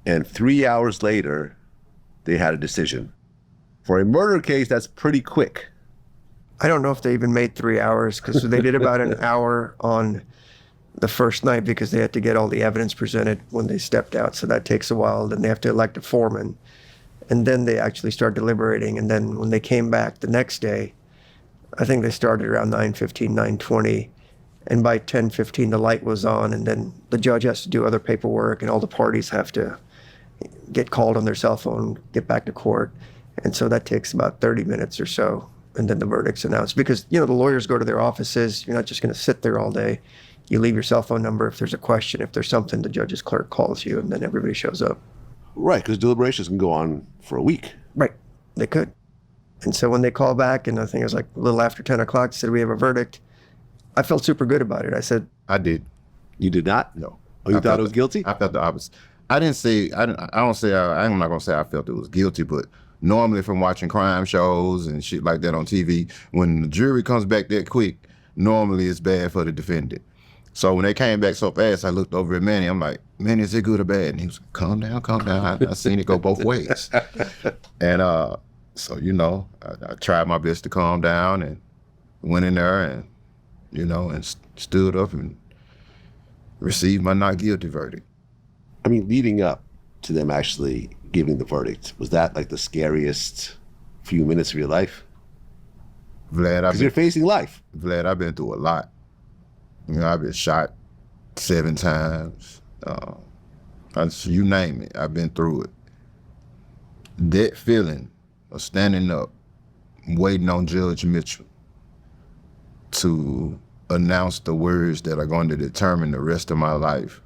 And 3 hours later, they had a decision. For a murder case, that's pretty quick. I don't know if they even made 3 hours, because they did about an hour on the first night because they had to get all the evidence presented when they stepped out. So that takes a while. Then they have to elect a foreman. And then they actually start deliberating. And then when they came back the next day, I think they started around 9:15, 9:20. And by 10:15, the light was on. And then the judge has to do other paperwork, and all the parties have to get called on their cell phone, get back to court. And so that takes about 30 minutes or so. And then the verdict's announced. Because, the lawyers go to their offices. You're not just going to sit there all day. You leave your cell phone number if there's a question. If there's something, the judge's clerk calls you, and then everybody shows up. Right, because deliberations can go on for a week. Right, they could. And so when they call back, and I think it was like a little after 10 o'clock, they said, we have a verdict. I felt super good about it. I said, I did. You did not? No. Oh, you thought it was guilty? I felt the opposite. I'm not going to say I felt it was guilty, but normally from watching crime shows and shit like that on TV, when the jury comes back that quick, normally it's bad for the defendant. So when they came back so fast, I looked over at Manny. I'm like, Manny, is it good or bad? And he was like, calm down, calm down. I seen it go both ways. And so, I tried my best to calm down and went in there and, and stood up and received my not guilty verdict. I mean, leading up to them actually giving the verdict, was that like the scariest few minutes of your life? Vlad, because you're facing life. Vlad, I've been through a lot. I've been shot 7 times. You name it, I've been through it. That feeling of standing up, waiting on Judge Mitchell to announce the words that are going to determine the rest of my life,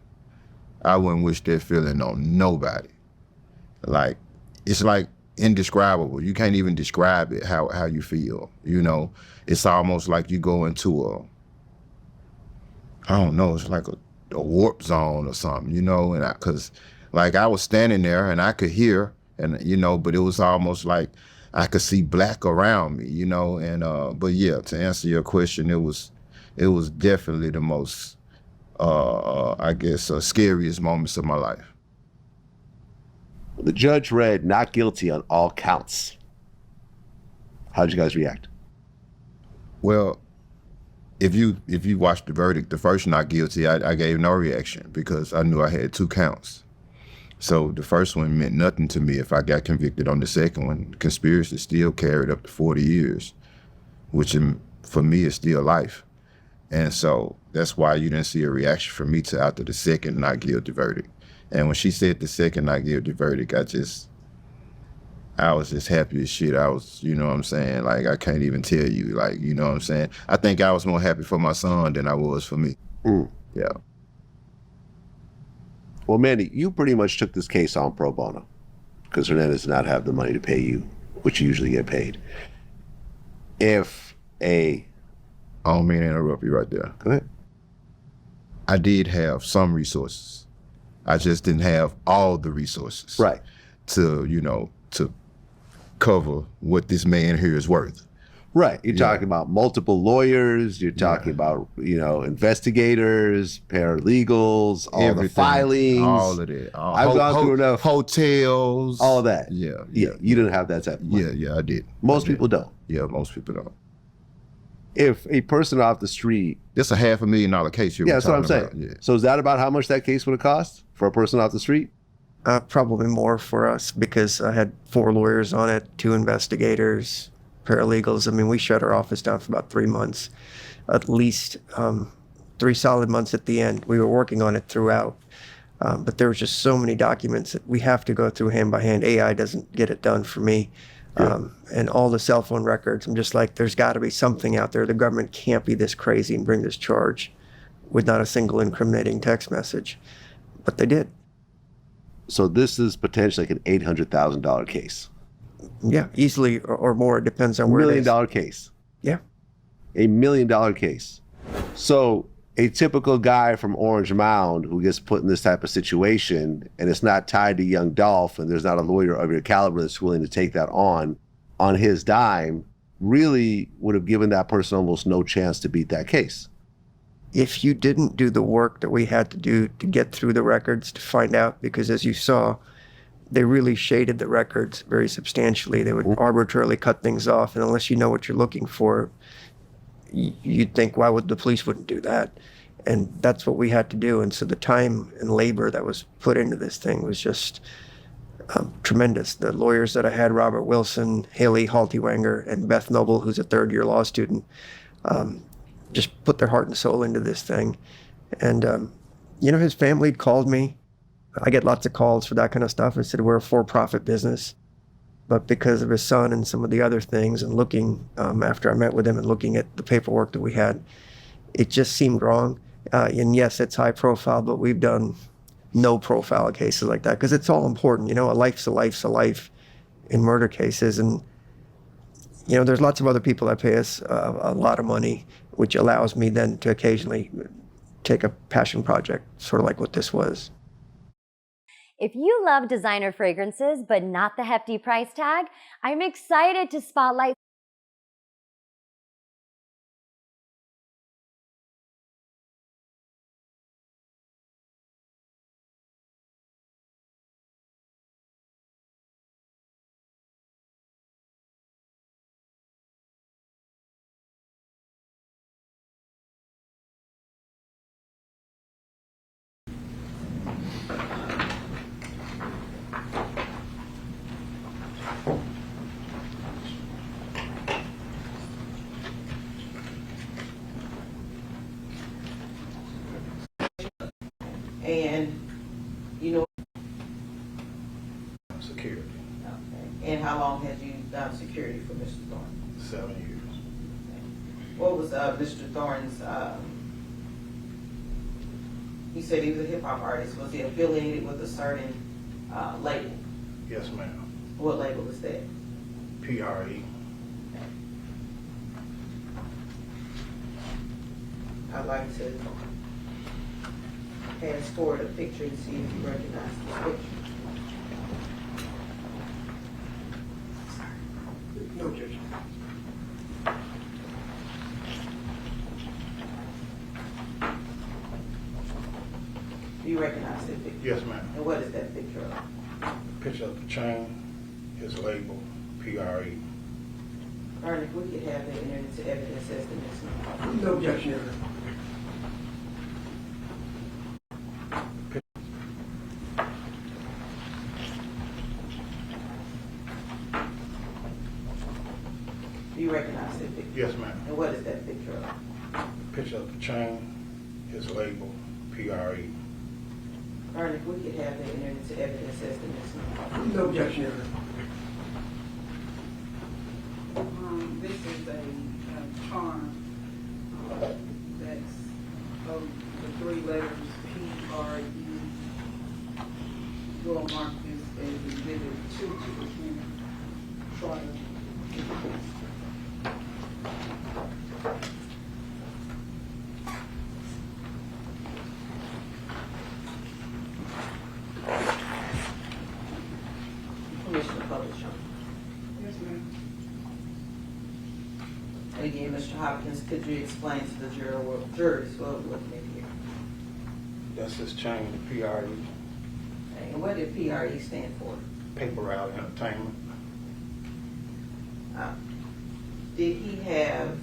I wouldn't wish that feeling on nobody. Like, it's like indescribable. You can't even describe it, how you feel. It's almost like you go into I don't know, it's like a warp zone or something, and because I was standing there and I could hear, and but it was almost like I could see black around me, and but yeah, to answer your question, it was definitely the most scariest moments of my life. The judge read not guilty on all counts. How'd you guys react? Well, if you watch the verdict, the first not guilty, I gave no reaction because I knew I had 2 counts. So the first one meant nothing to me. If I got convicted on the second one, conspiracy still carried up to 40 years, which for me is still life. And so that's why you didn't see a reaction from me till after the second not guilty verdict. And when she said the second not guilty verdict, I was just happy as shit. I was, what I'm saying? Like, I can't even tell you, what I'm saying? I think I was more happy for my son than I was for me. Yeah. Well, Manny, you pretty much took this case on pro bono because Hernandez did not have the money to pay you, which you usually get paid. I don't mean to interrupt you right there. Go ahead. I did have some resources. I just didn't have all the resources. Right. To cover what this man here is worth. Right. You're talking about multiple lawyers. You're talking about, investigators, paralegals, all everything, the filings. All of that. I've gone through enough. Hotels. All of that. Yeah. You didn't have that type of money. Yeah, I did. Most people don't. Yeah, most people don't. If a person off the street. That's a $500,000 case here. Yeah, that's what I'm saying. About. Yeah. So is that about how much that case would have cost for a person off the street? Probably more for us because I had 4 lawyers on it, 2 investigators, paralegals. I mean, we shut our office down for about 3 months, at least 3 solid months at the end. We were working on it throughout, but there was just so many documents that we have to go through hand by hand. AI doesn't get it done for me. And all the cell phone records, I'm just like, there's got to be something out there. The government can't be this crazy and bring this charge with not a single incriminating text message. But they did. So this is potentially like an $800,000 case. Yeah, easily or more. It depends on where $1 it is. million case. Yeah. $1 million case. So a typical guy from Orange Mound who gets put in this type of situation and it's not tied to young Dolph and there's not a lawyer of your caliber that's willing to take that on his dime, really would have given that person almost no chance to beat that case. if you didn't do the work that we had to do to get through the records to find out, because as you saw, they really shaded the records very substantially. They would arbitrarily cut things off, and unless you know what you're looking for, you'd think, why would the police wouldn't do that? And that's what we had to do. And so the time and labor that was put into this thing was just tremendous. The lawyers that I had, Robert Wilson, Haley Haltiwanger, and Beth Noble, who's a third-year law student, just put their heart and soul into this thing. And, his family had called me. I get lots of calls for that kind of stuff. I said, we're a for-profit business. But because of his son and some of the other things, and looking, after I met with him and looking at the paperwork that we had, it just seemed wrong. And yes, it's high profile, but we've done no profile cases like that because it's all important. A life's a life in murder cases. And, there's lots of other people that pay us a lot of money, which allows me then to occasionally take a passion project, sort of like what this was. If you love designer fragrances, but not the hefty price tag, I'm excited to spotlight And security, okay. And how long had you done security for Mr. Thorne? 7 years. What was Mr. Thorne's, you said he was a hip hop artist. Was he affiliated with a certain label? Yes, ma'am. What label was that? PRE. I'd like to fast forward a picture and see if you recognize this picture. No judgment. Do you recognize that picture? Yes, ma'am. And what is that picture of? Picture of the chain, his label, PRE. Ern, if we could have that entered into evidence as the next one. No objection. Do you recognize that picture? Yes, ma'am. And what is that picture of? Picture of the chain, his label, PRE. Ern, if we could have that entered into evidence as the next one. No objection. This is a charm that's of the 3 letters PRE. We'll mark this as exhibit 2 to the trial. Permission to publish on. Yes, ma'am. And again, Mr. Hopkins, could you explain to the jurors what we're looking at here? That's his chain, the PRE, Okay, and what did PRE stand for? Paper Route Entertainment. Did he have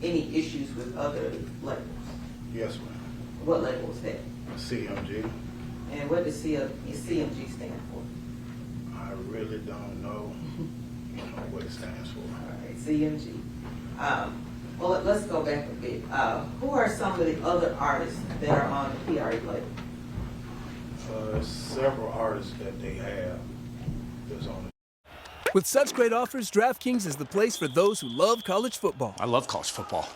any issues with other labels? Yes, ma'am. What label was that? CMG. And what does CMG stand for? I really don't know, what it stands for. All right, CMG. Well, let's go back a bit. Who are some of the other artists that are on the PRE label? Several artists that they have that's on it. With such great offers, DraftKings is the place for those who love college football. I love college football.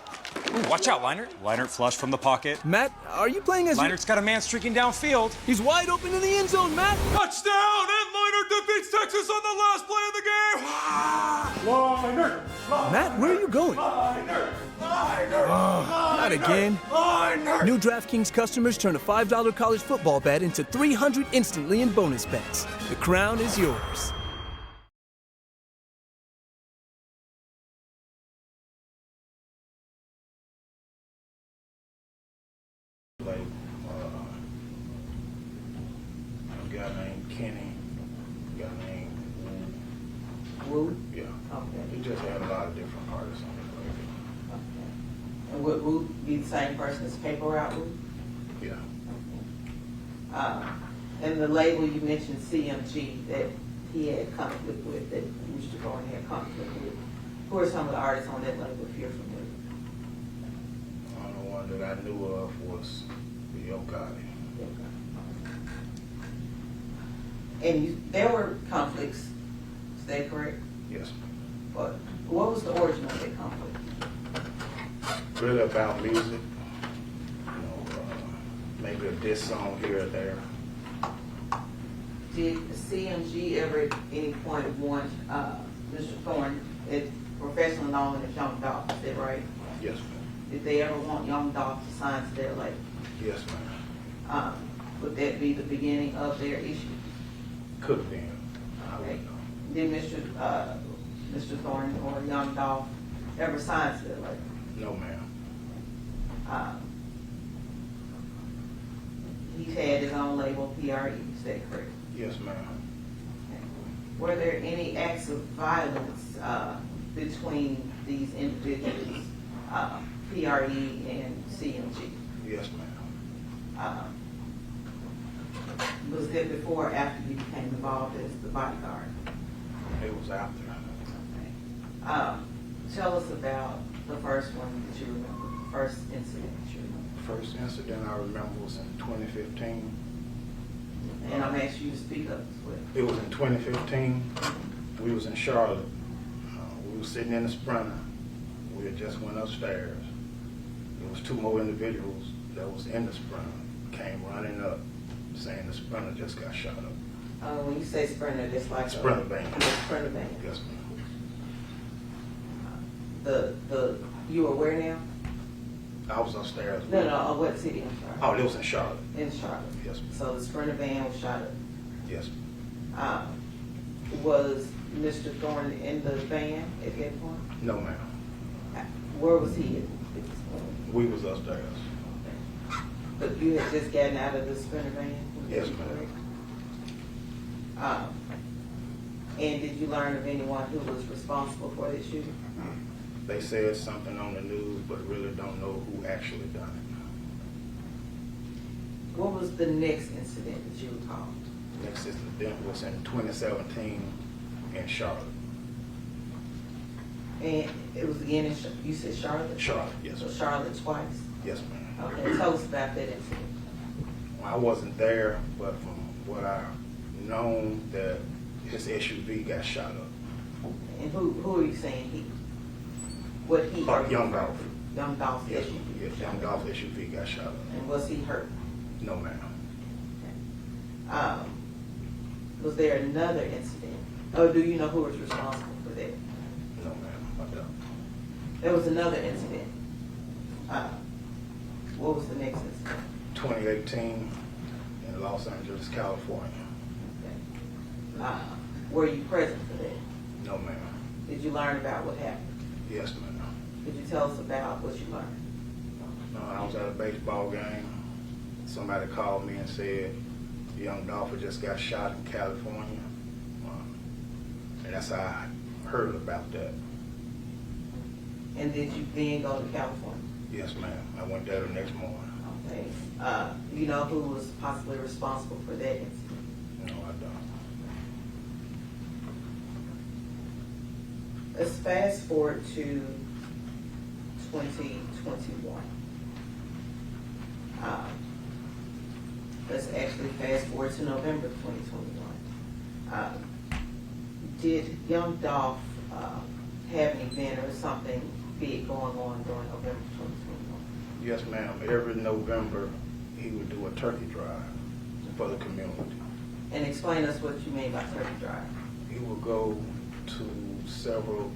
Ooh, watch out, Leinart. Leinart flush from the pocket. Matt, are you playing as... Leinert's got a man streaking downfield. He's wide open in the end zone, Matt! Touchdown! And Leinart defeats Texas on the last play of the game! Leinart! Matt, where are you going? Leinart! Not again. New DraftKings customers turn a $5 college football bet into $300 instantly in bonus bets. The crown is yours. guy named Kenny, a guy named Wu? Yeah. Okay. He just had a lot of different artists on his label. Okay. And would Wu be the same person as Paper Route Wu? Yeah. And the label you mentioned, CMG, that he had conflict with, that Mr. Thorne had conflict with. Who are some of the artists on that label, if you're familiar? The only one that I knew of was Yo Gotti. And there were conflicts, is that correct? Yes. But what was the origin of that conflict? Really about music. You know, maybe a diss song here or there. Did CMG ever at any point want Mr. Thorne, professionally known as Young Dolph, is that right? Yes, ma'am. Did they ever want Young Dolph to sign to their label? Yes, ma'am. Would that be the beginning of their issue? Could have been. I Okay. wouldn't know. Did Mr. Thorne or Young Dolph ever sign to their label? No, ma'am. He's had his own label, PRE, is that correct? Yes, ma'am. Okay. Were there any acts of violence between these individuals, PRE and CMG? Yes, ma'am. Was that before or after you became involved as the bodyguard? It was after. Okay. Tell us about the first one that you remember, the first incident that you remember. The first incident I remember was in 2015. And I'm asking you to speak up as well. It was in 2015. We was in Charlotte. We were sitting in the Sprinter. We had just went upstairs. There was two more individuals that was in the Sprinter, came running up saying the Sprinter just got shot up. When you say Sprinter, that's like Sprinter van. Sprinter van. Yes, ma'am. You were where now? I was upstairs. No, what city, I'm sorry? Oh, it was in Charlotte. In Charlotte. Yes, ma'am. So the Sprinter van was shot up. Yes, Was Mr. Thorne in the van at that point? no, ma'am. Where was he at? We was upstairs. But you had just gotten out of the Sprinter van? Yes, ma'am. And did you learn of anyone who was responsible for this shooting? They said something on the news, but really don't know who actually done What was the next incident that you recall? it. Next incident was in 2017 in Charlotte. And it was again in, you said Charlotte? Charlotte, yes, So ma'am. Charlotte twice? Yes, ma'am. Okay, tell us about that incident. I wasn't there, but from what I known, that his SUV got shot up. And who are you saying he? What he? Young Dolph. Young Dolph's Yes, SUV. yes, Young Dolph SUV got shot up. And was he hurt? No, ma'am. Was there another incident? Or do you know who was responsible for that? No, ma'am. I don't. There was another incident. What was the next incident? 2018 in Los Angeles, California. Were you present for that? No, ma'am. Did you learn about what happened? Yes, ma'am. Could you tell us about what you learned? I was at a baseball game. Somebody called me and said, Young Dolph just got shot in California. And that's how I heard about that. And did you then go to California? Yes, ma'am. I went there the next morning. Okay. Do you know who was possibly responsible for that incident? No, I don't. Let's fast forward to 2021. Let's actually fast forward to November 2021. Did Young Dolph have an event or something big going on during November 2021? Yes, ma'am. Every November, he would do a turkey drive for the community. And explain us what you mean by turkey drive. He would go to several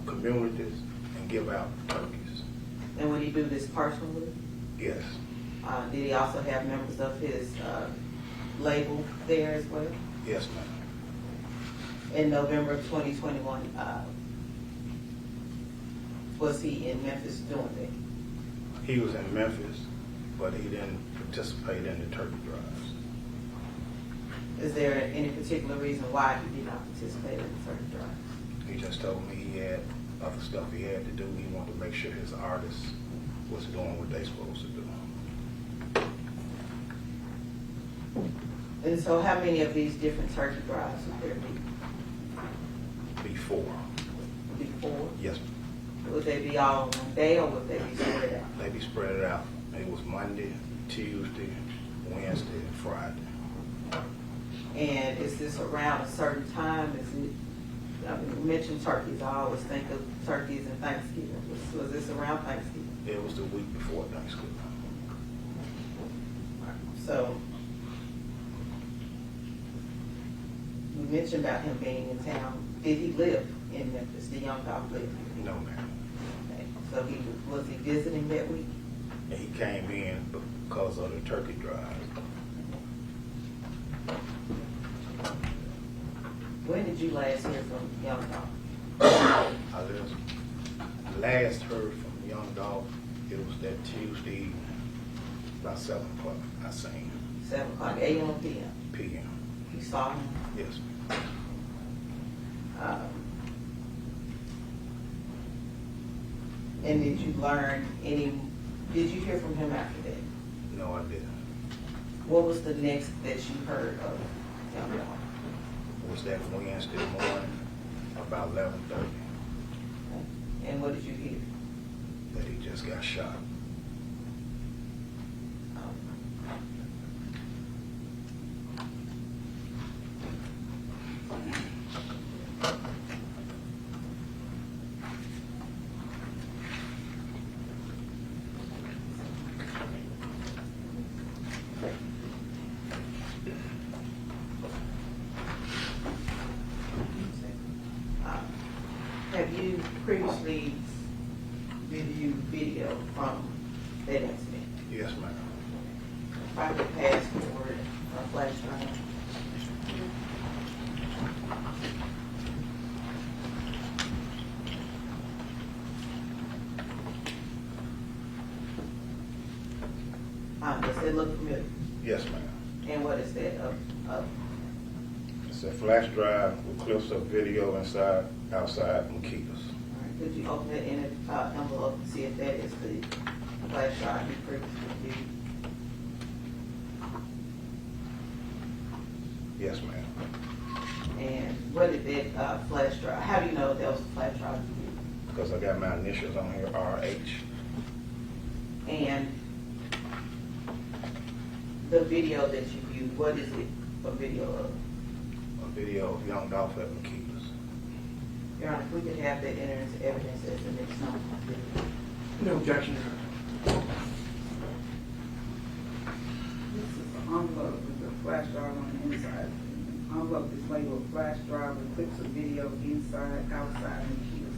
communities and give out turkeys. And would he do this personally? Yes. Did he also have members of his label there as well? Yes, ma'am. In November of 2021, was he in Memphis doing that? He was in Memphis, but he didn't participate in the turkey drives. Is there any particular reason why he did not participate in the turkey drive? He just told me he had other stuff he had to do. He wanted to make sure his artists was doing what they supposed to do. And so how many of these different turkey drives would there be? Before. Before? Yes, ma'am. Would they be all on one day, or would they be spread out? They be spread out. It was Monday, Tuesday, Wednesday, and Friday. And is this around a certain time? Is it, I mean, you mentioned turkeys. I always think of turkeys and Thanksgiving. Was this around Thanksgiving? It was the week before Thanksgiving. So, you mentioned about him being in town. Did he live in Memphis? Did Young Dolph live here? No, ma'am. Okay. So was he visiting that week? And he came in because of the turkey drive. When did you last hear from Young Dolph? I last heard from Young Dolph, it was that Tuesday evening, about 7 o'clock, I seen 7 o'clock, a.m. or p.m.? p.m. You saw him? Yes, And did you learn did you hear from him after that? no, I didn't. What was the next that you heard of Young Dolph? It was that Wednesday morning, about 11:30, And what did you hear? that he just got shot. Have you previously reviewed video from that incident? Yes, ma'am. Probably passport or flash drive? Does it look familiar? Yes, ma'am. And what is that of? It's a flash drive with clips of video outside Makitas. All right, could you open it in an envelope and see if that is the flash drive you previously reviewed? Yes, ma'am. And what did that flash drive, how do you know that was a flash drive you used? Because I got my initials on here, RH. And the video that you viewed, what is it a video of? A video of Young Dolph at Makitas. Your Honor, if we could have that enter into evidence as the next number. No objection, Your Honor. This is an envelope with a flash drive on the inside. The envelope is labeled flash drive with clips of video inside, outside, and keys.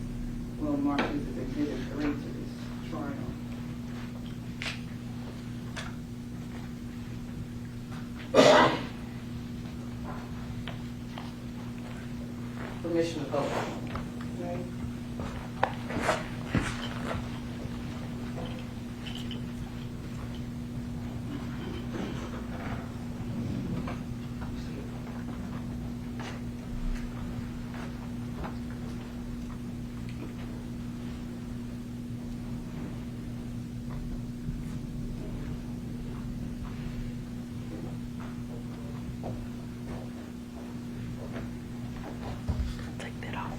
We'll mark this as exhibit 3 to this trial. Permission to vote. Okay. Take that off.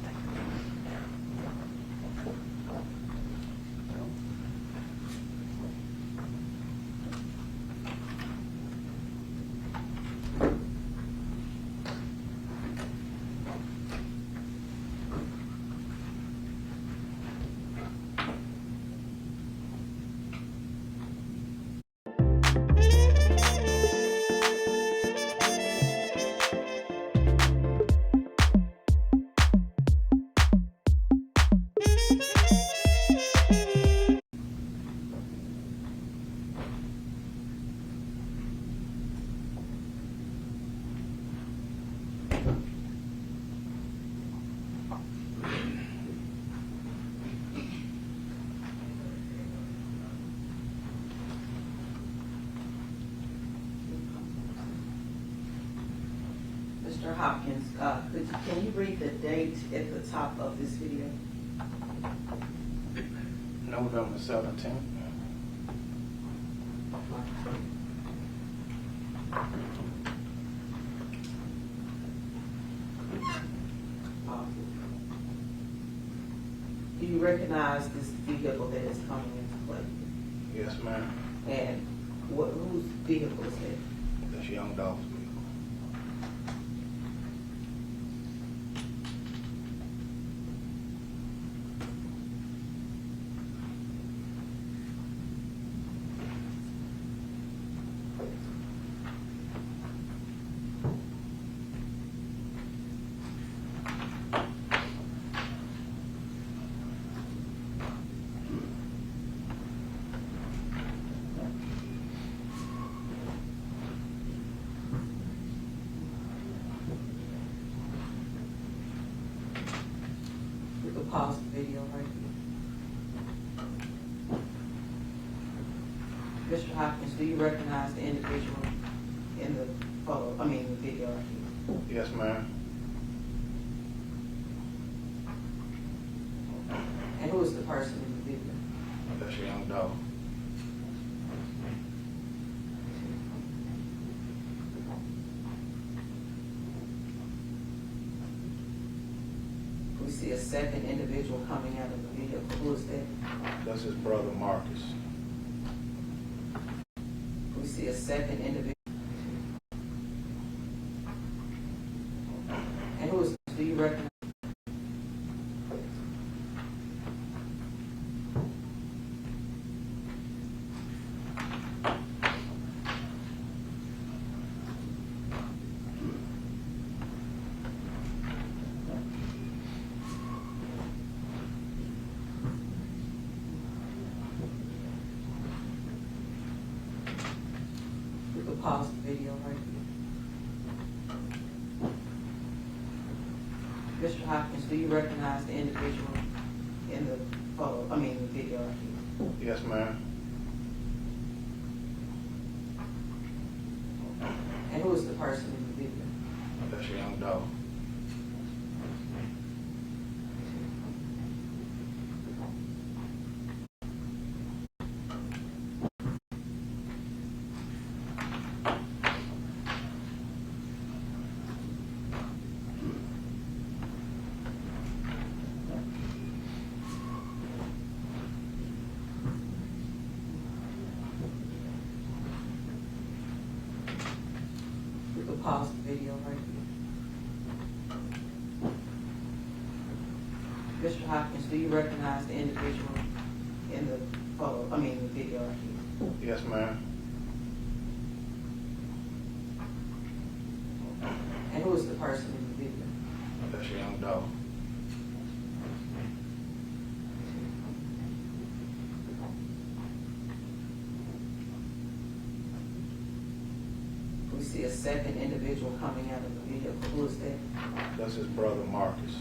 Mr. Hopkins, can you read the date at the top of this video? November 17th. Do you recognize this vehicle that is coming into play? Yes, ma'am. And whose vehicle is that? That's Young Dolph's vehicle. We could pause the video right here. Mr. Hopkins, do you recognize the individual in the the video right here? Yes, ma'am. And who is the person in the video? That's Young Dolph. We see a second individual coming out of the vehicle. Who is that? That's his brother Marcus. We see a second individual. And who is, do you recognize? We could pause the video right here. Mr. Hopkins, do you recognize the individual in the the video right here? Yes, ma'am. And who is the person in the video? That's Young Dolph. We could pause the video right here. Mr. Hopkins, do you recognize the individual in the the video right here? Yes, ma'am. And who is the person in the video? That's Young Dolph. We see a second individual coming out of the vehicle. Who is that? That's his brother Marcus.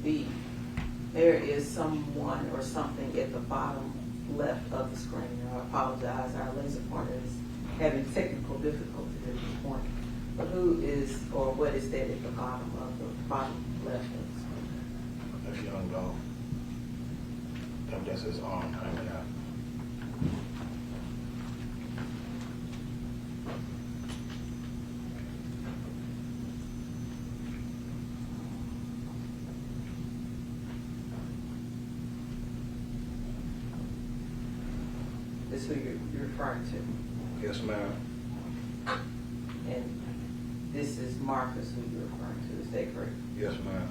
B, there is someone or something at the bottom left of the screen. I apologize, our laser pointer is having technical difficulties at this point. But who is or what is that at the bottom left of the screen? That's Young Dolph. I think that's his arm hanging out. This is who you're referring to. Yes, ma'am. And this is Marcus who you're referring to, is that correct? Yes, ma'am.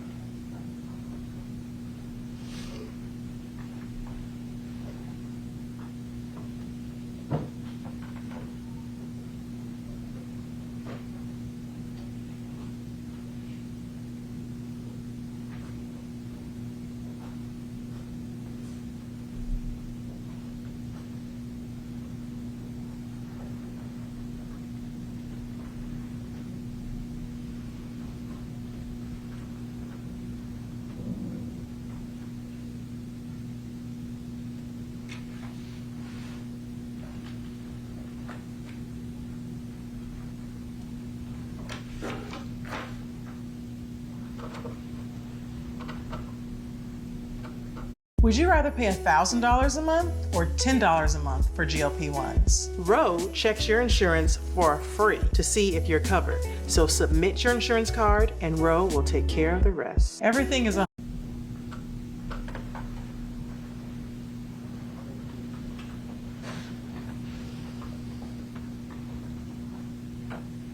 Would you rather pay $1,000 a month or $10 a month for GLP-1s? Roe checks your insurance for free to see if you're covered. So submit your insurance card and Roe will take care of the rest. Everything is I'd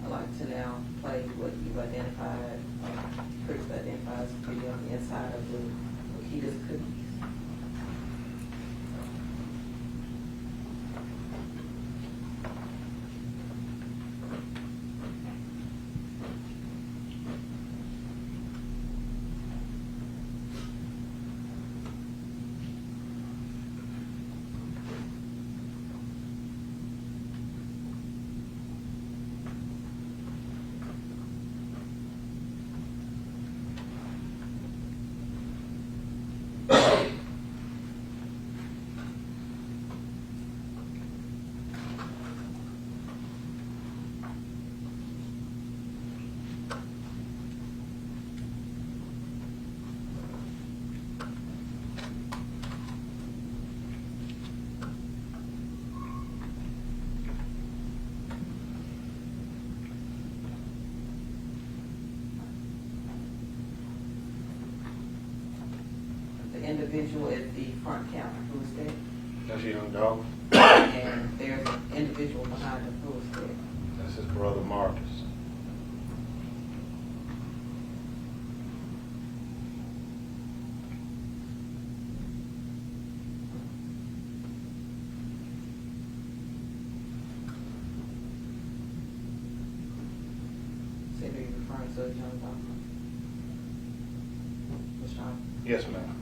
like to now play what you've identified, Chris identifies a video on the inside of the Lakitas cookies. Individual at the front counter, who is that? That's Young Dolph. And there's an individual behind him, who is that? That's his brother Marcus. Say who you're referring to as Young Dolph. Ms. Shaw? Yes, ma'am.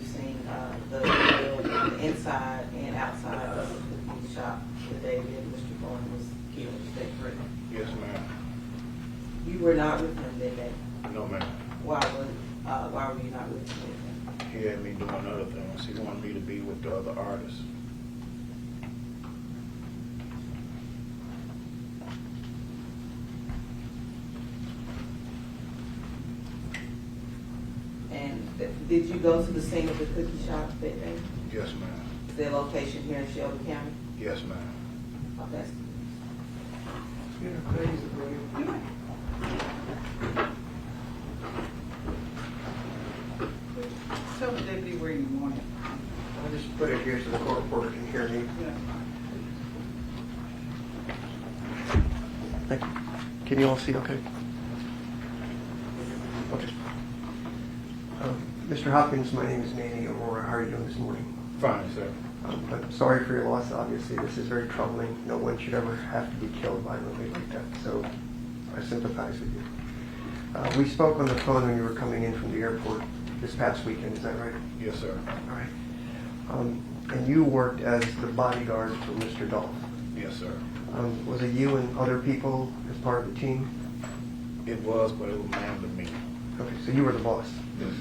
seen the inside and outside of the cookie shop the day that Mr. Thorne was killed. Is that correct? Yes, ma'am. You were not with him that day. No, ma'am. Why were you not with him that day? He had me doing other things. He wanted me to be with the other artists. And did you go to the scene of the cookie shop that day? Yes, ma'am. Is there a location here in Shelby County? Yes, ma'am. Oh, that's You're crazy, bro. Tell the deputy where you want it. I'll just put it here so the court reporter can hear me. Yeah. Thank you. Can you all see okay? Okay. Mr. Hopkins, my name is Manny Aurora. How are you doing this morning? Fine, sir. I'm sorry for your loss, obviously. This is very troubling. No one should ever have to be killed violently like that, so I sympathize with you. We spoke on the phone when you were coming in from the airport this past weekend, is that right? Yes, sir. All right. And you worked as the bodyguard for Mr. Dolph. Yes, sir. Was it you and other people as part of the team? It was, but it was manned to me. Okay, so you were the boss. Yes.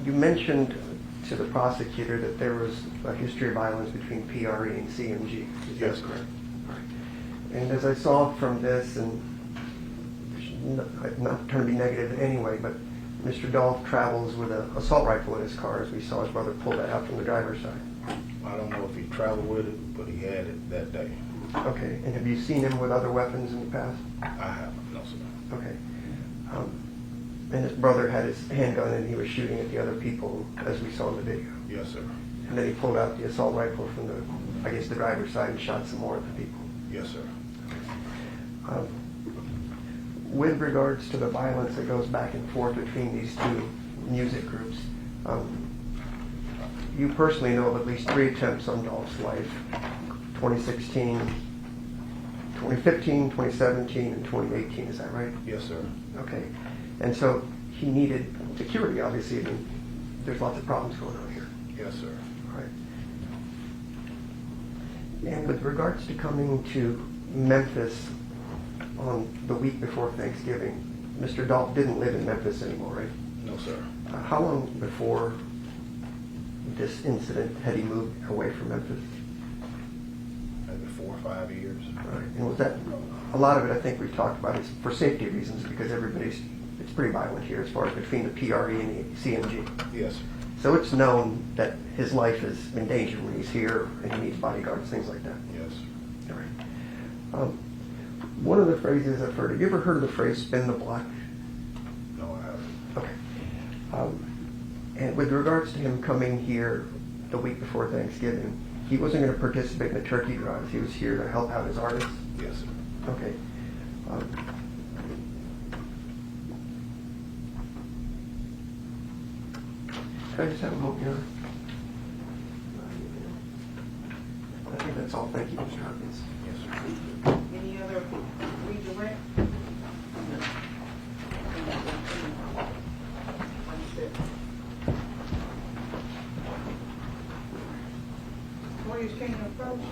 You mentioned to the prosecutor that there was a history of violence between PRE and CMG. Is Yes, that sir. correct? All right. And as I saw from this, and not trying to be negative in any way, but Mr. Dolph travels with an assault rifle in his car, as we saw his brother pull that out from the driver's side. I don't know if he traveled with it, but he had it that day. Okay, and have you seen him with other weapons in the past? I haven't, no, sir. Okay. And his brother had his handgun and he was shooting at the other people, as we saw in the video. Yes, sir. And then he pulled out the assault rifle from the, I guess, the driver's side and shot some more at the people. Yes, sir. With regards to the violence that goes back and forth between these two music groups, you personally know of at least 3 attempts on Dolph's life: 2016, 2015, 2017, and 2018. Is that right? Yes, sir. Okay. And so he needed security, obviously. I mean, there's lots of problems going on here. Yes, sir. All right. And with regards to coming to Memphis on the week before Thanksgiving, Mr. Dolph didn't live in Memphis anymore, right? No, sir. How long before this incident had he moved away from Memphis? Maybe 4 or 5 years. All right. And was that, a lot of it I think we've talked about is for safety reasons, because it's pretty violent here as far as between the PRE and the CMG. Yes, sir. So it's known that his life is in danger when he's here and he needs bodyguards, things like that. Yes. All right. One of the phrases I've heard, have you ever heard of the phrase spin the block? No, I haven't. Okay. And with regards to him coming here the week before Thanksgiving, he wasn't going to participate in the turkey drives. He was here to help out his artists. Yes, sir. Okay. Can I just have a moment here? I think that's all. Thank you, Mr. Hopkins. Yes, sir. Any other redirect? Lawyers can't approach.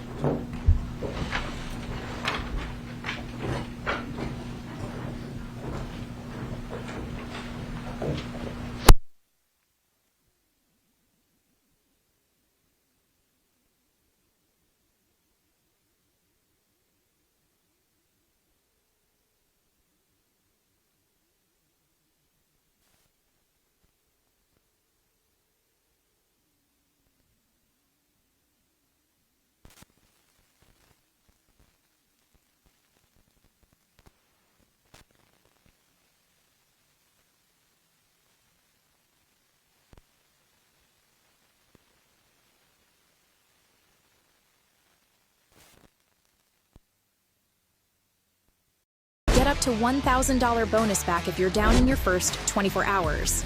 Get up to $1,000 bonus back if you're down in your first 24 hours.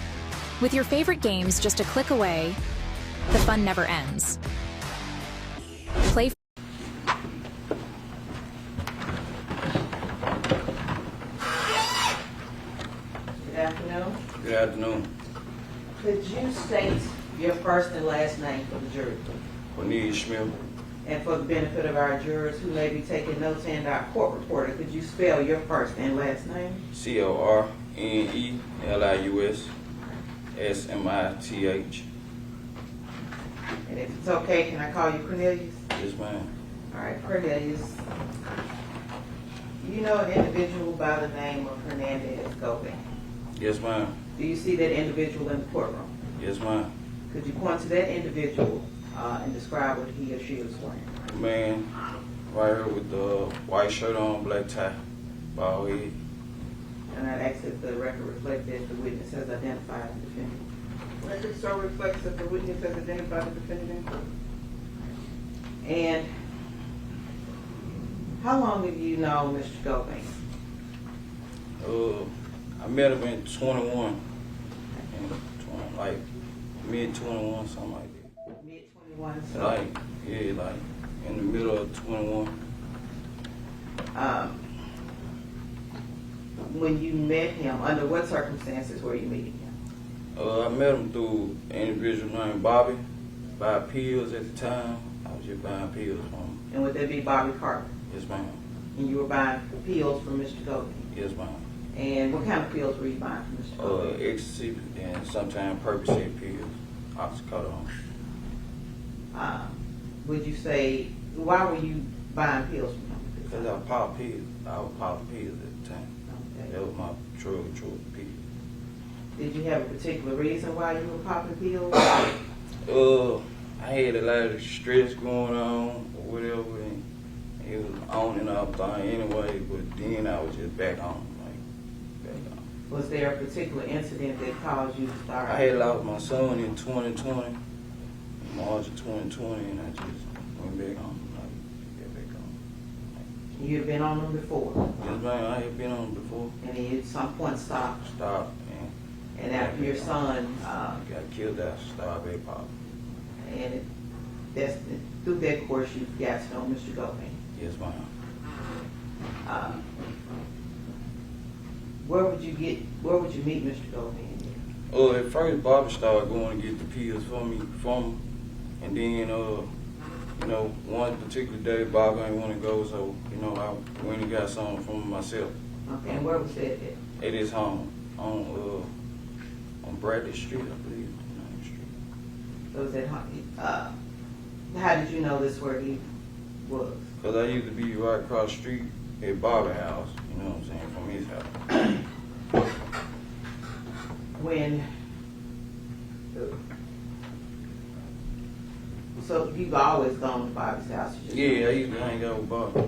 With your favorite games just a click away, the fun never ends. Play. Good afternoon. Good afternoon. Could you state your first and last name for the jury? Cornelius Smith. And for the benefit of our jurors who may be taking notes and our court reporter, could you spell your first and last name? Cornelius Smith. And if it's okay, can I call you Cornelius? Yes, ma'am. All right, Cornelius. You know an individual by the name of Hernandez Gobin? Yes, ma'am. Do you see that individual in the courtroom? Yes, ma'am. Could you point to that individual and describe what he or she was wearing? Man, right here with the white shirt on, black tie, bald head. And I'd ask that the record reflect that the witness has identified the defendant. Record so reflects that the witness has identified the defendant in court. And how long have you known Mr. Gobin? I met him in 21, like mid-21, something like that. Mid-21, so? Like in the middle of 21. When you met him, under what circumstances were you meeting him? I met him through an individual named Bobby, buy pills at the time. I was just buying pills from him. And would that be Bobby Carter? Yes, ma'am. And you were buying pills from Mr. Gobin? Yes, ma'am. And what kind of pills were you buying from Mr. Gobin? Ecstasy and sometimes Percocet pills, oxycodone. Would you say, why were you buying pills from him? Because I popped pills. I was popping pills at the time. Okay. That was my drug pills. Did you have a particular reason why you were popping pills? I had a lot of stress going on or whatever, and it was on and off thing anyway, but then I was just back on. Was there a particular incident that caused you to start? I had lost my son in 2020, in March of 2020, and I just went back on. You had been on them before? Yes, ma'am, I had been on them before. And he at some point stopped? Stopped, and after your son got killed, I stopped at pop. And through that course you got to know Mr. Gobin? Yes, ma'am. Where would you meet Mr. Gobin? At first, Bobby started going to get the pills from him, and then, one particular day, Bobby didn't want to go, so, I went and got something from him myself. Okay, and where was that at? At his home, on Bradley Street, I believe, So was that, how did you know this where he was? Because I used to be right across the street at Bobby's house, you know what I'm saying, from his house. So you've always gone to Bobby's house? Yeah, I used to hang out with Bobby. On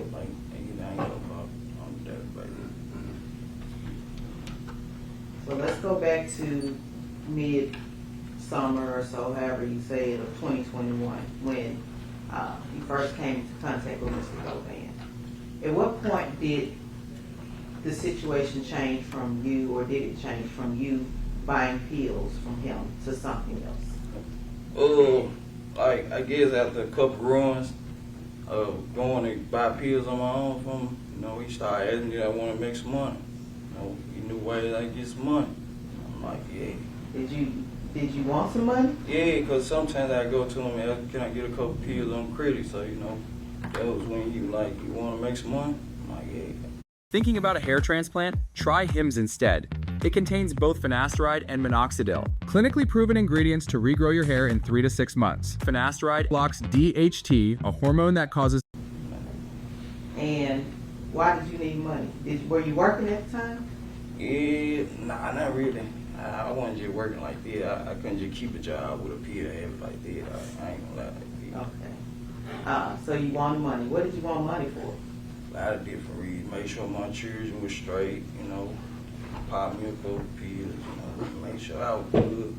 that So let's go back to mid-summer or so, however you say it, of 2021, when you first came into contact with Mr. Gobin. At what point did the situation change from you, or did it change from you buying pills from him to something else? I guess after a couple runs of going to buy pills on my own from him, he started asking me, I want to make some money. He knew ways I get some money. I'm like, yeah. Did you want some money? Yeah, because sometimes I go to him and ask, can I get a couple pills on credit? So, that was when he was like, you want to make some money? I'm like, yeah. Thinking about a hair transplant? Try Hims instead. It contains both finasteride and minoxidil, clinically proven ingredients to regrow your hair in 3 to 6 months. Finasteride blocks DHT, a hormone that causes... And why did you need money? Were you working at the time? Yeah, nah, not really. I wasn't just working like that. I couldn't just keep a job with a pill habit like that. I ain't gonna lie like that. Okay. So you wanted money. What did you want money for? A lot of different reasons. Make sure my children were straight, pop me a couple pills, make sure I was good.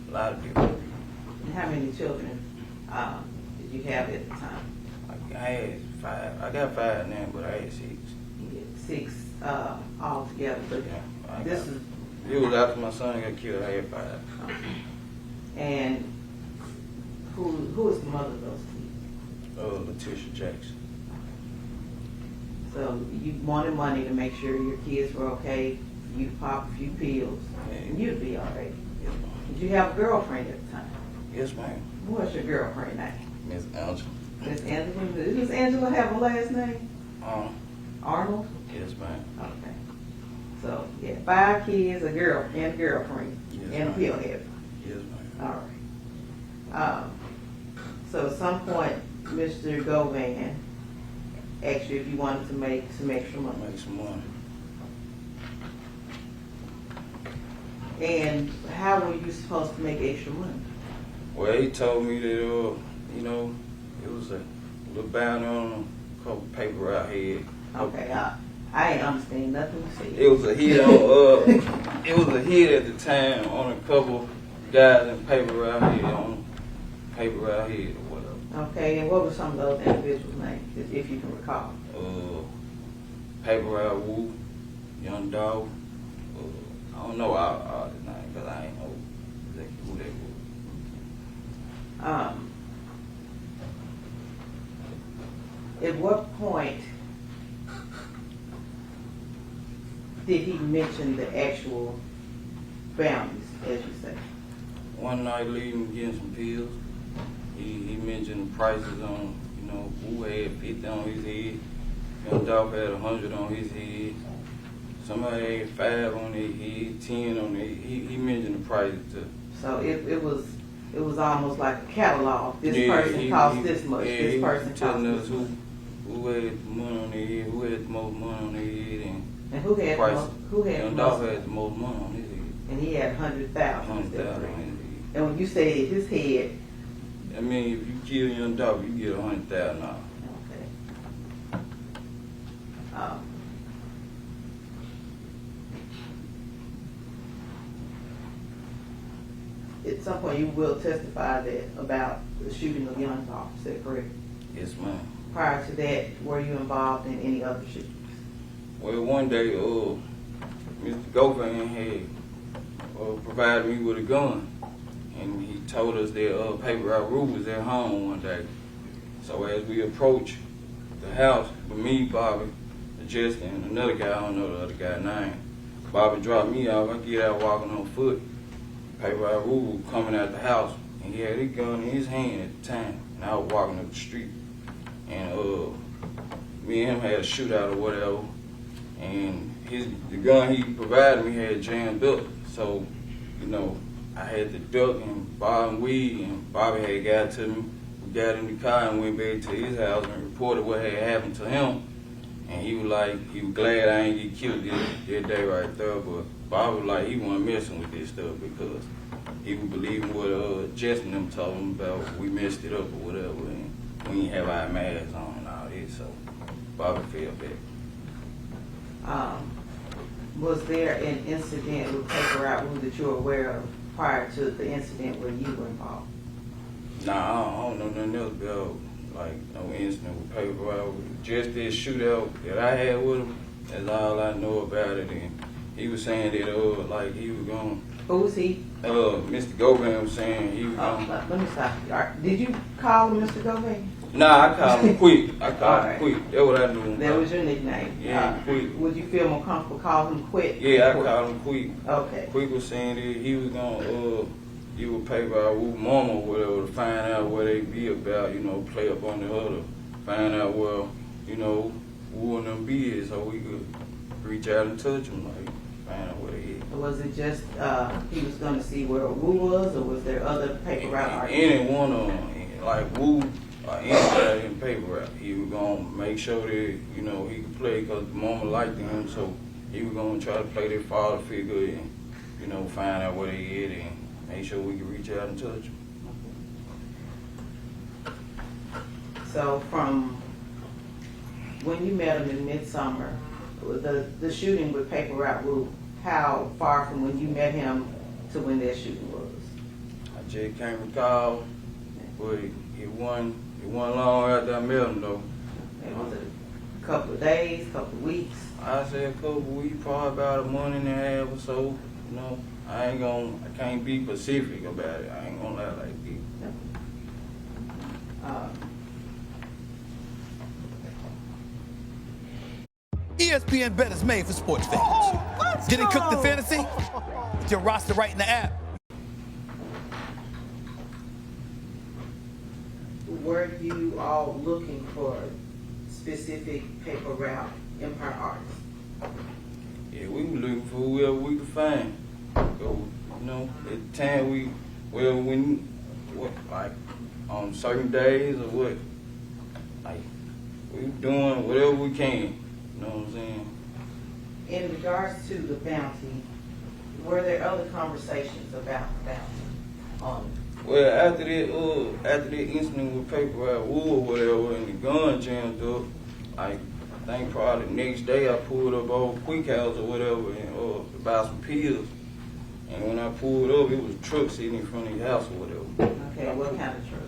A lot of different reasons. And how many children did you have at the time? I had 5. I got 5 now, but I had 6. You had 6 altogether. But Yeah, it was after my son got killed. I had 5. Okay. And who is the mother of those kids? Letitia Jackson. So you wanted money to make sure your kids were okay. You pop a few pills, and you'd be all right. Did you have a girlfriend at the time? Yes, ma'am. What's your girlfriend name? Miss Angela. Miss Angela. Does Angela have a last name? Arnold? Yes, ma'am. Okay. So, yeah, 5 kids, a girl, and a girlfriend, Yes, and a ma'am. pill head. Yes, ma'am. All right. So at some point, Mr. Govan asked you if you wanted to make some extra money. Make some money. And how were you supposed to make extra money? Well, he told me that, you know, it was a little bounty on a couple paper out here. Okay, I ain't understand nothing you said. It was a hit on, it was a hit at the time on a couple guys in paper out here, on paper out here or whatever. Okay, and what were some of those individuals' names, if you can recall? Paper out Woo, Young Dog. I don't know all the names because I ain't know exactly who they were. At what point did he mention the actual bounties, as you say? One night leaving getting some pills, he mentioned the prices on, you know, Woo had 50 on his head, Young Dog had 100 on his head, somebody had 5 on their head, 10 on their head. He mentioned the prices too. So it was almost like a catalog. This Yeah, person costs this much. Yeah, This he person was costs telling this us much. who had money on their head, who had the most money on their head, And who had the prices. most? Who had Young the Dog most? had the most money on his head. And he had 100,000. 100,000 on his head. And when you say his head, I mean, if you kill Young Dog, you get $100,000. okay. At some point, you will testify that about the shooting of Young Dog. Is that correct? Yes, ma'am. Prior to that, were you involved in any other shootings? Well, one day, Mr. Govan had provided me with a gun, and he told us that Paper Route Rue was at home one day. So as we approached the house, with me, Bobby, Justin, and another guy, I don't know the other guy's name, Bobby dropped me off. I get out walking on foot. Paper Route Rue was coming out the house, and he had his gun in his hand at the time, and I was walking up the street. And me and him had a shootout or whatever. And the gun he provided me had jammed up. So, you know, I had to duck and Bob and weed, and Bobby had got to me. We got in the car and went back to his house and reported what had happened to him. And he was glad I ain't get killed that day right there. But Bobby was like, he wasn't messing with this stuff because he was believing what Justin them told him about we messed it up or whatever. And we didn't have our masks on and all this, so Bobby felt bad. Was there an incident with Paper Route Rue that you're aware of prior to the incident where you were involved? Nah, I don't know nothing else about, like, no incident with Paper Route Rue. Just this shootout that I had with him, that's all I know about it. And he was saying that, like, he was going. Who was he? Mr. Govan was saying he was going. Let me stop you. Did you call him Mr. Govan? Nah, I called him Quick. I called All him right. Quick. That's what I knew him That about. was your nickname? Yeah, Quick. Would you feel more comfortable calling him Quick? Yeah, I called him Quick. Okay. Quick was saying that he was gonna give a paper out with Mama or whatever to find out what they be about, you know, play up on the other, find out where, you know, who and them be is so we could reach out and touch them, like, find out where they is. Was it just he was going to see where Wu was, or was there other Paper Route artists? Any one of them, like Wu or anybody in Paper Route, he was gonna make sure that, you know, he could play because the Mama liked him, so he was gonna try to play their father figure and, you know, find out where they at and make sure we could reach out and touch them. So from when you met him in midsummer, the shooting with Paper Route Rue, how far from when you met him to when that shooting was? I just can't recall, but it wasn't long after I met him though. And was it a couple of days, couple of weeks? I say a couple of weeks, probably about a month and a half or so. You know, I can't be specific about it. I ain't gonna lie like this. ESPN Bet is made for sports fans. Getting cooked in fantasy? Get your roster right in the app. all looking for specific paper route Empire artists? Yeah, we were looking for whoever we could find. So, you know, at the time like on certain days or what, like we were doing whatever we can. You know what I'm saying? In regards to the bounty, were there other conversations about the bounty? Well, after that incident with Paper Route Wood or whatever, and the gun jammed up, like I think probably the next day I pulled up over Quick House or whatever and to buy some pills. And when I pulled up, it was a truck sitting in front of the house or whatever. Okay, what kind of truck?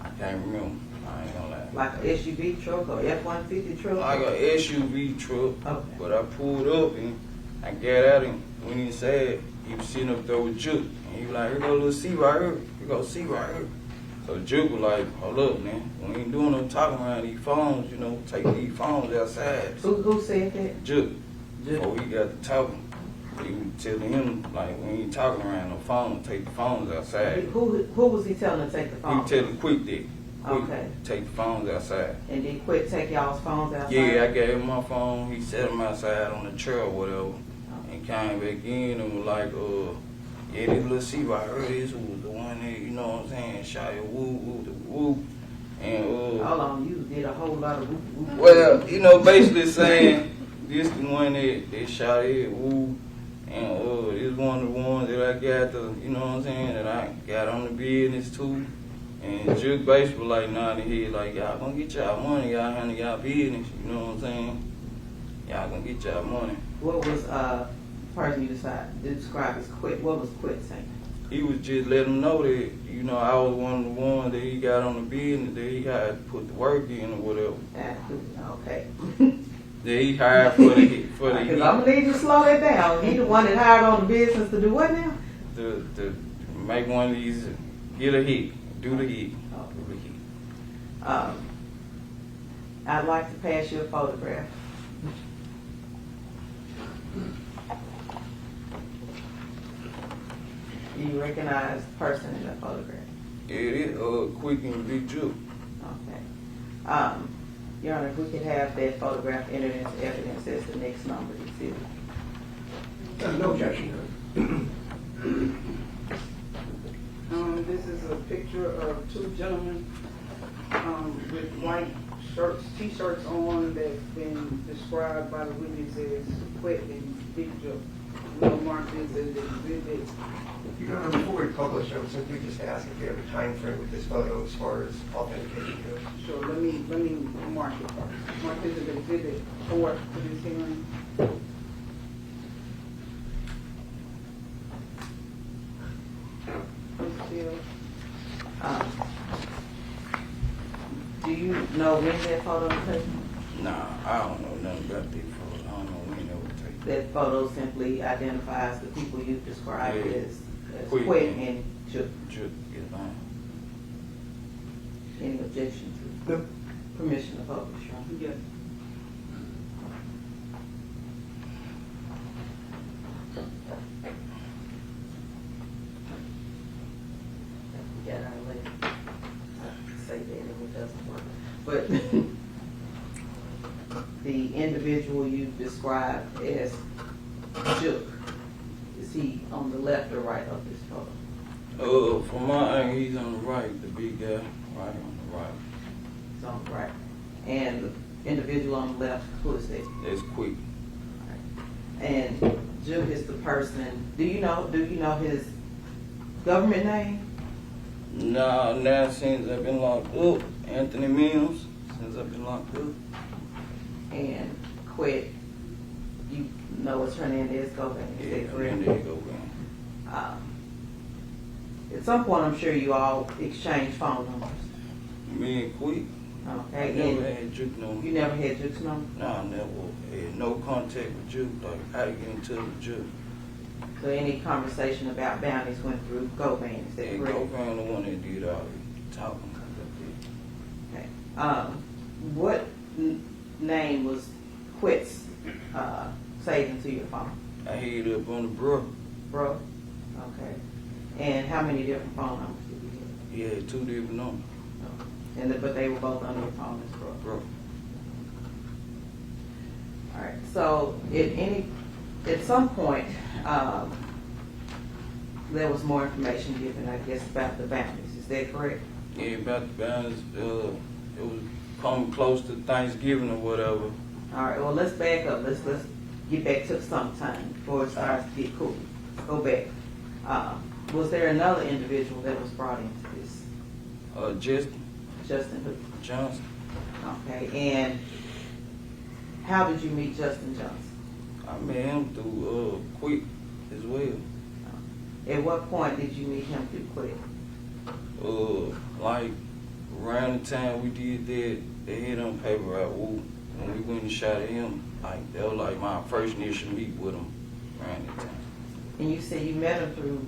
I can't remember. I ain't gonna lie. Like an SUV truck or F-150 truck? Like an SUV truck. Okay. But I pulled up and I got out and went inside. He was sitting up there with Juke. And he was like, here go a little C right here. Here go C right here. So Juke was like, hold up, man. We ain't doing no talking around these phones, you know. Take these phones outside. Who said that? Juke. Before he got to talking. He was telling him, like, we ain't talking around no phone, take the phones outside. Who was he telling to take the He phone? was telling Quick that. Okay. Take the phones outside. And did Quick take y'all's phones outside? Yeah, I gave him my phone. He set them outside on the trail or whatever. And came back in and was like, yeah, this little C right here, this was the one that, you know what I'm saying, shot your woo. And, hold on, you did a whole lot of woo. Well, you know, basically saying, this the one that shot it, woo. And this one of the ones that I got to, you know what I'm saying, that I got on the business too. And Juke basically like nodding his head like, y'all gonna get y'all money, y'all handle y'all business, you know what I'm saying? Y'all gonna get y'all money. What was person you decided to describe as Quick? What was Quick saying? He was just letting him know that, you know, I was one of the ones that he got on the business, that he had to put the work in or whatever. Okay. That he hired for the Because I'm gonna need you to slow that down. He the one that hired on the business to do what now? To make one of these, get a hit, do the hit. I'd like to pass you a photograph. Do you recognize the person in that photograph? It is Quick and Big Juke. Okay. Your Honor, if we could have that photograph entered into evidence as the next number to see. No objection. This is a picture of two gentlemen with white shirts, t-shirts on that's been described by the witness as Quick and Big Joe. We'll mark this as exhibit. Your Honor, before we publish, I would simply just ask if you have a time frame with this photo as far as authentication goes. Sure, let me mark it first. Mark this as exhibit 4 for this hearing. Do you know when that photo was taken? Nah, I don't know nothing about that photo. I don't know when it was taken. That photo simply identifies the people you've described as Quick Quick and Juke. Juke, get fine. Any objection to No. permission to publish, Your Honor? Yes. Get out of there. Say that and it doesn't work. But the individual you described as Juke, is he on the left or right of this photo? From my angle, he's on the right, the big guy, right on the right. He's on the right. And the individual on the left, who is that? That's Quick. And Juke is the person, do you know his government name? Nah, now since I've been locked up, Anthony Mills, since I've been locked up. And Quick, you know it's Hernandez Govan, is that correct? Hernandez Govan. At some point, I'm sure you all exchange phone numbers. Me and Quick. Okay. I never had Juke number. You never had Juke's number? Nah, I never had no contact with Juke, like how to get in touch with Juke. So any conversation about bounties went through Govan, is that correct? Govan the one that did all the talking. Okay. What name was Quick's saved into your phone? I hit it up on the bro. Bro? Okay. And how many different phone numbers did you have? He had 2 different numbers. But they were both under your phone, Ms. Brooks. Bro. All right, so at some point, there was more information given, I guess, about the bounties. Is that correct? Yeah, about the bounties. It was coming close to Thanksgiving or whatever. All right, well, let's back up. Let's get back to sometime before it starts to get cool. Go back. Was there another individual that was brought into this? Justin who? Johnson. Okay, and how did you meet Justin Johnson? I met him through Quick as well. At what point did you meet him through Quick? Like around the time we did that, they hit on paper at Woo. When we went and shot at him, like that was like my first initial meet with him around that time. And you said you met him through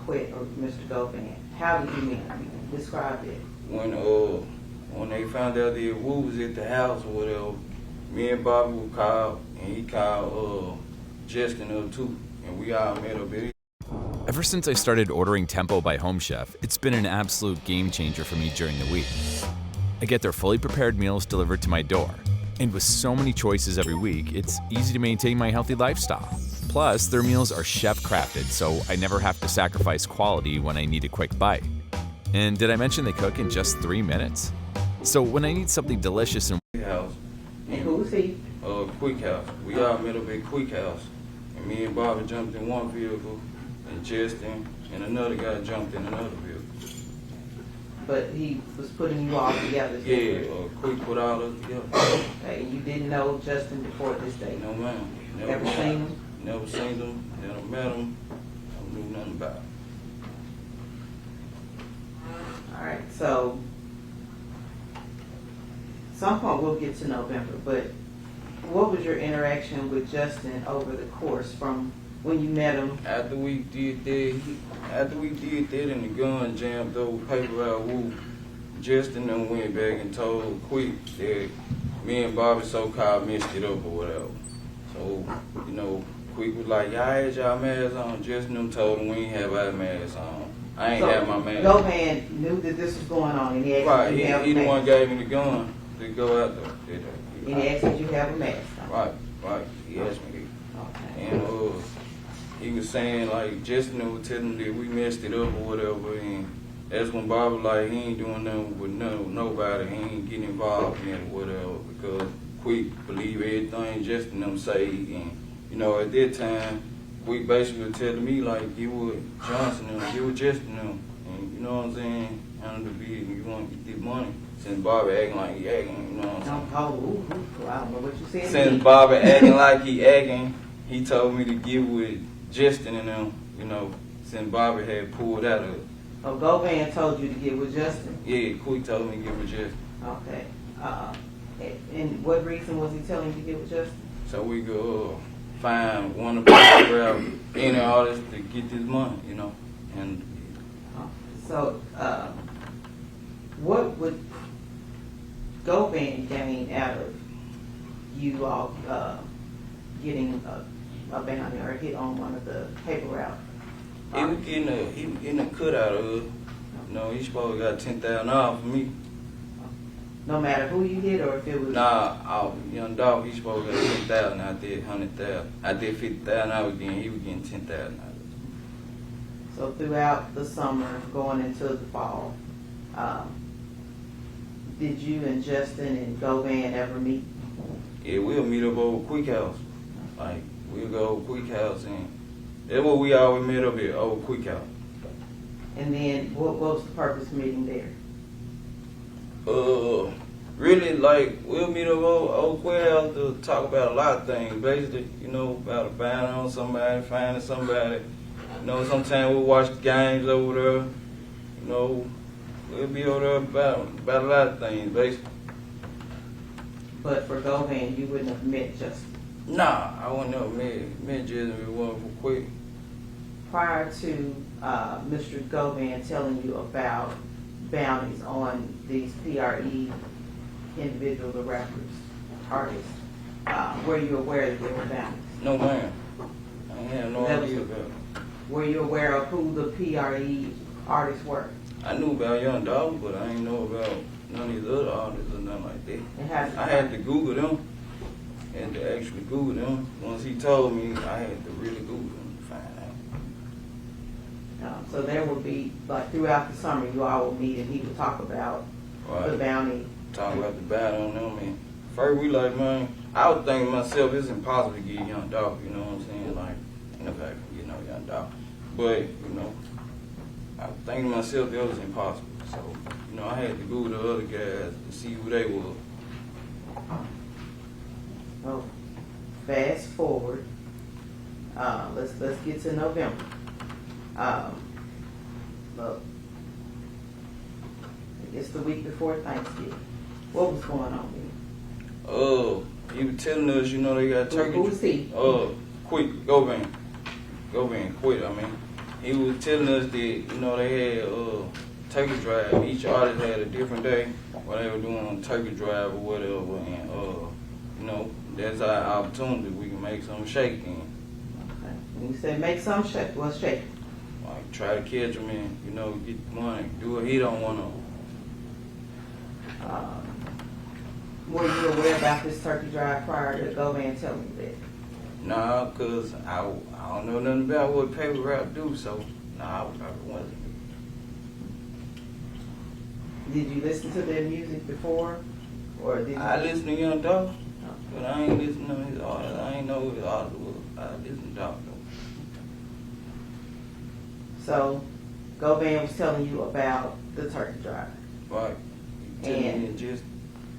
Quick or Mr. Govan. How did you meet him? Describe it. When they found out that Woo was at the house or whatever, me and Bobby were called, and he called Justin up too, and we all met up at. Ever since I started ordering Tempo by Home Chef, it's been an absolute game changer for me during the week. I get their fully prepared meals delivered to my door, and with so many choices every week, it's easy to maintain my healthy lifestyle. Plus, their meals are chef-crafted, so I never have to sacrifice quality when I need a quick bite. And did I mention they cook in just 3 minutes? So when I need something delicious and House. And who's he? Quick House. We all met up at Quick House, and me and Bobby jumped in one vehicle, and Justin and another guy jumped in another vehicle. But he was putting you all together. Yeah, Quick put all us together. Okay, you didn't know Justin before this day? No, ma'am. Never seen him? Never seen him, never met him, I knew nothing about him. All right, so some point we'll get to November, but what was your interaction with Justin over the course from when you met him? After we did that and the gun jammed over paper out Woo, Justin then went back and told Quick that me and Bobby so-called messed it up or whatever. So, Quick was like, y'all had y'all masks on. Justin them told him we ain't have our masks on. I ain't have my mask. Govan knew that this was going on, and he asked you to have a mask. He the one gave me the gun to go out there. And he asked you to have a mask on. Right. He asked me that. Okay. And he was saying, like, Justin was telling him that we messed it up or whatever, and that's when Bobby was like, he ain't doing nothing with nobody, he ain't getting involved in it or whatever, because Quick believe everything Justin them say, and, at that time, Quick basically was telling me, like, get with Johnson them, get with Justin them, and you know what I'm saying, handle the big, you want to get this money. Since Bobby acting like he acting, you know what I'm saying? I don't know what you said. Since Bobby acting like he acting, he told me to get with Justin and them, since Bobby had pulled out of it. Oh, Govan told you to get with Justin? Yeah, Quick told me to get with Justin. Okay. And what reason was he telling you to get with Justin? So we go find one of the around any artists to get this money, and. So, what would Govan gain out of you all getting a bounty or hit on one of the paper route? He was getting a cut out of it. He supposed to got $10,000 for me. No matter who you hit or if it was. Nah, Young Dog, he supposed to got $10,000. I did $100,000. I did $50,000. I was getting. He was getting $10,000 out of it. So throughout the summer, going into the fall, did you and Justin and Govan ever meet? Yeah, we'll meet up over Quick House. Like, we'll go over Quick House, and that's what we always met up at, over Quick House. And then, what was the purpose of meeting there? Really, like, we'll meet up over Quick House to talk about a lot of things. Basically, about a bounty on somebody, finding somebody. Sometimes we'll watch the games over there. We'll be over there about a lot of things, basically. But for Govan, you wouldn't have met Justin? Nah, I wouldn't have met Justin if it wasn't for Quick. Prior to Mr. Govan telling you about bounties on these PRE individuals or rappers, artists, were you aware that there were bounties? No, ma'am. I had no idea about it. Were you aware of who the PRE artists were? I knew about Young Dog, but I didn't know about none of these other artists or nothing like that. And I had to Google them. And to actually Google them. Once he told me, I had to really Google them to find out. So there will be, like throughout the summer, you all will meet and he will talk about the bounty. Talk about the bounty on them. And first we like, man, I was thinking to myself, it's impossible to get Young Dolph, you know what I'm saying? Like, in fact, you know, Young Dolph. But, you know, I was thinking to myself, that was impossible. So, you know, I had to Google the other guys to see who they were. Oh, fast forward. Let's get to November. Look, it's the week before Thanksgiving. What was going on with He was telling us, you know, they got turkey. Who was he? Quick, Govan, Quit. I mean, he was telling us that, you know, they had turkey drive. Each artist had a different day where they were doing turkey drive or whatever, and you know, that's our opportunity. We can make some shake in. Okay. When you say make some shake, what's shake? Like try to catch him and, you know, get the money. Do what he don't want to. Were you aware about this turkey drive prior to Govan telling you that? Nah, cause I don't know nothing about what paper rap do, so nah, I wasn't. Did you listen to their music before, or did you? I listened to Young Dolph, but I ain't listened to his artist. I ain't know who his artist was. I listened to Dolph though. So, Govan was telling you about the turkey drive. Right. He was telling me and just.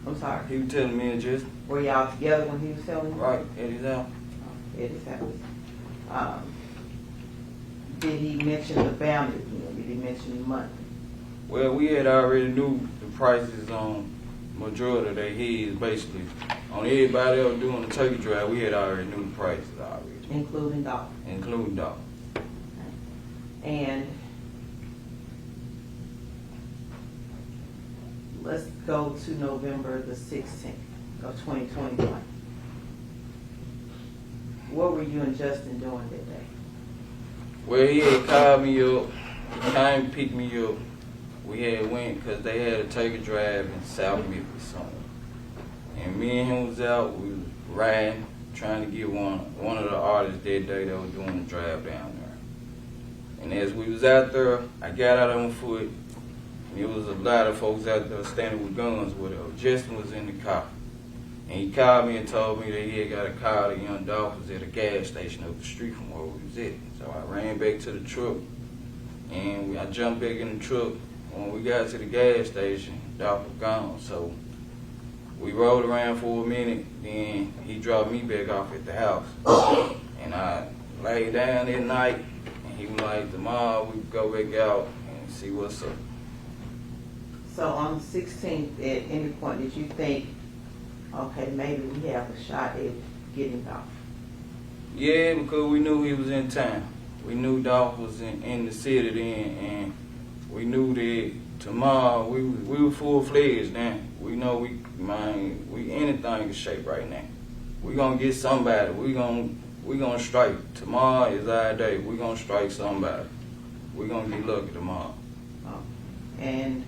I'm sorry. He was telling me and just. Were y'all together when he was telling you? Right, at his house. At his house. Did he mention the bounty again? Did he mention the money? Well, we had already knew the prices on majority of their heads, basically. On everybody else doing the turkey drive, we had already knew the prices already. Including Dolph. Including Dolph. And let's go to November the 16th of 2021. What were you and Justin doing that day? Well, he had called me up. He came and picked me up. We had went because they had a turkey drive in South Memphis somewhere. And me and him was out. We was riding, trying to get one of the artists that day that was doing the drive down there. And as we was out there, I got out on foot. And there was a lot of folks out there standing with guns with her. Justin was in the car. And he called me and told me that he had got a call that Young Dolph was at a gas station up the street from where we was at. So I ran back to the truck, and I jumped back in the truck. When we got to the gas station, Dolph was gone. So we rode around for a minute, then he dropped me back off at the house. And I laid down that night, and he was like, tomorrow we go back out and see what's up. So on the 16th, at any point, did you think, okay, maybe we have a shot at getting Dolph? Yeah, because we knew he was in town. We knew Dolph was in the city then, and we knew that tomorrow we were full-fledged then. We know we anything in shape right now. We gonna get somebody. We gonna strike. Tomorrow is our day. We gonna strike somebody. We gonna get lucky tomorrow. And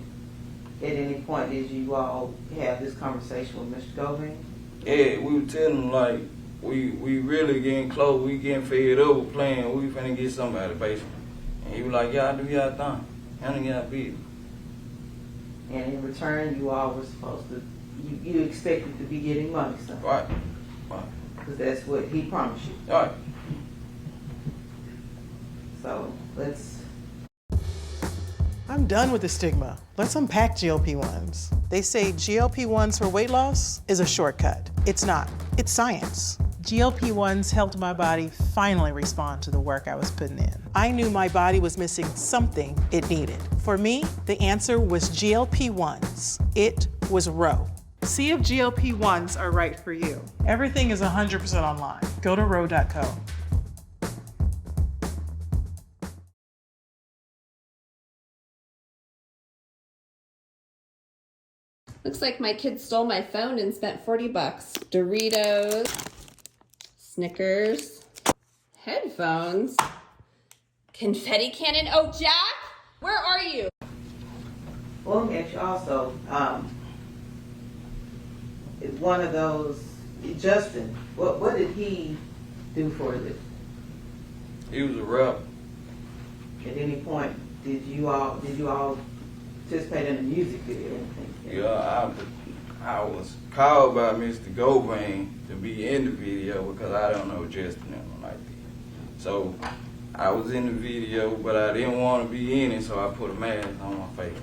at any point, did you all have this conversation with Mr. Govan? Yeah, we were telling him like we really getting close. We getting fed up with playing. We finna get somebody basically. And he was like, y'all do y'all thing. Handle y'all business. And in return, you all were supposed to, you expected to be getting money, so. Right. Because that's what he promised you. Right. So let's. I'm done with the stigma. Let's unpack GLP-1s. They say GLP-1s for weight loss is a shortcut. It's not. It's science. GLP-1s helped my body finally respond to the work I was putting in. I knew my body was missing something it needed. For me, the answer was GLP-1s. It was Ro. See if GLP-1s are right for you. Everything is 100% online. Go to ro.co. Looks like my kid stole my phone and spent $40. Doritos, Snickers, headphones, confetti cannon. Oh, Jack, where are you? Well, let me ask you also, one of those, Justin, what did he do for a living? He was a rapper. At any point, did you all participate in a music video or anything? Yeah, I was called by Mr. Govain to be in the video because I don't know Justin and like that. So I was in the video, but I didn't want to be in it, so I put a mask on my face.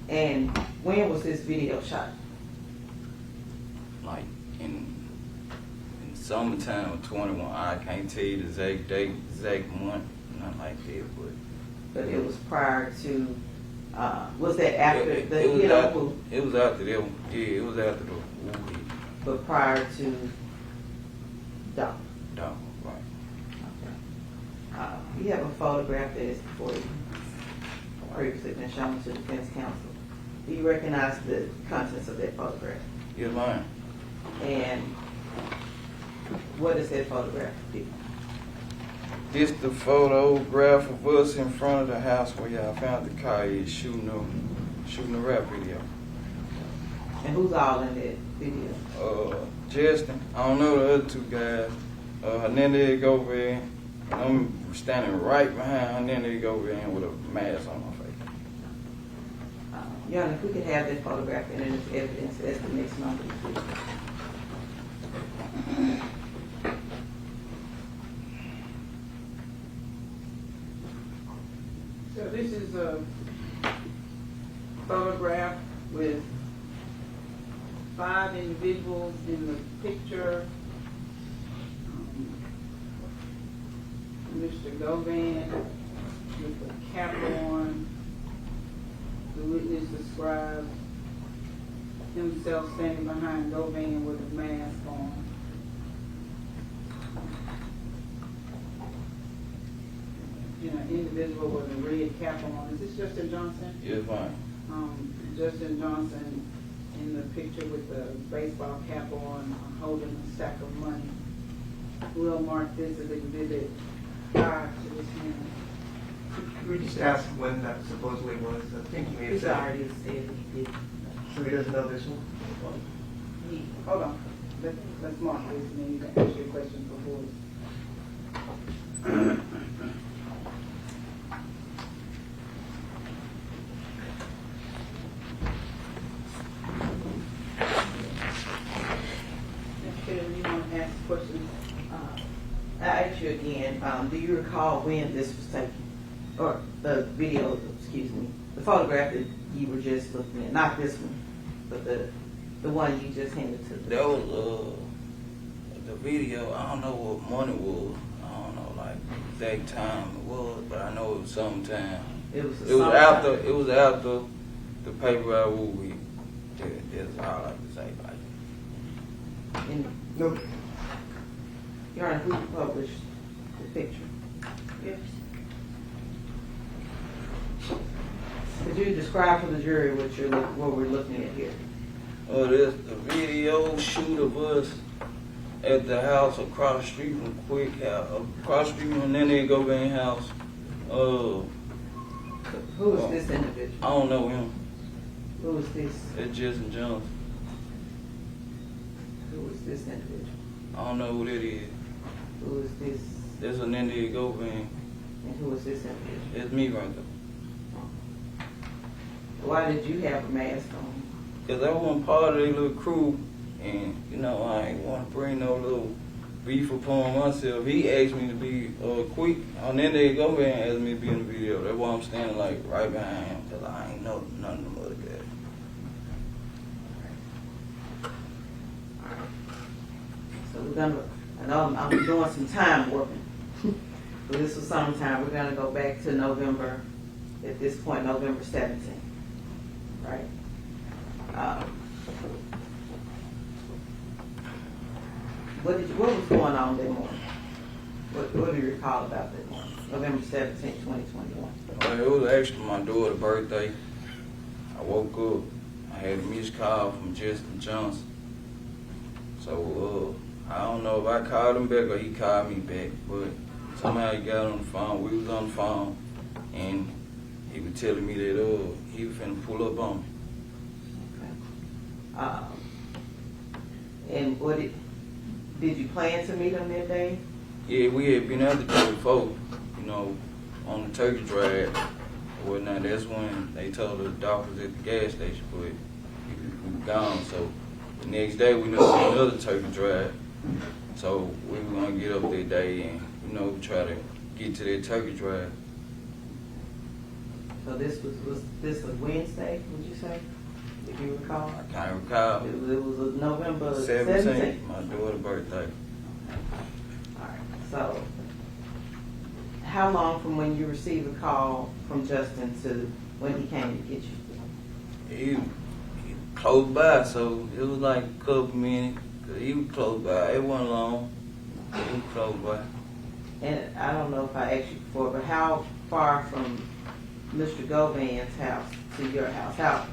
And when was this video shot? Like in summertime of 21. I can't tell you the exact date, exact month, nothing like that, But it was prior to, was that after it the was hit after, on Woo? It was after that. Yeah, it was after the Woo hit. But prior to Doc. Doc, right. Okay. You have a photograph that is before you, previously been shown to the defense counsel. Do you recognize the contents of that photograph? Yes, ma'am. And what is that photograph? This the photograph of us in front of the house where y'all found the car is shooting a rap video. And who's all in that video? Justin. I don't know the other two guys. Hernandez Govain. I'm standing right behind Hernandez Govain with a mask on my face. Your Honor, if we could have that photograph and it is evidence, that's the next number. So this is a photograph with 5 individuals in the picture. Mr. Govain with a cap on. The witness describes himself standing behind Govain with a mask on. And an individual with a red cap on. Is this Justin Johnson? Yes, ma'am. Justin Johnson in the picture with the baseball cap on, holding a stack of money. We'll mark this as Exhibit 5 to this hearing. Could we just ask when that supposedly was? I think you may have He's said. already said he did. So he doesn't know this one? Hold on. Let's mark this and then you can ask your question before. You want to ask questions? I ask you again, do you recall when this was taken? Or the video, excuse me, the photograph that you were just looking at, not this one, but the one you just handed to the... That was the video. I don't know what month it was. I don't know like exact time it was, but I know it was sometime. It was after the paper I will be. That's all I can say about it. And no. Your Honor, who published the picture? Yes. Could you describe for the jury what we're looking at here? There's the video shoot of us at the house across the street from Quick House, across the street from Hernandez Govain house. Who is this individual? I don't know him. Who is this? It's Justin Johnson. Who is this individual? I don't know who that is. Who is this? That's Hernandez Govain. And who is this individual? It's me right there. Why did you have a mask on? Because I wasn't part of their little crew, and, you know, I ain't want to bring no little beef upon myself. He asked me to be quick, and then they go there and asked me to be in the video. That's why I'm standing, like, right behind him, because I ain't know none of them other guys. So we're gonna, I know I'm doing some time warping. So this was summertime. We're gonna go back to November, at this point, November 17th, right? What was going on that morning? What do you recall about that morning? November 17th, 2021. It was actually my daughter's birthday. I woke up, I had a missed call from Justin Johnson. So, I don't know if I called him back or he called me back, but somehow he got on the phone. We was on the phone, and he was telling me that he was finna pull up on me. And did you plan to meet him that day? Yeah, we had been out the day before, you know, on the turkey drive or whatnot. That's when they told the doctors at the gas station, but we were gone. So the next day we knew another turkey drive. So we were gonna get up that day and, you know, try to get to that turkey drive. So this was this a Wednesday, would you say? If you recall? I can't recall. It was a November 17th, my daughter's birthday. Alright, so how long from when you received a call from Justin to when he came to get you? He close by, so it was like a couple minutes. Cause he was close by. It wasn't long. He was close by. And I don't know if I asked you before, but how far from Mr. Govan's house to your house? How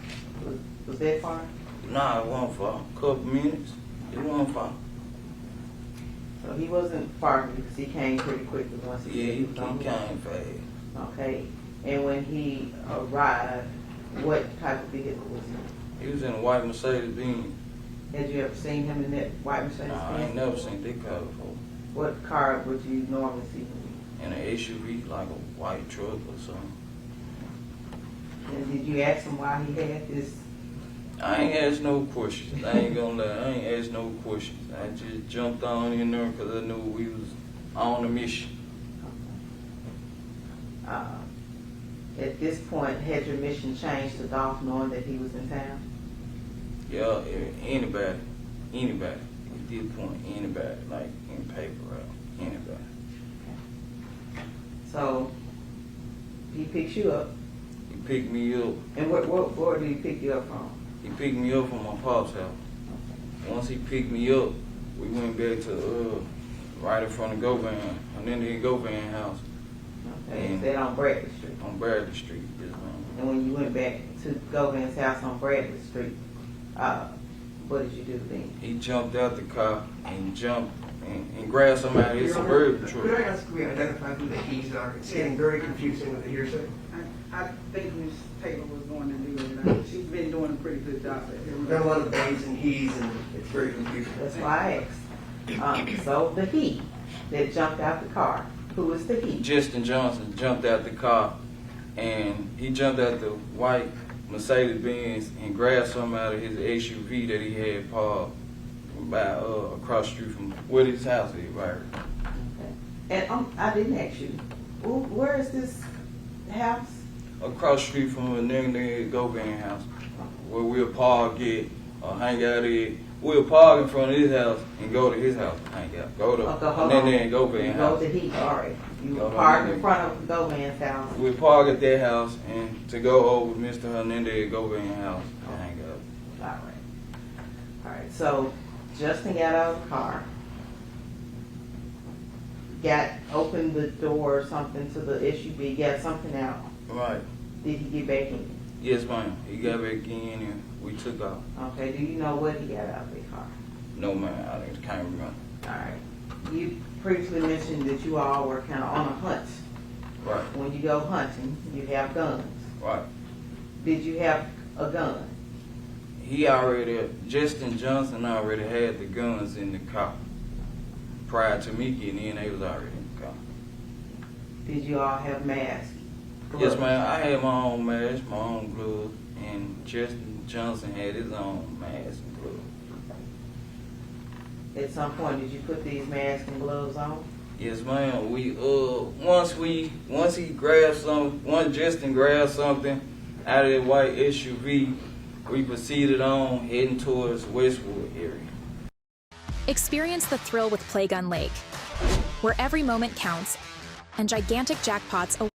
was that far? Nah, it wasn't far. A couple minutes. It wasn't far. So he wasn't far because he came pretty quickly once He was on. came fast. Okay. And when he arrived, what type of vehicle was he? He was in a white Mercedes Benz. Had you ever seen him in that white Mercedes Nah, I ain't never seen that car before. What car would you normally see him In an SUV, like a white truck or something. in? And did you ask him why he had this? I ain't asked no questions. I ain't gonna lie. I ain't asked no questions. I just jumped on in there because I knew we was on a mission. At this point, had your mission changed to Dolph knowing that he was in town? Yeah, anybody. At this point, anybody, like in paper, right? Anybody. So he picks you up. He picked me up. And where did he pick you up from? He picked me up from my pop's house. Once he picked me up, we went back to right in front of Govan, and then the Govan house. Okay, is that on Bradley Street? On Bradley Street, yes, ma'am. And when you went back to Govan's house on Bradley Street, what did you do then? He jumped out the car and jumped and grabbed somebody in his Suburban truck. Could I ask, we identify who the he's are? It's getting very confusing with the hearsay. I think Ms. Taylor was going to do it. She's been doing a pretty good job at We've got a lot of theys and he's, and it's very confusing. That's why I asked. So the he that jumped out the car, who is the he? Justin Johnson jumped out the car, and he jumped out the white Mercedes Benz and grabbed something out of his SUV that he had parked by across the street from where his house is, right? Okay. And I didn't ask you, where is this house? Across the street from a nigga Govan house, where we'll park it or hang out at. We'll park in front of his house and go to his house and hang out. Go to and Govan house. Go to he, all right. You park in front of Govan's house. We park at their house and to go over Mr. Hernandez Govan house and hang out. All right. All right. So Justin got out of the car, opened the door or something to the SUV, got something out. Right. Did he get back in? Yes, ma'am. He got back in and we took off. Okay. Do you know what he got out of the car? No, ma'am. I can't remember. All right. You previously mentioned that you all were kind of on a hunt. Right. When you go hunting, you have guns. Right. Did you have a gun? Justin Johnson already had the guns in the car. Prior to me getting in, they was already in the car. Did you all have masks? Yes, ma'am. I had my own mask, my own gloves, and Justin Johnson had his own mask and gloves. At some point, did you put these masks and gloves on? Yes, ma'am. We once Justin grabbed something out of that white SUV, we proceeded on heading towards Westwood area. Experience the thrill with Playgun Lake, where every moment counts and gigantic jackpots await.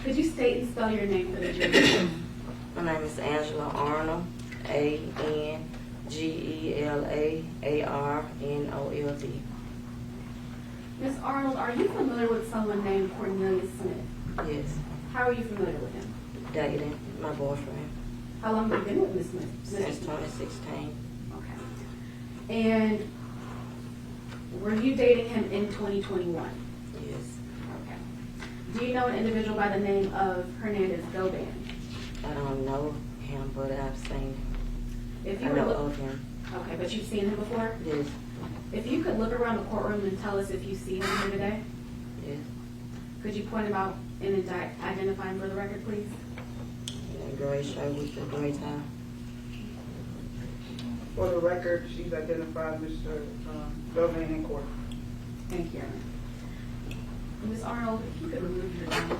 Could you state and spell your name for the jury? My name is Angela Arnold, ANGELAARNOLD. Ms. Arnold, are you familiar with someone named Cornelius Smith? Yes. How are you familiar with him? Dating, my boyfriend. How long have you been with Ms. Smith? Since 2016. Okay. And were you dating him in 2021? Do you know an individual by the name of Hernandez Govan? I don't know him, but I've seen him. If you I were know look- of him. Okay, but you've seen him before? Yes. If you could look around the courtroom and tell us if you see him here today, Yes. could you point him out and identify him for the record, please? In a gray shirt with the gray tie. For the record, she's identified Mr. Govan in court. Thank you. Ms. Arnold, if you could remove your gun.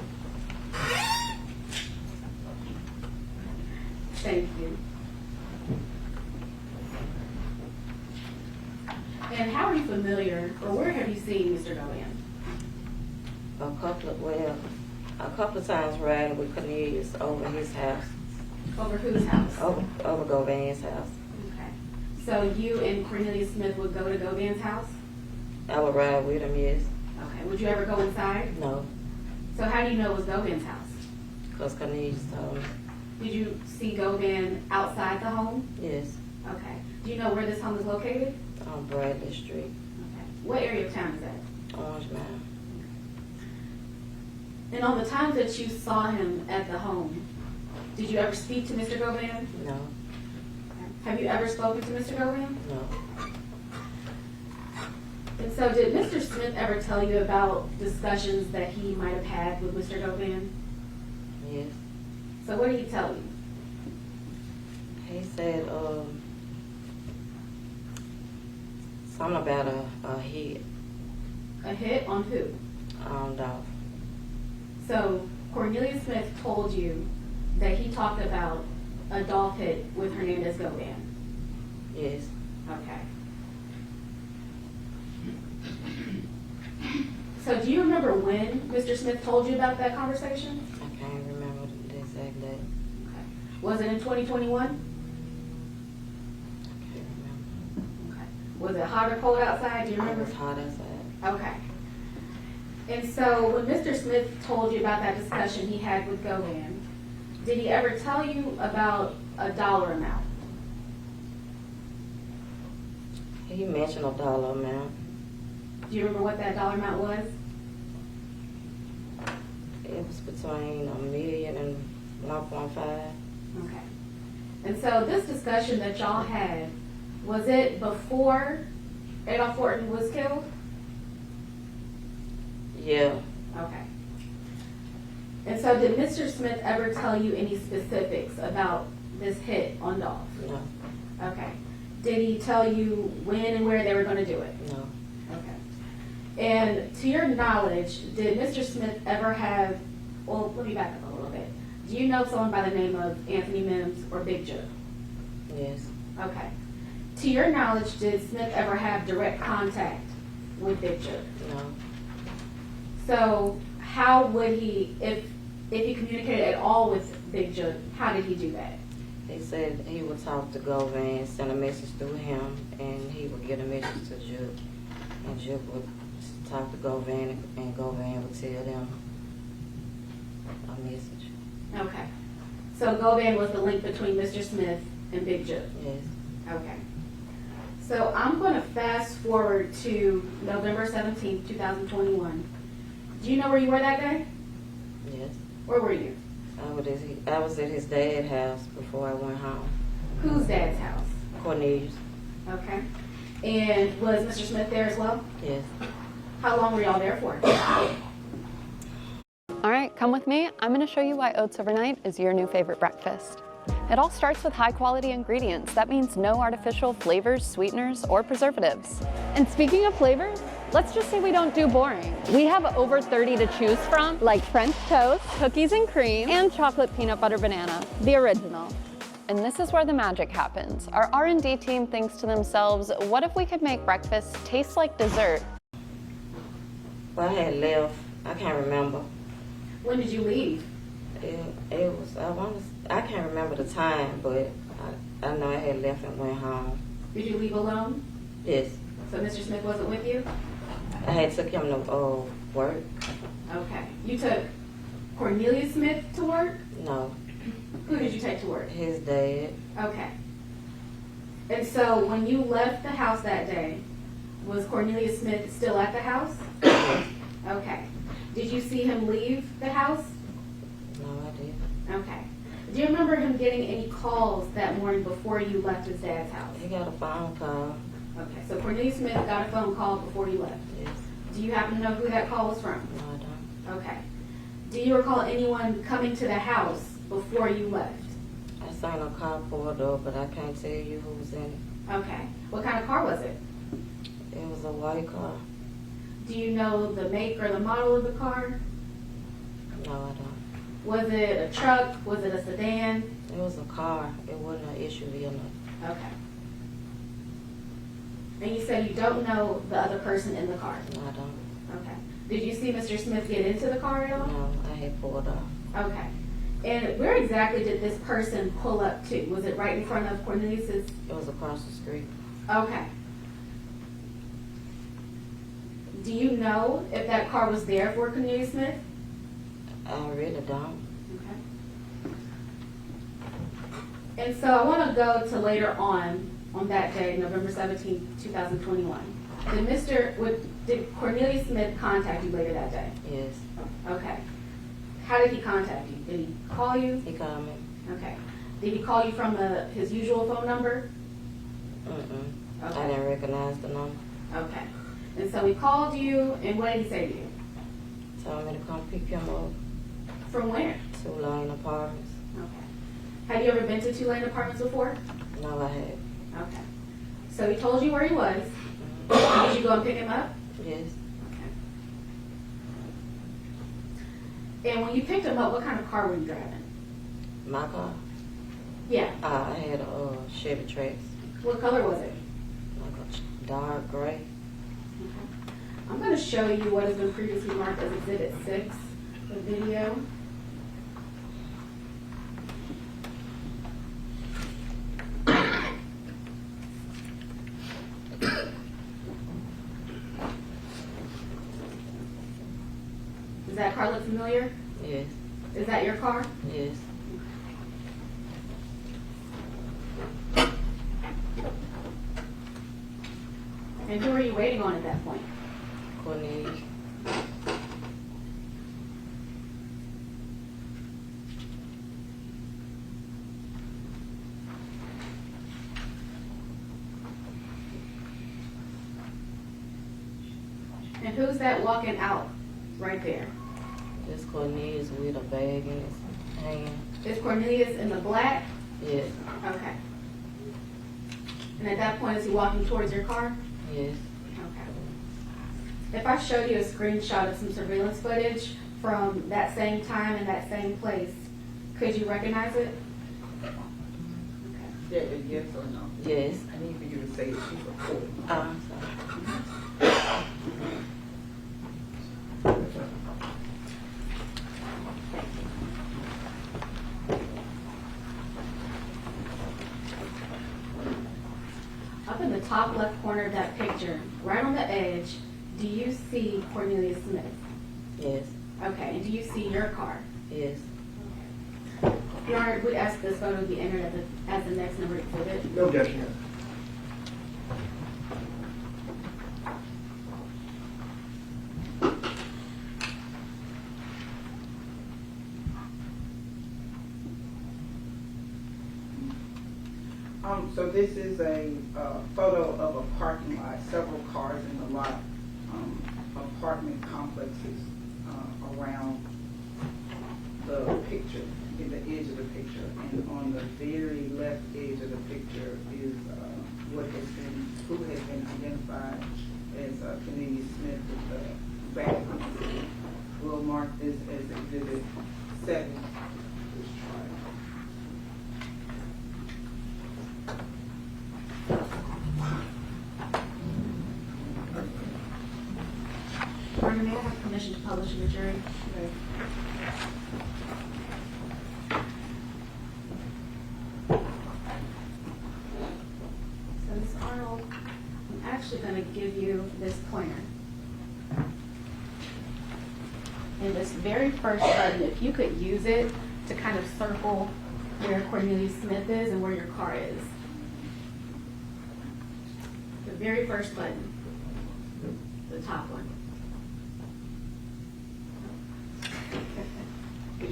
Thank you. And how are you familiar, or where have you seen Mr. Govan? A couple of times riding with Cornelius over his house. Over whose house? Over Govan's house. Okay. So you and Cornelius Smith would go to Govan's house? I would ride with him, yes. Okay. Would you ever go inside? No, So how do you know it was Govan's house? because Cornelius told me. Did you see Govan outside the home? Yes, Okay. Do you know where this home is located? on Bradley Street, Okay. What area of town is that? Orange Mound. And on the times that you saw him at the home, did you ever speak to Mr. Govan? No, Have you ever spoken to Mr. Govan? no. And so did Mr. Smith ever tell you about discussions that he might have had with Mr. Govan? Yes. So what did he tell you? He said, something about a hit A hit on who? on Dolph. So Cornelius Smith told you that he talked about a Dolph hit with Hernandez Govan. Yes. Okay. So do you remember when Mr. Smith told you about that conversation? I can't remember the exact date. Was it in 2021? Okay. Was it hot or cold outside? Do you It remember? was hot outside. Okay. And so when Mr. Smith told you about that discussion he had with Govan, did he ever tell you about a dollar amount? He mentioned a dollar amount. Do you remember what that dollar amount was? It was between $1 million and 1.5. Okay. And so this discussion that y'all had, was it before Adolph Horton was killed? Yeah. Okay. And so did Mr. Smith ever tell you any specifics about this hit on Dolph? No. Okay. Did he tell you when and where they were going to do it? No. Okay. And to your knowledge, did Mr. Smith ever have, well, let me back up a little bit. Do you know someone by the name of Anthony Mims or Big Joe? Yes. Okay. To your knowledge, did Smith ever have direct contact with Big Joe? No. So how would he, if he communicated at all with Big Joe, how did he do that? He said he would talk to Govan, send a message through him, and he would get a message to Juke. And Juke would talk to Govan, and Govan would tell them a message. Okay. So Govan was the link between Mr. Smith and Big Joe? Yes. Okay. So I'm going to fast forward to November 17th, 2021. Do you know where you were that day? Yes. Where were you? I was at his dad's house before I went home. Whose dad's house? Cornelius. Okay. And was Mr. Smith there as well? Yes. How long were y'all there for? All right, come with me. I'm going to show you why Oats Overnight is your new favorite breakfast. It all starts with high-quality ingredients. That means no artificial flavors, sweeteners, or preservatives. And speaking of flavors, let's just say we don't do boring. We have over 30 to choose from, like French toast, cookies and cream, and chocolate peanut butter banana, the original. And this is where the magic happens. Our R&D team thinks to themselves, what if we could make breakfast taste like dessert? Well, I had left. I can't remember. When did you leave? It was, I can't remember the time, but I know I had left and went home. Did you leave alone? Yes. So Mr. Smith wasn't with you? I had took him to work. Okay. You took Cornelius Smith to work? No. Who did you take to work? His dad. Okay. And so when you left the house that day, was Cornelius Smith still at the house? Okay. Did you see him leave the house? No, I didn't. Okay. Do you remember him getting any calls that morning before you left his dad's house? He got a phone call. Okay, so Cornelius Smith got a phone call before you left? Yes. Do you happen to know who that call was from? No, I don't. Okay. Do you recall anyone coming to the house before you left? I seen a car pulled up, but I can't tell you who was in it. Okay. What kind of car was it? It was a white car. Do you know the make or the model of the car? No, I don't. Was it a truck? Was it a sedan? It was a car. It wasn't an SUV or nothing. Okay. And you said you don't know the other person in the car? No, I don't. Okay. Did you see Mr. Smith get into the car at all? No, I had pulled off. Okay. And where exactly did this person pull up to? Was it right in front of Cornelius's? It was across the street. Okay. Do you know if that car was there for Cornelius Smith? I really don't. Okay. And so I want to go to later on that day, November 17, 2021. Did Cornelius Smith contact you later that day? Yes. Okay. How did he contact you? Did he call you? He called me. Okay. Did he call you from his usual phone number? Mm-mm. Okay. I didn't recognize the number. Okay. And so he called you, and what did he say to you? Told me to come pick him up. From where? 2 Lane Apartments. Okay. Have you ever been to 2 Lane Apartments before? No, I had. Okay. So he told you where he was. Mm-hmm. Did you go and pick him up? Yes. Okay. And when you picked him up, what kind of car were you driving? My car? Yeah. I had a Chevy Trax. What color was it? Like a dark gray. Okay. I'm going to show you what has been previously marked as Exhibit 6, the video. Does that car look familiar? Yes. Is that your car? Yes. And who were you waiting on at that point? Cornelius. And who's that walking out right there? This Cornelius with a bag in his hand. Is Cornelius in the black? Yes. Okay. And at that point, is he walking towards your car? Yes. Okay. If I showed you a screenshot of some surveillance footage from that same time and that same place, could you recognize it? Yeah, yes or no? Yes. I need for you to say that she's recording. I'm sorry. Up in the top left corner of that picture, right on the edge, do you see Cornelius Smith? Yes. Okay, and do you see your car? Yes. Your Honor, we ask this photo to be entered as the next number exhibit. No objection. So this is a photo of a parking lot, several cars in the lot, apartment complexes around the picture, in the edge of the picture. And on the very left edge of the picture is who has been identified as Cornelius Smith with the bag on his head. We'll mark this as Exhibit 7. Your Honor, may I have permission to publish in the jury? So, Ms. Arnold, I'm actually going to give you this pointer. And this very first button, if you could use it to kind of circle where Cornelius Smith is and where your car is. The very first button, the top one.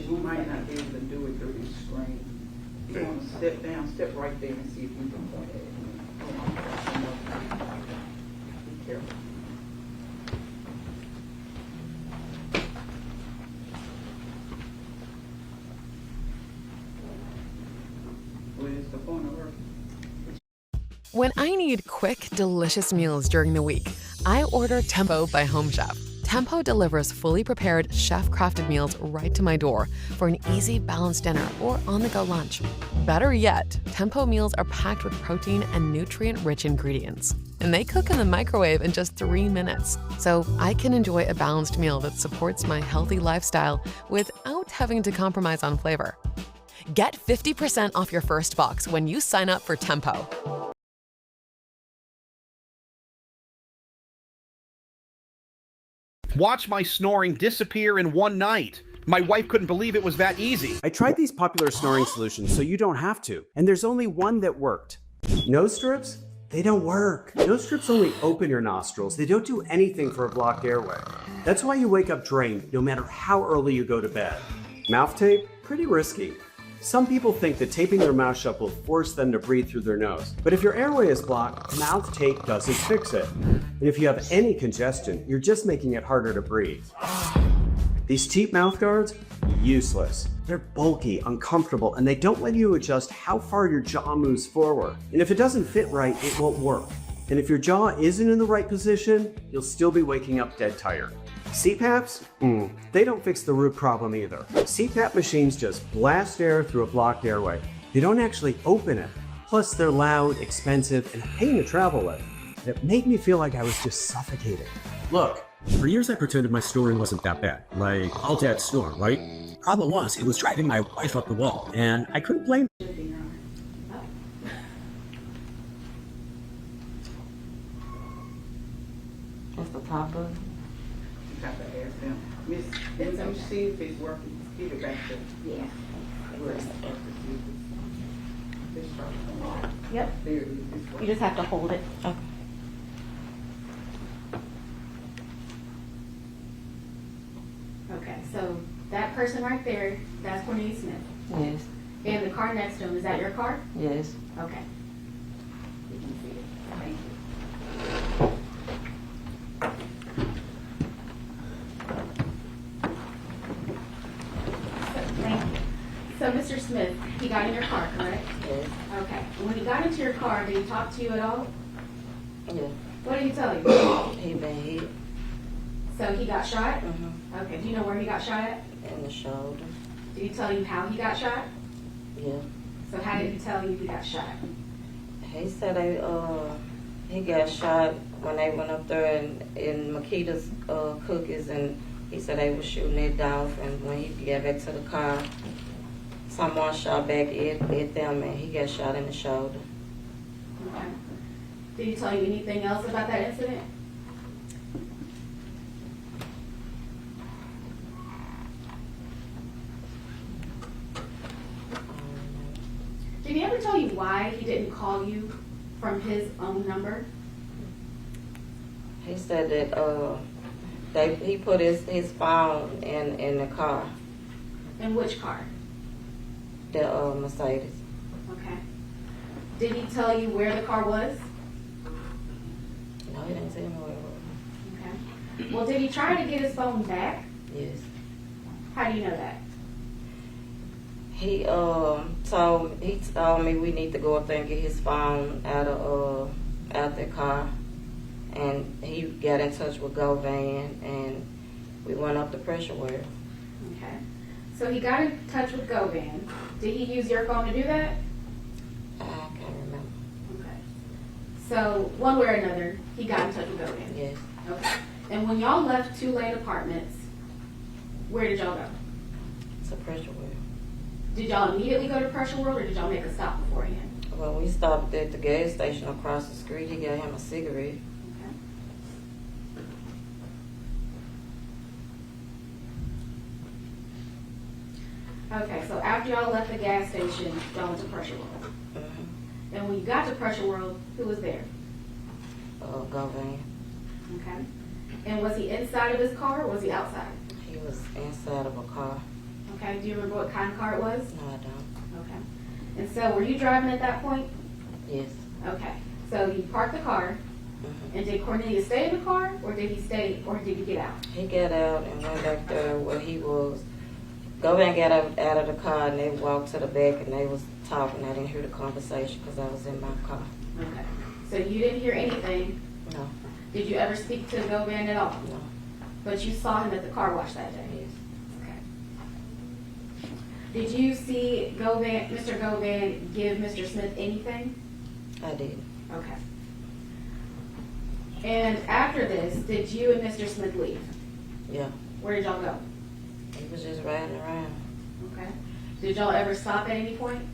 You might not be able to do it through this screen. You want to step down, step right there and see if you can point at it. Be careful. Where's the pointer work? When I need quick, delicious meals during the week, I order Tempo by Home Chef. Tempo delivers fully prepared, chef-crafted meals right to my door for an easy, balanced dinner or on-the-go lunch. Better yet, Tempo meals are packed with protein and nutrient-rich ingredients. And they cook in the microwave in just 3 minutes. So I can enjoy a balanced meal that supports my healthy lifestyle without having to compromise on flavor. Get 50% off your first box when you sign up for Tempo. Watch my snoring disappear in one night. My wife couldn't believe it was that easy. I tried these popular snoring solutions so you don't have to, and there's only one that worked. Nose strips? They don't work. Nose strips only open your nostrils. They don't do anything for a blocked airway. That's why you wake up drained no matter how early you go to bed. Mouth tape? Pretty risky. Some people think that taping their mouth shut will force them to breathe through their nose. But if your airway is blocked, mouth tape doesn't fix it. And if you have any congestion, you're just making it harder to breathe. These teep mouth guards? Useless. They're bulky, uncomfortable, and they don't let you adjust how far your jaw moves forward. And if it doesn't fit right, it won't work. And if your jaw isn't in the right position, you'll still be waking up dead tired. CPAPs? They don't fix the root problem either. CPAP machines just blast air through a blocked airway. They don't actually open it. Plus, they're loud, expensive, and a pain to travel with. It made me feel like I was just suffocating. Look, for years I pretended my snoring wasn't that bad. Like, all dads snore, right? Problem was, it was driving my wife up the wall, and I couldn't blame That's the top of it. You have to ask them. Miss, let me see if it's working. Give it back to. Yeah. Where's the Yep. There it is. You just have to hold it. Okay. Okay, so that person right there, that's Cornelius Smith. Yes. And the car next to him, is that your car? Yes. Okay. You can see it. Thank you. Thank you. So, Mr. Smith, he got in your car, correct? Yes. Okay. When he got into your car, did he talk to you at all? Yeah. What did he tell you? He been hit. So he got shot? Mm-hmm. Okay. Do you know where he got shot at? In the shoulder. Did he tell you how he got shot? Yeah. So how did he tell you he got shot? He said he got shot when they went up there in Makita's cookies, and he said they were shooting it off, and when he got back to the car, someone shot back at them, and he got shot in the shoulder. Okay. Did he tell you anything else about that incident? Did he ever tell you why he didn't call you from his own number? He said that he put his phone in the car. In which car? The Mercedes. Okay. Did he tell you where the car was? No, he didn't tell me where it was. Okay. Well, did he try to get his phone back? Yes. How do you know that? He told me we need to go up there and get his phone out the car, and he got in touch with GoVan, and we went up the pressure wire. Okay. So he got in touch with GoVan. Did he use your phone to do that? I can't remember. Okay. So one way or another, he got in touch with GoVan. Yes. Okay. And when y'all left 2 Lane Apartments, where did y'all go? It's a pressure wire. Did y'all immediately go to Pressure World, or did y'all make a stop beforehand? Well, we stopped at the gas station across the street. He gave him a cigarette. Okay, so after y'all left the gas station, y'all went to Pressure World. Mm-hmm. And when you got to Pressure World, who was there? GoVan. Okay. And was he inside of his car, or was he outside? He was inside of a car. Okay, do you remember what kind of car it was? No, I don't. Okay. And so were you driving at that point? Yes. Okay. So you parked the car, and did Cornelius stay in the car, or did he get out? He got out and went back there where he was. Govan got out of the car and they walked to the back and they was talking. I didn't hear the conversation because I was in my car. Okay. So you didn't hear anything? No. Did you ever speak to Govan at all? No. But you saw him at the car wash that day? Yes. Okay. Did you see Mr. Govan give Mr. Smith anything? I did. Okay. And after this, did you and Mr. Smith leave? Yeah. Where did y'all go? He was just riding around. Okay. Did y'all ever stop at any point?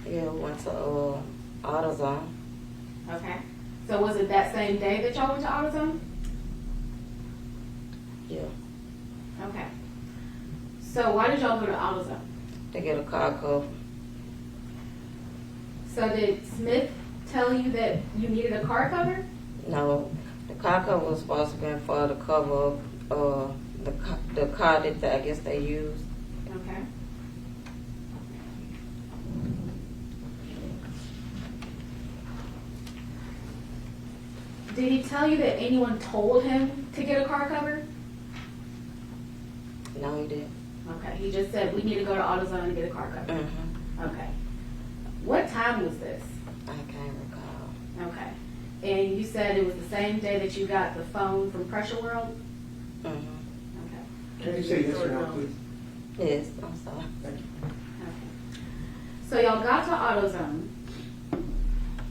Yeah, we went to AutoZone. Okay. So was it that same day that y'all went to AutoZone? Yeah. Okay. So why did y'all go to AutoZone? To get a car cover. So did Smith tell you that you needed a car cover? No, the car cover was supposed to be for the cover of the car that I guess they used. Okay. Did he tell you that anyone told him to get a car cover? No, he didn't. Okay, he just said we need to go to AutoZone and get a car cover. Mm-hmm. Okay. What time was this? I can't recall. Okay. And you said it was the same day that you got the phone from Pressure World? Mm-hmm. Okay. Can you say yes or no, please? Yes, I'm sorry. Thank you. Okay. So y'all got to AutoZone,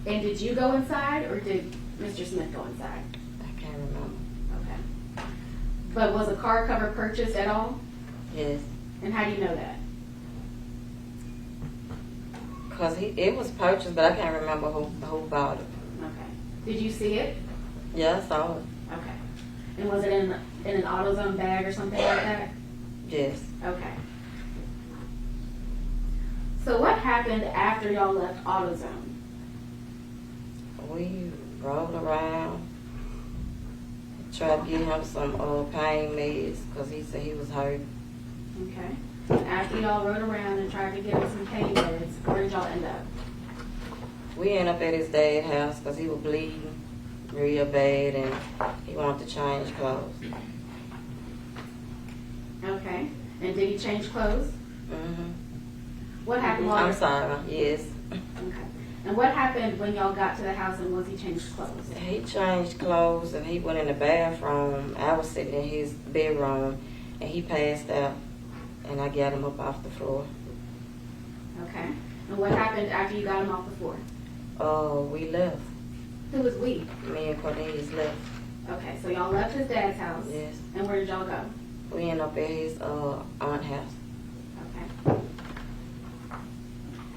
and did you go inside or did Mr. Smith go inside? I can't remember. Okay. But was a car cover purchased at all? Yes. And how do you know that? Because it was purchased, but I can't remember who bought it. Okay. Did you see it? Yeah, I saw it. Okay. And was it in an AutoZone bag or something like that? Yes. Okay. So what happened after y'all left AutoZone? We rode around, tried to get him some pain meds because he said he was hurt. Okay. After y'all rode around and tried to get him some pain meds, where did y'all end up? We ended up at his dad's house because he was bleeding real bad and he wanted to change clothes. Okay. And did he change clothes? Mm-hmm. What happened while I'm sorry, yes. Okay. And what happened when y'all got to the house and once he changed clothes? He changed clothes and he went in the bathroom. I was sitting in his bedroom and he passed out and I got him up off the floor. Okay. And what happened after you got him off the floor? We left. Who was we? Me and Cornelius left. Okay, so y'all left his dad's house. Yes. And where did y'all go? We ended up at his aunt's house. Okay.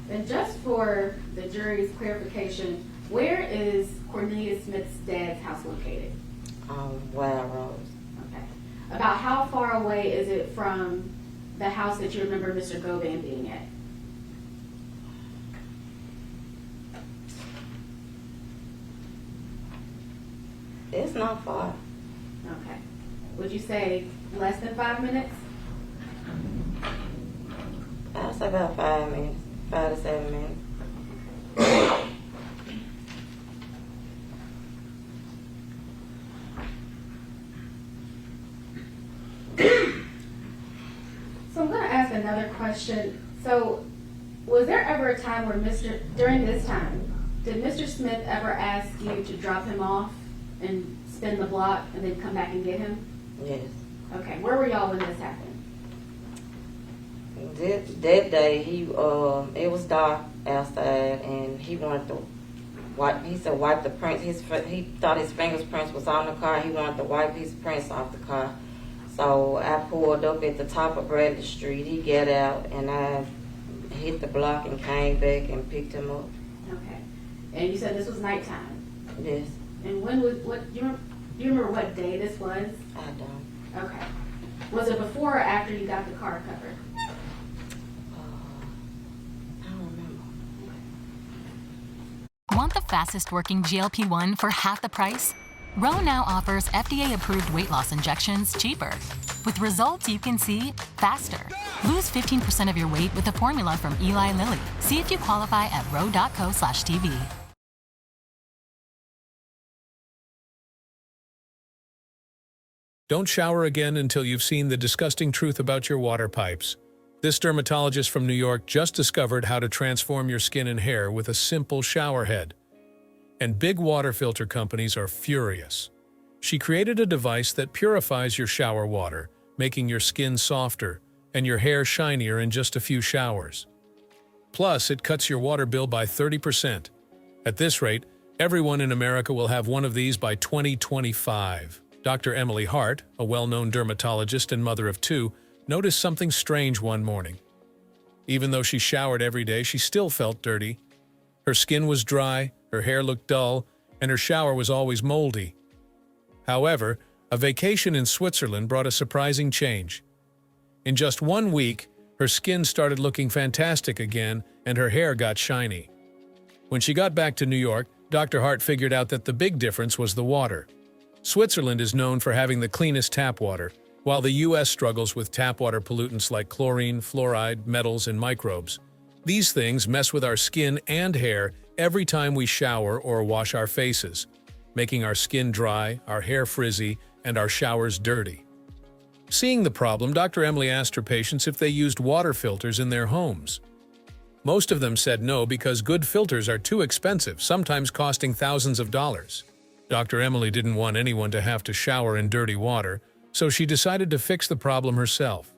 And just for the jury's clarification, where is Cornelius Smith's dad's house located? Wild Rose. Okay. About how far away is it from the house that you remember Mr. Govan being at? It's not far. Okay. Would you say less than 5 minutes? I'd say about 5 minutes, 5 to 7 minutes. So I'm going to ask another question. So was there ever a time where during this time, did Mr. Smith ever ask you to drop him off and spin the block and then come back and get him? Yes. Okay, where were y'all when this happened? That day, it was dark outside, and he wanted to wipe. He said, "Wipe the prints." He thought his fingerprints was on the car. He wanted to wipe his prints off the car. So I pulled up at the top of Bradley Street. He got out, and I hit the block and came back and picked him up. Okay, and you said this was nighttime. Yes. And when was what? Do you remember what day this was? I don't. Okay. Was it before or after you got the car covered? Want the fastest working GLP-1 for half the price? Ro now offers FDA-approved weight loss injections cheaper. with results you can see faster. Lose 15% of your weight with the formula from Eli Lilly. See if you qualify at ro.co/TV. Don't shower again until you've seen the disgusting truth about your water pipes. This dermatologist from New York just discovered how to transform your skin and hair with a simple shower head. And big water filter companies are furious. She created a device that purifies your shower water, making your skin softer and your hair shinier in just a few showers. Plus, it cuts your water bill by 30%. At this rate, everyone in America will have one of these by 2025. Dr. Emily Hart, a well-known dermatologist and mother of two, noticed something strange one morning. Even though she showered every day, she still felt dirty. Her skin was dry, her hair looked dull, and her shower was always moldy. However, a vacation in Switzerland brought a surprising change. In just 1 week, her skin started looking fantastic again, and her hair got shiny. When she got back to New York, Dr. Hart figured out that the big difference was the water. Switzerland is known for having the cleanest tap water, while the U.S. struggles with tap water pollutants like chlorine, fluoride, metals, and microbes. These things mess with our skin and hair every time we shower or wash our faces, making our skin dry, our hair frizzy, and our showers dirty. Seeing the problem, Dr. Emily asked her patients if they used water filters in their homes. Most of them said no because good filters are too expensive, sometimes costing thousands of dollars. Dr. Emily didn't want anyone to have to shower in dirty water, so she decided to fix the problem herself.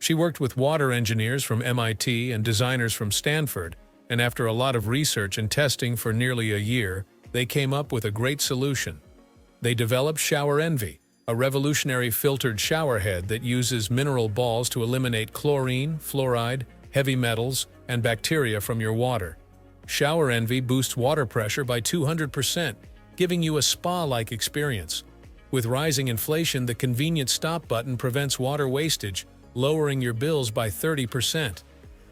She worked with water engineers from MIT and designers from Stanford, and after a lot of research and testing for nearly a year, they came up with a great solution. They developed Shower Envy, a revolutionary filtered shower head that uses mineral balls to eliminate chlorine, fluoride, heavy metals, and bacteria from your water. Shower Envy boosts water pressure by 200%, giving you a spa-like experience. With rising inflation, the convenient stop button prevents water wastage, lowering your bills by 30%.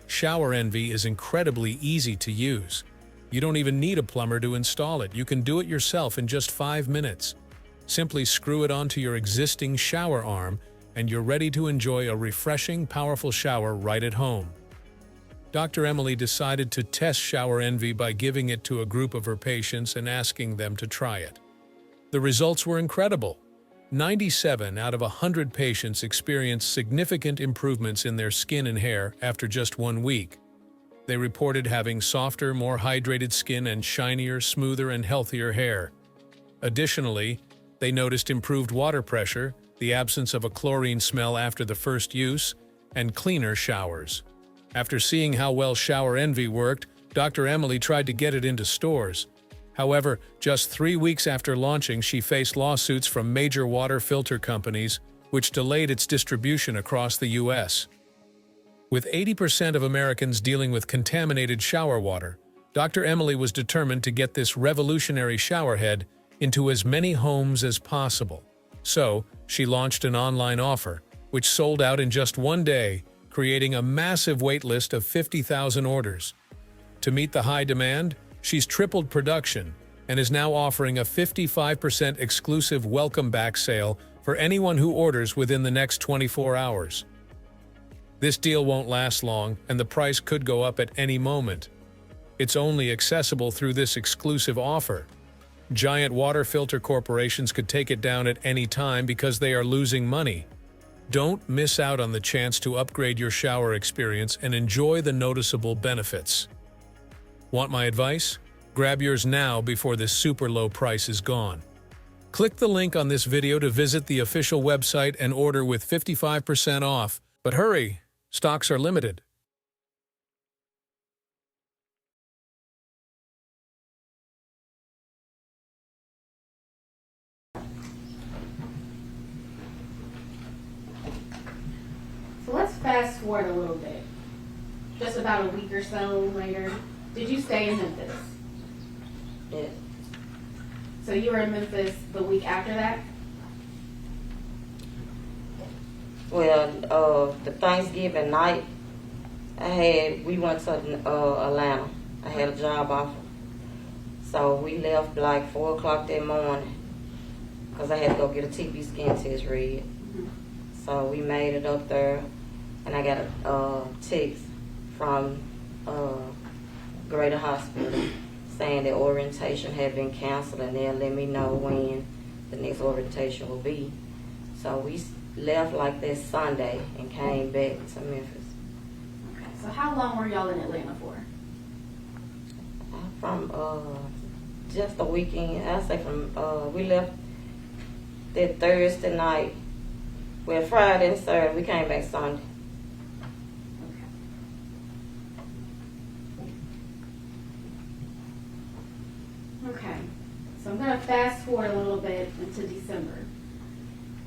Shower Envy is incredibly easy to use. You don't even need a plumber to install it. You can do it yourself in just 5 minutes. Simply screw it onto your existing shower arm, and you're ready to enjoy a refreshing, powerful shower right at home. Dr. Emily decided to test Shower Envy by giving it to a group of her patients and asking them to try it. The results were incredible. 97 out of 100 patients experienced significant improvements in their skin and hair after just 1 week. They reported having softer, more hydrated skin and shinier, smoother, and healthier hair. Additionally, they noticed improved water pressure, the absence of a chlorine smell after the first use, and cleaner showers. After seeing how well Shower Envy worked, Dr. Emily tried to get it into stores. However, just 3 weeks after launching, she faced lawsuits from major water filter companies, which delayed its distribution across the U.S. With 80% of Americans dealing with contaminated shower water, Dr. Emily was determined to get this revolutionary shower head into as many homes as possible. So, she launched an online offer, which sold out in just 1 day, creating a massive wait list of 50,000 orders. To meet the high demand, she's tripled production and is now offering a 55% exclusive welcome back sale for anyone who orders within the next 24 hours. This deal won't last long, and the price could go up at any moment. It's only accessible through this exclusive offer. Giant water filter corporations could take it down at any time because they are losing money. Don't miss out on the chance to upgrade your shower experience and enjoy the noticeable benefits. Want my advice? Grab yours now before this super low price is gone. Click the link on this video to visit the official website and order with 55% off. But hurry, stocks are limited. So let's fast forward a little bit. Just about a week or so later, did you stay in Memphis? Yes. So you were in Memphis the week after that? Well, the Thanksgiving night, we went to Atlanta. I had a job offer. So we left like 4 o'clock that morning because I had to go get a TB skin test read. So we made it up there, and I got a text from Greater Hospital saying that orientation had been canceled, and they'll let me know when the next orientation will be. So we left like that Sunday and came back to Memphis. Okay, so how long were y'all in Atlanta for? From just a weekend. I say from we left that Thursday night. Well, Friday and Saturday. We came back Sunday. Okay, so I'm gonna fast forward a little bit into December.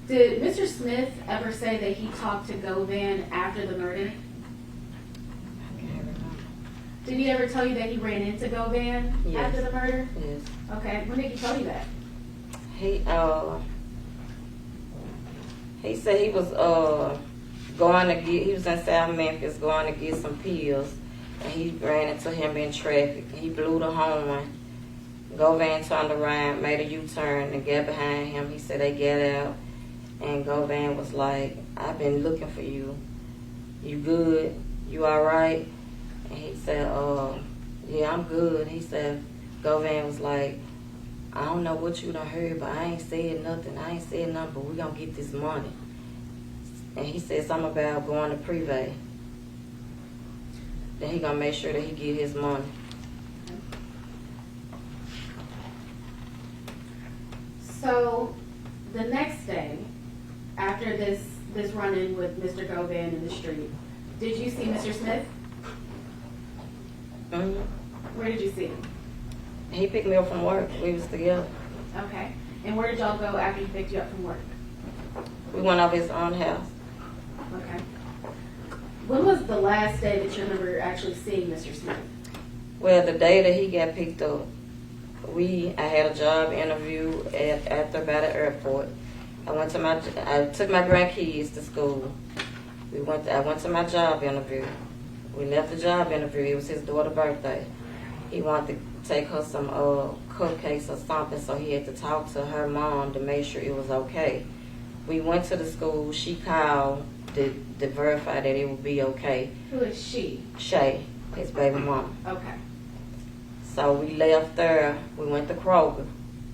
Did Mr. Smith ever say that he talked to Govan after the murder? Did he ever tell you that he ran into Govan after the murder? Yes. Okay, when did he tell you that? He said he was going to get. He was in South Memphis going to get some pills, and he ran into him in traffic. He blew the horn. Govan turned around, made a U-turn, and got behind him. He said they got out, and Govan was like, "I've been looking for you. You good? You all right?" And he said, "Yeah, I'm good." He said, Govan was like, "I don't know what you done heard, but I ain't said nothing. I ain't said nothing, but we gonna get this money." And he said something about going to Privé. Then he gonna make sure that he get his money. So, the next day, after this run-in with Mr. Govan in the street, did you see Mr. Smith? Mm-hmm. Where did you see him? He picked me up from work. We was together. Okay. And where did y'all go after he picked you up from work? We went over his own house. Okay. When was the last day that you remember actually seeing Mr. Smith? Well, the day that he got picked up, I had a job interview at the airport. I took my grandkids to school. I went to my job interview. We left the job interview. It was his daughter's birthday. He wanted to take her some cupcakes or something, so he had to talk to her mom to make sure it was okay. We went to the school. She called to verify that it would be okay. Who is she? Shay, his baby mom. Okay. So we left there. We went to Kroger,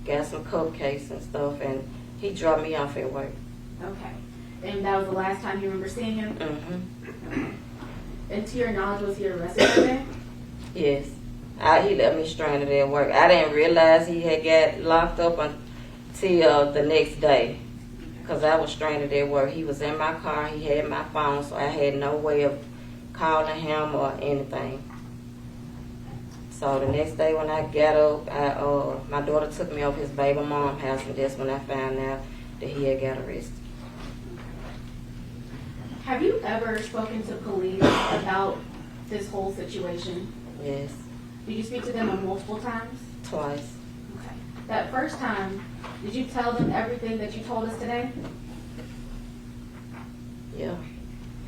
got some cupcakes and stuff, and he dropped me off at work. Okay. And that was the last time you remember seeing him? Mm-hmm. Okay. And to your knowledge, was he arrested that day? Yes. He left me stranded at work. I didn't realize he had got locked up until the next day, because I was stranded at work. He was in my car. He had my phone, so I had no way of calling him or anything. So the next day when I got up, my daughter took me over his baby mom's house, and that's when I found out that he had got arrested. Have you ever spoken to police about this whole situation? Yes. Did you speak to them multiple times? Twice. Okay. That first time, did you tell them everything that you told us today? Yeah.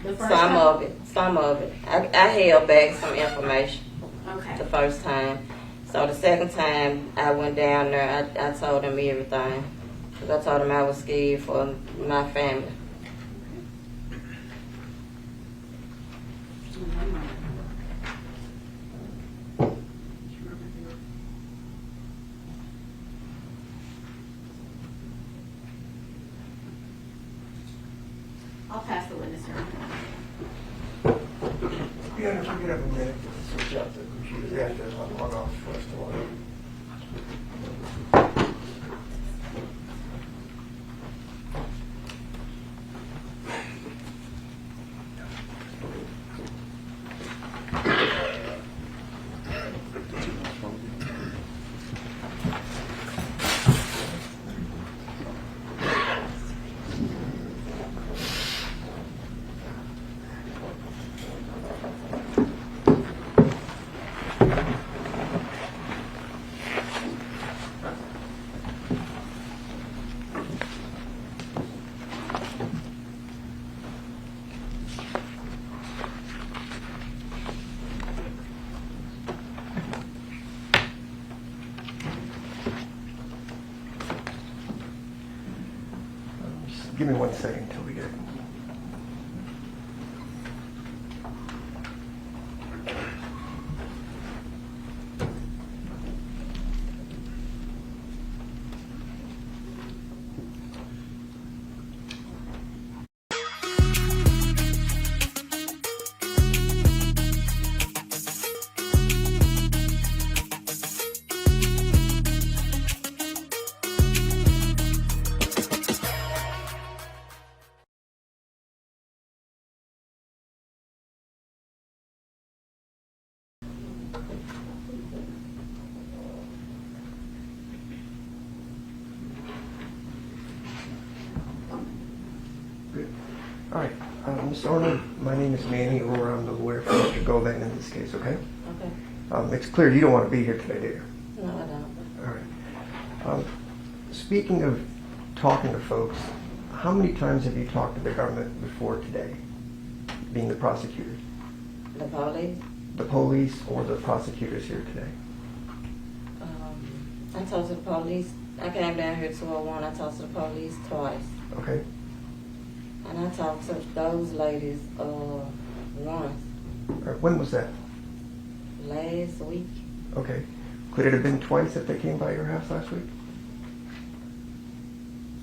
The first Some time? Some of it. I held back some information. Okay. The first time. So the second time I went down there, I told them everything. Because I told them I was scared for my family. I'll pass the witness around. Yeah, if we could have a minute to switch out the computers after I log off first of all. Give me 1 second until we get Ms. Arnold, my name is Manny Aurora. I'm the lawyer for Mr. Govan in this case, okay? Okay. It's clear you don't want to be here today, do you? No, I don't. All right. Speaking of talking to folks, how many times have you talked to the government before today, being the prosecutor? The police? The police or the prosecutors here today? I talked to the police. I came down here 201. I talked to the police twice. Okay. And I talked to those ladies once. All right. When was that? Last week. Okay. Could it have been twice if they came by your house last week?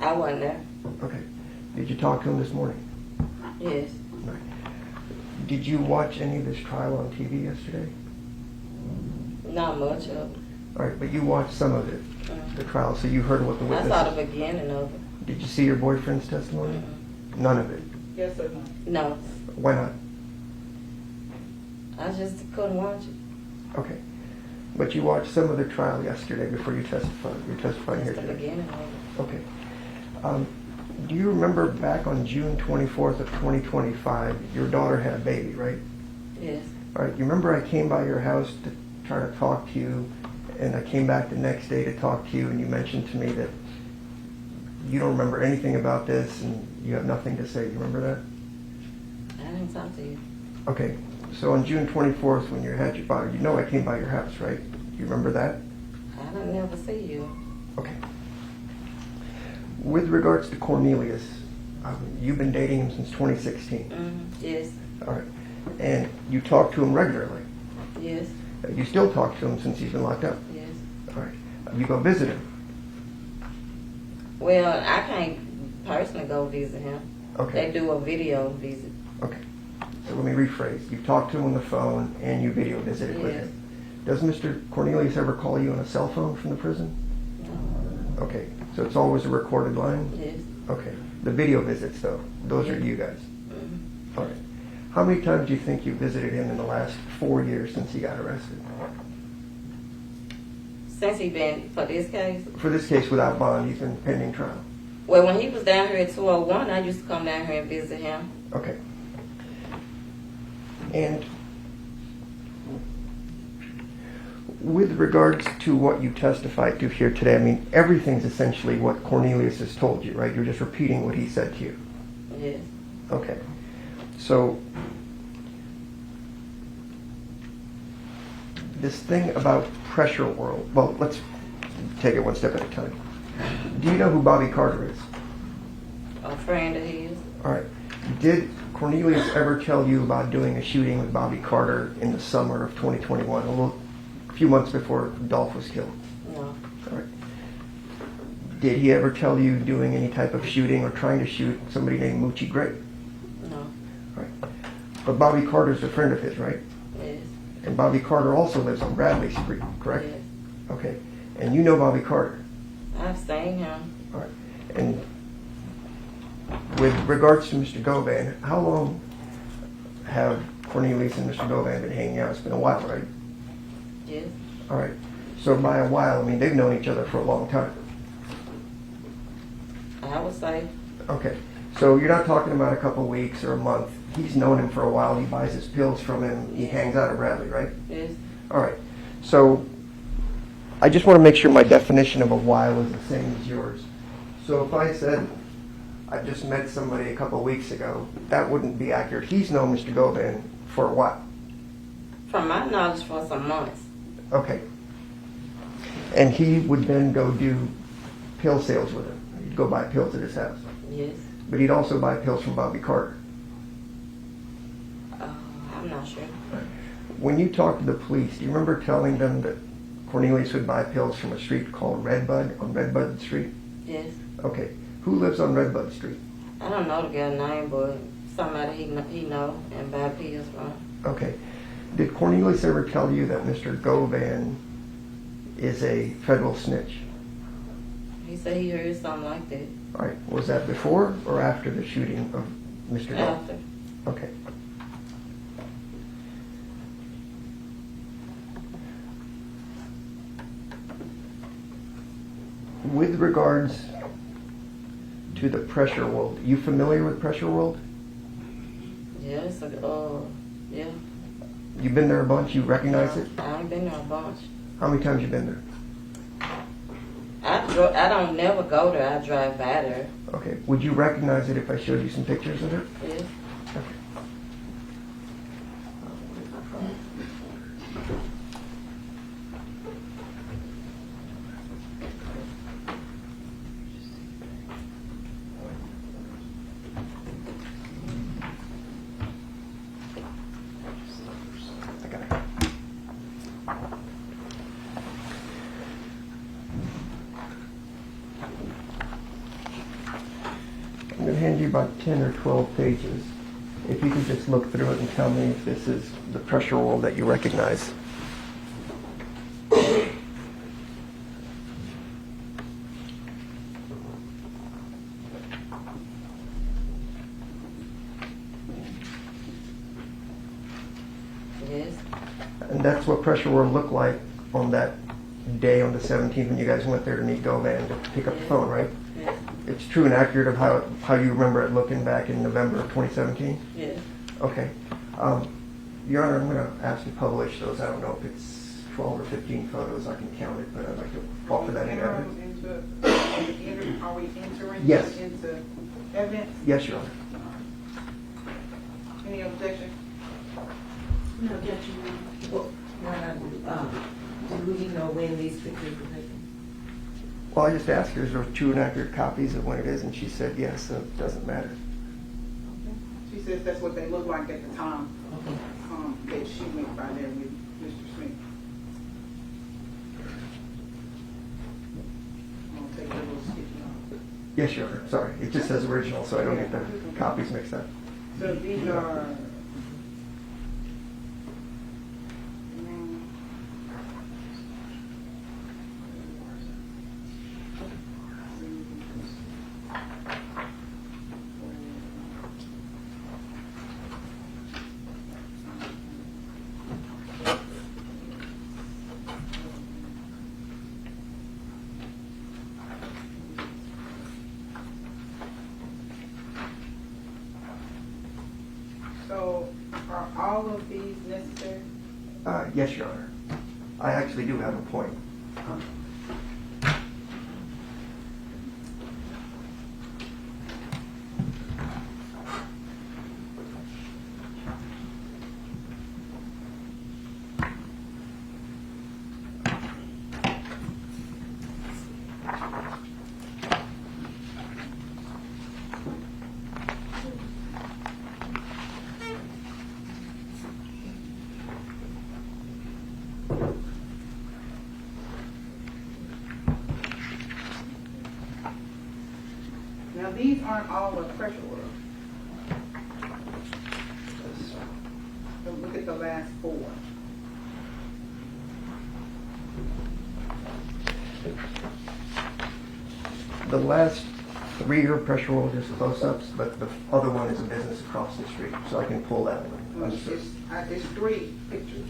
I wasn't there. Okay. Did you talk to them this morning? Yes. Right. Did you watch any of this trial on TV yesterday? Not much of it. All right, but you watched some of it, the trial, so you heard what the I witnesses... saw the beginning of it. Did you see your boyfriend's testimony? None of it? Yes or no? No. Why not? I just couldn't watch it. Okay. But you watched some of the trial yesterday before you testified. You're testifying here Just today. the beginning of it. Okay. Do you remember back on June 24th of 2025, your daughter had a baby, right? Yes. All right. You remember I came by your house to try to talk to you, and I came back the next day to talk to you, and you mentioned to me that you don't remember anything about this and you have nothing to say. You remember that? I didn't talk to you. Okay. So on June 24th, when you had your daughter, you know I came by your house, right? You remember that? I didn't never see you. Okay. With regards to Cornelius, you've been dating him since 2016. Yes. All right. And you talk to him regularly. Yes. You still talk to him since he's been locked up. Yes. All right. You go visit him. Well, I can't personally go visit him. Okay. They do a video visit. Okay. So let me rephrase. You talked to him on the phone and you video visited with Yes. him. Does Mr. Cornelius ever call you on a cell phone from the prison? No. Okay. So it's always a recorded line? Yes. Okay. The video visits, though, those are you guys? All right. How many times do you think you visited him in the last 4 years since he got arrested? Since he been, for this case? For this case, without bond, he's been pending trial. Well, when he was down here at 201, I used to come down here and visit him. Okay. And with regards to what you testified to here today, I mean, everything's essentially what Cornelius has told you, right? You're just repeating what he said to you. Yes. Okay. So, this thing about Pressure World, well, let's take it one step at a time. Do you know who Bobby Carter is? A friend of his. All right. Did Cornelius ever tell you about doing a shooting with Bobby Carter in the summer of 2021, a few months before Dolph was killed? No. All right. Did he ever tell you doing any type of shooting or trying to shoot somebody named Moochie Gray? No. All right. But Bobby Carter's a friend of his, right? Yes. And Bobby Carter also lives on Bradley Street, correct? Yes. Okay. And you know Bobby Carter? I've seen him. All right. And with regards to Mr. Govan, how long have Cornelius and Mr. Govan been hanging out? It's been a while, right? Yes. All right. So by a while, I mean, they've known each other for a long time. I would say. Okay. So you're not talking about a couple weeks or a month. He's known him for a while. He buys his pills from him. He hangs out at Bradley, right? Yes. All right. So I just want to make sure my definition of a while is the same as yours. So if I said I just met somebody a couple of weeks ago, that wouldn't be accurate. He's known Mr. Govan for a while. From my knowledge, for some months. Okay. And he would then go do pill sales with him. He'd go buy pills at his house. Yes. But he'd also buy pills from Bobby Carter. I'm not sure. When you talked to the police, do you remember telling them that Cornelius would buy pills from a street called Redbud on Redbud Street? Yes. Okay. Who lives on Redbud Street? I don't know the girl's name, but somebody he know and buy pills from. Okay. Did Cornelius ever tell you that Mr. Govan is a federal snitch? He said he heard something like that. All right. Was that before or after the shooting of Mr. Dolph? After. Okay. With regards to the Pressure World, you familiar with Pressure World? Yeah. You've been there a bunch, you recognize it? I ain't been there a bunch. How many times you been there? I don't never go there. I drive by there. Okay. Would you recognize it if I showed you some pictures of it? Yes. Okay. I'm going to hand you about 10 or 12 pages. If you could just look through it and tell me if this is the pressure roll that you recognize. Yes. And that's what pressure roll looked like on that day on the 17th when you guys went there to meet Govan to pick up the phone, right? Yes. It's true and accurate of how you remember it looking back in November of 2017? Yes. Okay. Your Honor, I'm going to ask you to publish those. I don't know if it's 12 or 15 photos. I can count it, but I'd like to offer that in evidence. Are we entering Yes. into evidence? Yes, Your Honor. Any objection? No objection. Well, why not, do we know when these pictures were taken? Well, I just asked her, is there true and accurate copies of when it is, and she said yes, so it doesn't matter. She says that's what they look like at the time. That she went by there with Mr. Smith. I'm gonna take a little sticky off. Yes, Your Honor. Sorry. It just says original, so I don't get the copies mixed up. So these are. So are all of these necessary? Yes, Your Honor. I actually do have a point. Now these aren't all of pressure work. So look at the last four. The last 3 are pressure roll, just close-ups, but the other one is a business across the street, so I can pull that one. It's 3 pictures.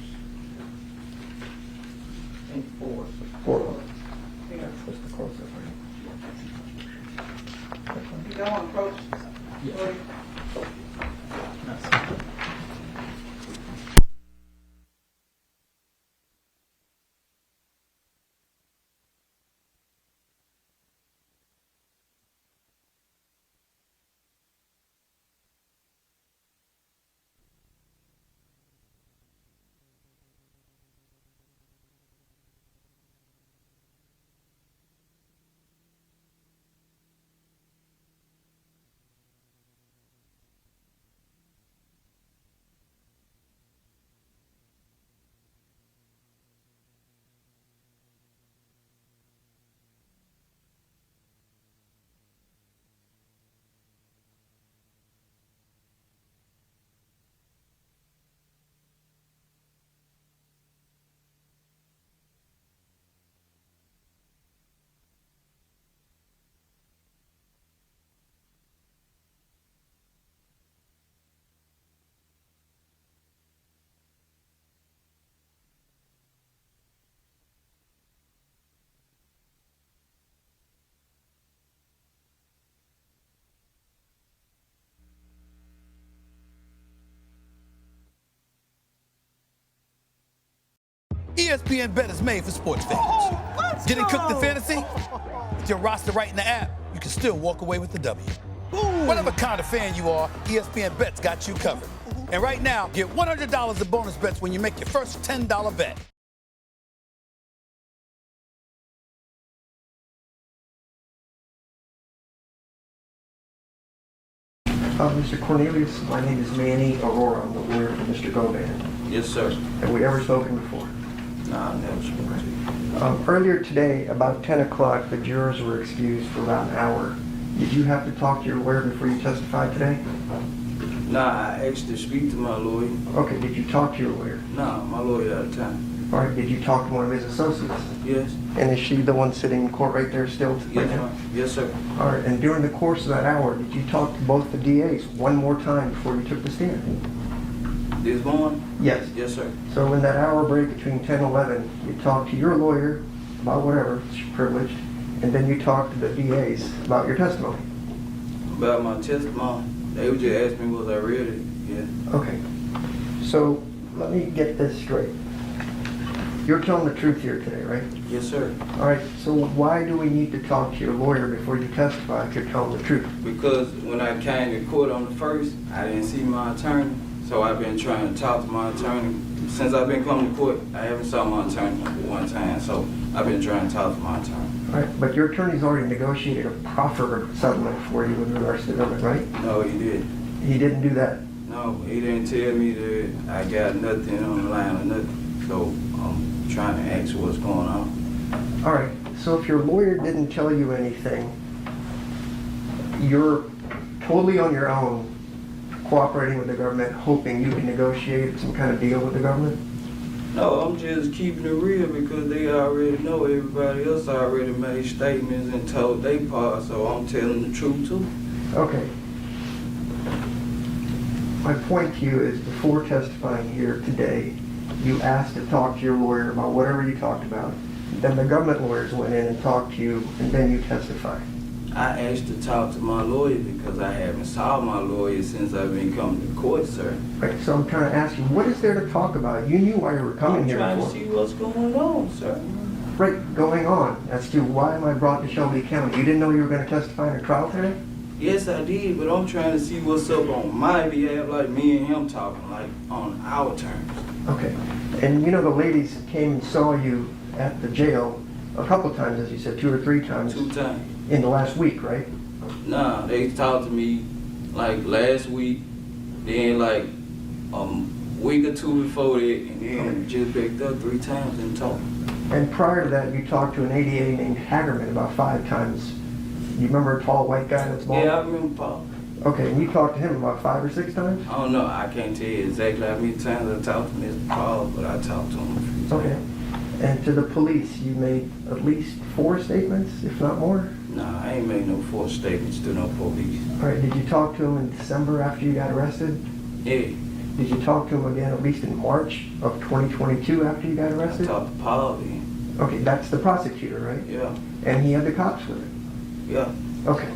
And 4. 4 of them. Yeah. That's the close-up, right? You don't want to approach. Yes. ESPN Bet is made for sports fans. Getting cooked in fantasy? With your roster right in the app, you can still walk away with the W. Whatever kind of fan you are, ESPN Bet's got you covered. And right now, get $100 of bonus bets when you make your first $10 bet. Mr. Cornelius, my name is Manny Aurora. I'm the lawyer for Mr. Govan. Yes, sir. Have we ever spoken before? Nah, I've never spoken to you. Earlier today, about 10 o'clock, the jurors were excused for about an hour. Did you have to talk to your lawyer before you testified today? Nah, I asked to speak to my lawyer. Okay, did you talk to your lawyer? Nah, my lawyer out of town. All right, did you talk to one of his associates? Yes. And is she the one sitting in court right there still? Yes, ma'am. Yes, sir. All right, and during the course of that hour, did you talk to both the DAs one more time before you took the stand? This morning? Yes. Yes, sir. So in that hour break between 10 and 11, you talked to your lawyer about whatever, it's privileged, and then you talked to the DAs about your testimony. About my testimony? They would just ask me was I ready. Yeah. Okay. So let me get this straight. You're telling the truth here today, right? Yes, sir. All right, so why do we need to talk to your lawyer before you testify if you're telling the truth? Because when I came to court on the first, I didn't see my attorney. So I've been trying to talk to my attorney. Since I've been coming to court, I haven't saw my attorney one time. So I've been trying to talk to my attorney. All right, but your attorney's already negotiated a proffer settlement for you with regards to the government, right? No, he didn't. He didn't do that? No, he didn't tell me that I got nothing on the line or nothing. So I'm trying to ask what's going on. All right, so if your lawyer didn't tell you anything, you're totally on your own cooperating with the government, hoping you can negotiate some kind of deal with the government? No, I'm just keeping it real because they already know. Everybody else already made statements and told their part, so I'm telling the truth too. Okay. My point to you is before testifying here today, you asked to talk to your lawyer about whatever you talked about. Then the government lawyers went in and talked to you, and then you testified. I asked to talk to my lawyer because I haven't saw my lawyer since I've been coming to court, sir. Right, so I'm trying to ask you, what is there to talk about? You knew why you were coming here I'm before. trying to see what's going on, sir. Right, going on. As to why am I brought to Shelby County? You didn't know you were going to testify in a trial today? Yes, I did, but I'm trying to see what's up on my behalf, like me and him talking, like on our terms. Okay. And you know the ladies came and saw you at the jail a couple times, as you said, 2 or 3 times. 2 times. In the last week, right? Nah, they talked to me like last week, then like a week or 2 before that, and then just backed up 3 times and talked. And prior to that, you talked to an ADA named Hagerman about 5 times. You remember a tall white guy that's bald? Yeah, I remember Paul. Okay, and you talked to him about 5 or 6 times? I don't know, I can't tell you exactly how many times I talked to Mr. Paul, but I talked to him a few times. Okay. And to the police, you made at least 4 statements, if not more? Nah, I ain't made no 4 statements to no police. All right, did you talk to him in December after you got arrested? Yeah. Did you talk to him again at least in March of 2022 after you got arrested? I talked to Paul then. Okay, that's the prosecutor, right? Yeah. And he had the cops with him? Yeah. Okay.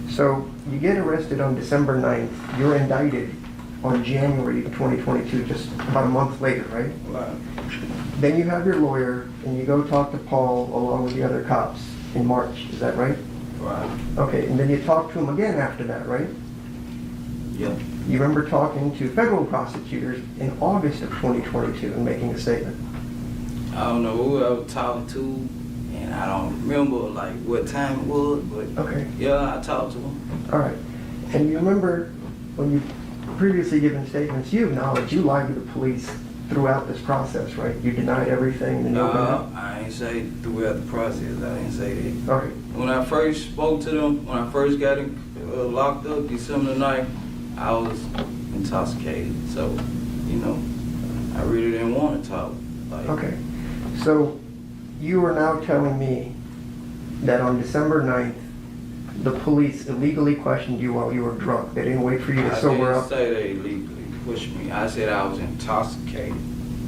So you get arrested on December 9th. You're indicted on January 2022, just about a month later, right? Right. Then you have your lawyer and you go talk to Paul along with the other cops in March. Is that right? Right. Okay, and then you talk to him again after that, right? Yeah. You remember talking to federal prosecutors in August of 2022 and making a statement? I don't know who I was talking to, and I don't remember like what time it was, but okay. Yeah, I talked to him. All right. And you remember when you previously given statements, you acknowledged you lied to the police throughout this process, right? You denied everything. And I ain't say throughout the process. I didn't say that. Okay. When I first spoke to them, when I first got locked up December 9th, I was intoxicated. So, you know, I really didn't want to talk. Like, okay. So you are now telling me that on December 9th, the police illegally questioned you while you were drunk. They didn't wait for you to sober up. I didn't say they illegally pushed me. I said I was intoxicated.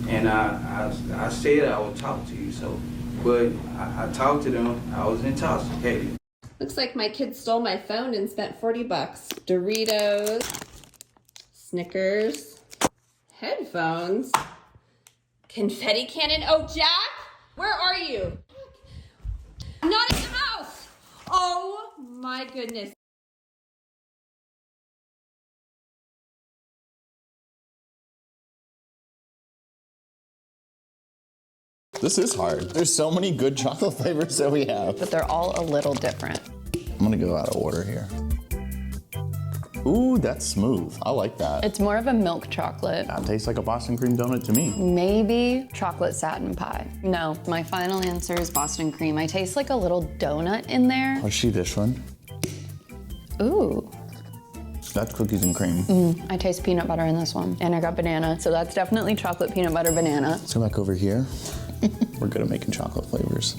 And I said I would talk to you, so, but I talked to them, I was intoxicated. Looks like my kid stole my phone and spent 40 bucks. Doritos, Snickers, headphones, Confetti cannon? Oh, Jack? Where are you? I'm not in the house! Oh my goodness. This is hard. There's so many good chocolate flavors that we have. But they're all a little different. I'm gonna go out of order here. Ooh, that's smooth. I like that. It's more of a milk chocolate. That tastes like a Boston cream donut to me. Maybe chocolate satin pie. No, my final answer is Boston cream. I taste like a little donut in there. Let's see this one. Ooh. That's cookies and cream. I taste peanut butter in this one. And I got banana, so that's definitely chocolate peanut butter banana. Let's go back over here. We're good at making chocolate flavors.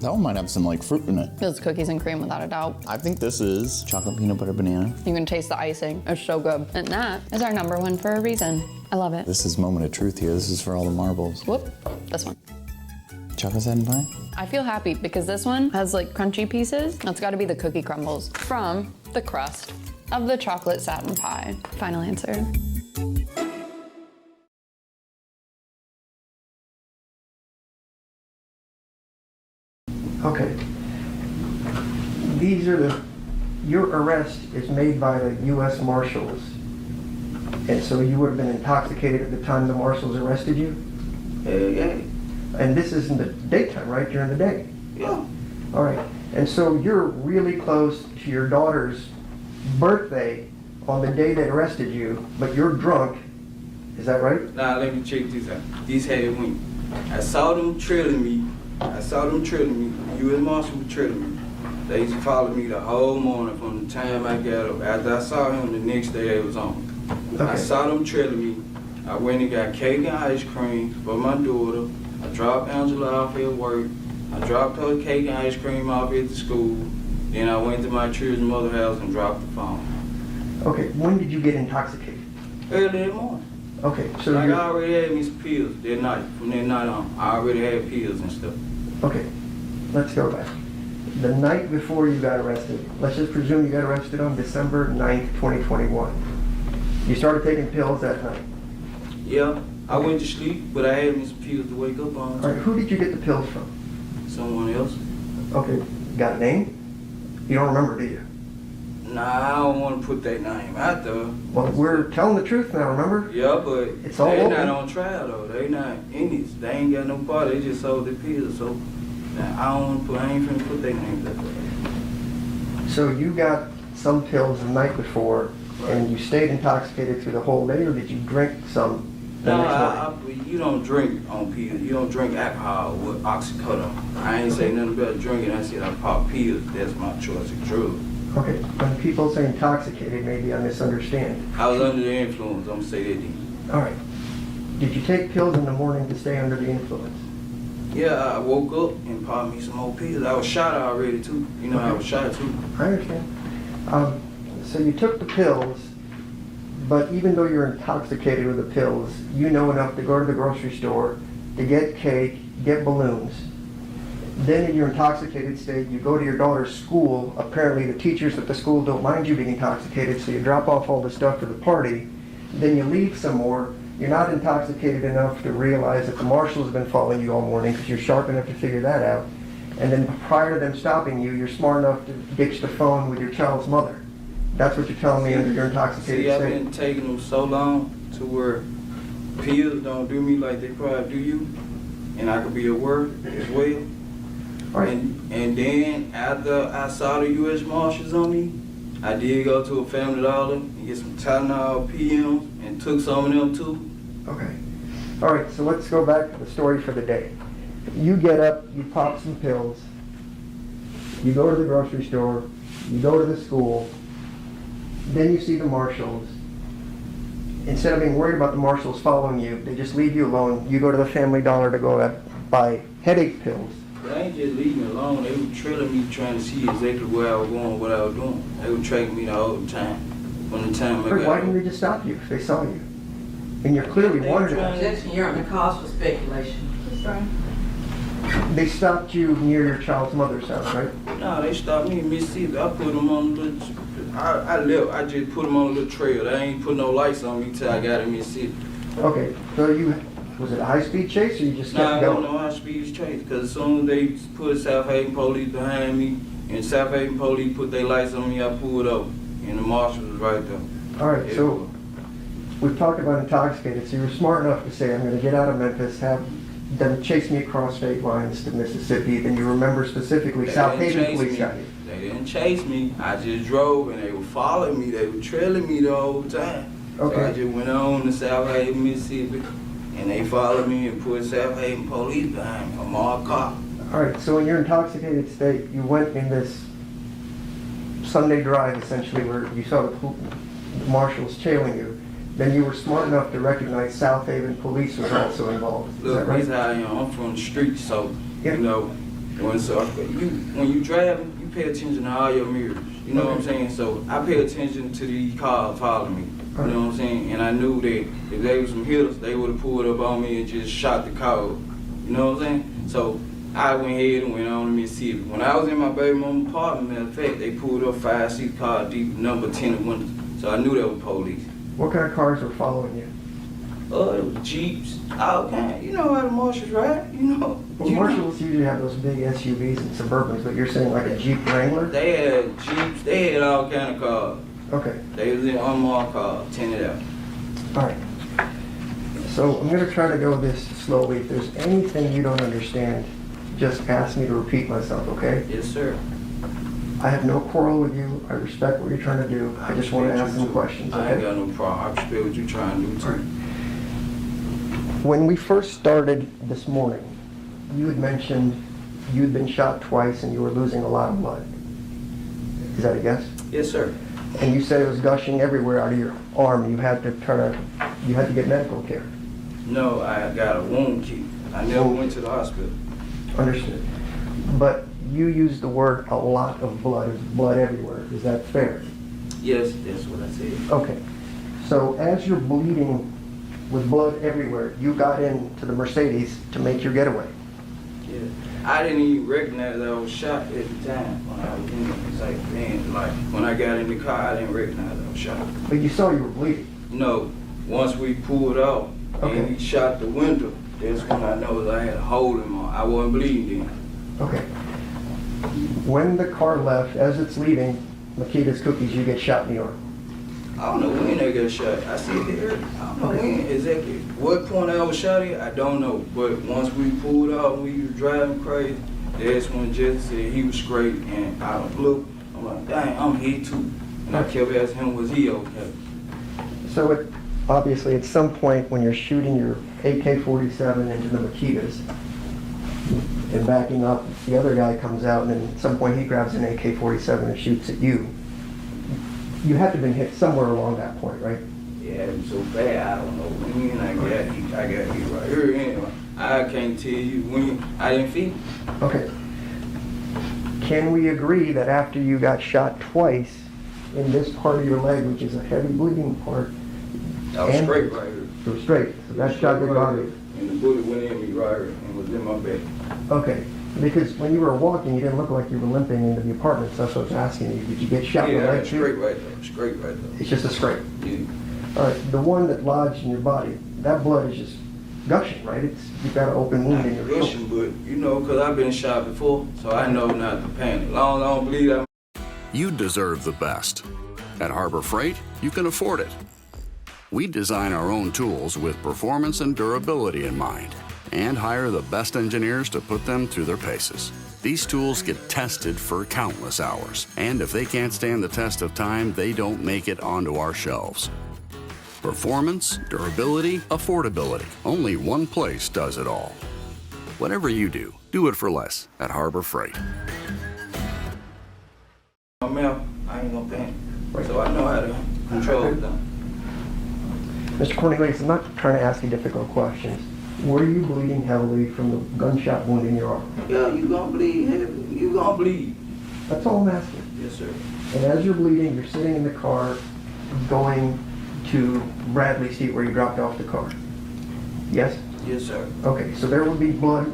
That one might have some like fruit in it. It's cookies and cream without a doubt. I think this is chocolate peanut butter banana. You can taste the icing. It's so good. And that is our number one for a reason. I love it. This is moment of truth here. This is for all the marbles. Whoop, this one. Chocolate satin pie? I feel happy because this one has like crunchy pieces. That's gotta be the cookie crumbles from the crust of the chocolate satin pie. Final answer. Okay. These are your arrest is made by the U.S. Marshals. And so you would have been intoxicated at the time the Marshals arrested you? Yeah. And this is in the daytime, right? During the day? Yeah. All right. And so you're really close to your daughter's birthday on the day they arrested you, but you're drunk. Is that right? Nah, let me check this out. This how it went. I saw them trailing me. U.S. Marshal was trailing me. They used to follow me the whole morning from the time I got up. After I saw him, the next day they was on. Okay. I saw them trailing me. I went and got cake and ice cream for my daughter. I dropped Angela off at work. I dropped her cake and ice cream off at the school. Then I went to my children's mother's house and dropped the phone. Okay. When did you get intoxicated? Early that morning. Okay. So Like you're... I already had me some pills that night. From that night on, I already had pills and stuff. Okay, let's go back. The night before you got arrested, let's just presume you got arrested on December 9th, 2021. You started taking pills that night. Yeah, I went to sleep, but I had me some pills to wake up on. All right, who did you get the pills from? Someone else. Okay, got a name? You don't remember, do you? Nah, I don't want to put that name out there. Well, we're telling the truth now, remember? Yeah, but It's all they open. not on trial though. They not in this. They ain't got no part. They just sold the pills. So I don't want to put. I ain't finna put their names out there. So you got some pills the night before, and you stayed intoxicated through the whole day, or did you drink some the next morning? You don't drink on pills. You don't drink alcohol with oxycodone. I ain't say nothing about drinking. I said I pop pills. That's my choice of drug. Okay, when people say intoxicated, maybe I misunderstand. I was under the influence. I'm gonna say that then. All right. Did you take pills in the morning to stay under the influence? Yeah, I woke up and popped me some more pills. I was shot already too. You know, I was shot too. I understand. So you took the pills, but even though you're intoxicated with the pills, you know enough to go to the grocery store to get cake, get balloons. Then in your intoxicated state, you go to your daughter's school. Apparently the teachers at the school don't mind you being intoxicated, so you drop off all the stuff for the party. Then you leave some more. You're not intoxicated enough to realize that the marshals have been following you all morning because you're sharp enough to figure that out. And then prior to them stopping you, you're smart enough to ditch the phone with your child's mother. That's what you're telling me under your intoxicated See, I've state. been taking them so long to where pills don't do me like they probably do you, and I could be aware as well. Right. And then after I saw the U.S. Marshals on me, I did go to a Family Dollar and get some Tylenol PMs and took some of them too. Okay. All right, so let's go back to the story for the day. You get up, you pop some pills, you go to the grocery store, you go to the school, then you see the marshals. Instead of being worried about the marshals following you, they just leave you alone. You go to the Family Dollar to go buy headache pills. They ain't just leave me alone. They were trailing me trying to see exactly where I was going, what I was doing. They were tracking me the whole time. From the time I got Why didn't they just stop you if they saw you? And you're clearly wanted. Objection, you're on the cause for speculation. They stopped you near your child's mother's house, right? No, they stopped me in Mississippi. I put them on a little, I left. I just put them on a little trail. They ain't put no lights on me till I got in Mississippi. Okay, so you Was it a high-speed chase, or you just Nah, kept I going? don't know how speed chase, because as soon as they put South Haven police behind me, and South Haven police put their lights on me, I pulled over, and the marshal was right there. All right, so we've talked about intoxicated, so you were smart enough to say, I'm going to get out of Memphis, have them chase me across state lines to Mississippi, then you remember specifically They South didn't Haven chase police me. got you. They didn't chase me. I just drove, and they were following me. They were trailing me the whole time. Okay. So I just went on to South Haven, Mississippi, and they followed me and put South Haven police behind me, a marked cop. All right, so in your intoxicated state, you went in this Sunday drive, essentially, where you saw the marshals trailing you. Then you were smart enough to recognize South Haven police was also involved. Is Look, that right? this how I am. I'm from the streets, so, you know, when you driving, you pay attention to all your mirrors. You know what I'm saying? So I pay attention to these cars following me. You know what I'm saying? And I knew that if they were some hitters, they would have pulled up on me and just shot the car. You know what I'm saying? So I went ahead and went on to Mississippi. When I was in my baby mama's apartment, matter of fact, they pulled up 5-seat car deep, number 10 in windows. So I knew they were police. What kind of cars were following you? It was Jeeps, all kinds. You know how the marshals ride, you know. Well, marshals usually have those big SUVs and Suburbans, but you're saying like a Jeep Wrangler? They had Jeeps, they had all kind of cars. Okay. They was in unmarked cars, tinted out. All right. So I'm going to try to go this slowly. If there's anything you don't understand, just ask me to repeat myself, okay? Yes, sir. I have no quarrel with you. I respect what you're trying to do. I just want to ask some questions, I ain't okay? got no problem. I respect what you're trying to do, too. When we first started this morning, you had mentioned you'd been shot twice and you were losing a lot of blood. Is that a guess? Yes, sir. And you said it was gushing everywhere out of your arm. You had to get medical care. No, I got a wound kit. I never went to the hospital. Understood. But you used the word a lot of blood. There's blood everywhere. Is that fair? Yes, that's what I said. Okay. So as you're bleeding with blood everywhere, you got into the Mercedes to make your getaway. Yeah. I didn't even recognize I was shot at the time when I was in it. It's like, man, like, when I got in the car, I didn't recognize I was shot. But you saw you were bleeding. No. Once we pulled out and he shot the window, that's when I know I had a hole in my, I wasn't bleeding then. Okay. When the car left, as it's leaving Makita's Cookies, you get shot in the arm. I don't know when they got shot. I see it there. I don't know when exactly. What point I was shot at, I don't know. But once we pulled out, we was driving crazy. That's when Jesse said he was straight, and out of blue, I'm like, dang, I'm hit too. And I kept asking him, was he okay? So obviously at some point when you're shooting your AK-47 into the Makitas and backing up, the other guy comes out and then at some point he grabs an AK-47 and shoots at you. You had to have been hit somewhere along that point, right? Yeah, it was so bad, I don't know when I got hit right here anyway. I can't tell you when. I didn't feel it. Okay. Can we agree that after you got shot twice in this part of your leg, which is a heavy bleeding part, I was straight right here. you were straight, so that shot didn't bother you? And the bullet went in me right here and was in my back. Okay, because when you were walking, you didn't look like you were limping into the apartment, so that's what I was asking you. Did you get shot in the leg too? Straight right there, straight right there. It's just a scrape? Yeah. All right, the one that lodged in your body, that blood is just gushing, right? You've got an open wound in your Gushing, but you know, because I've been shot before, so I know not to panic. Long as I don't bleed out. You deserve the best. At Harbor Freight, you can afford it. We design our own tools with performance and durability in mind, and hire the best engineers to put them through their paces. These tools get tested for countless hours, and if they can't stand the test of time, they don't make it onto our shelves. Performance, durability, affordability. Only one place does it all. Whatever you do, do it for less at Harbor Freight. My mouth, I ain't gonna panic. So I know how to control them. Mr. Cornelius, I'm not trying to ask you difficult questions. Were you bleeding heavily from the gunshot wound in your arm? Yeah, you gonna bleed heavy. You gonna bleed. That's all I'm asking. Yes, sir. And as you're bleeding, you're sitting in the car going to Bradley Street where you dropped off the car. Yes? Yes, sir. Okay, so there would be blood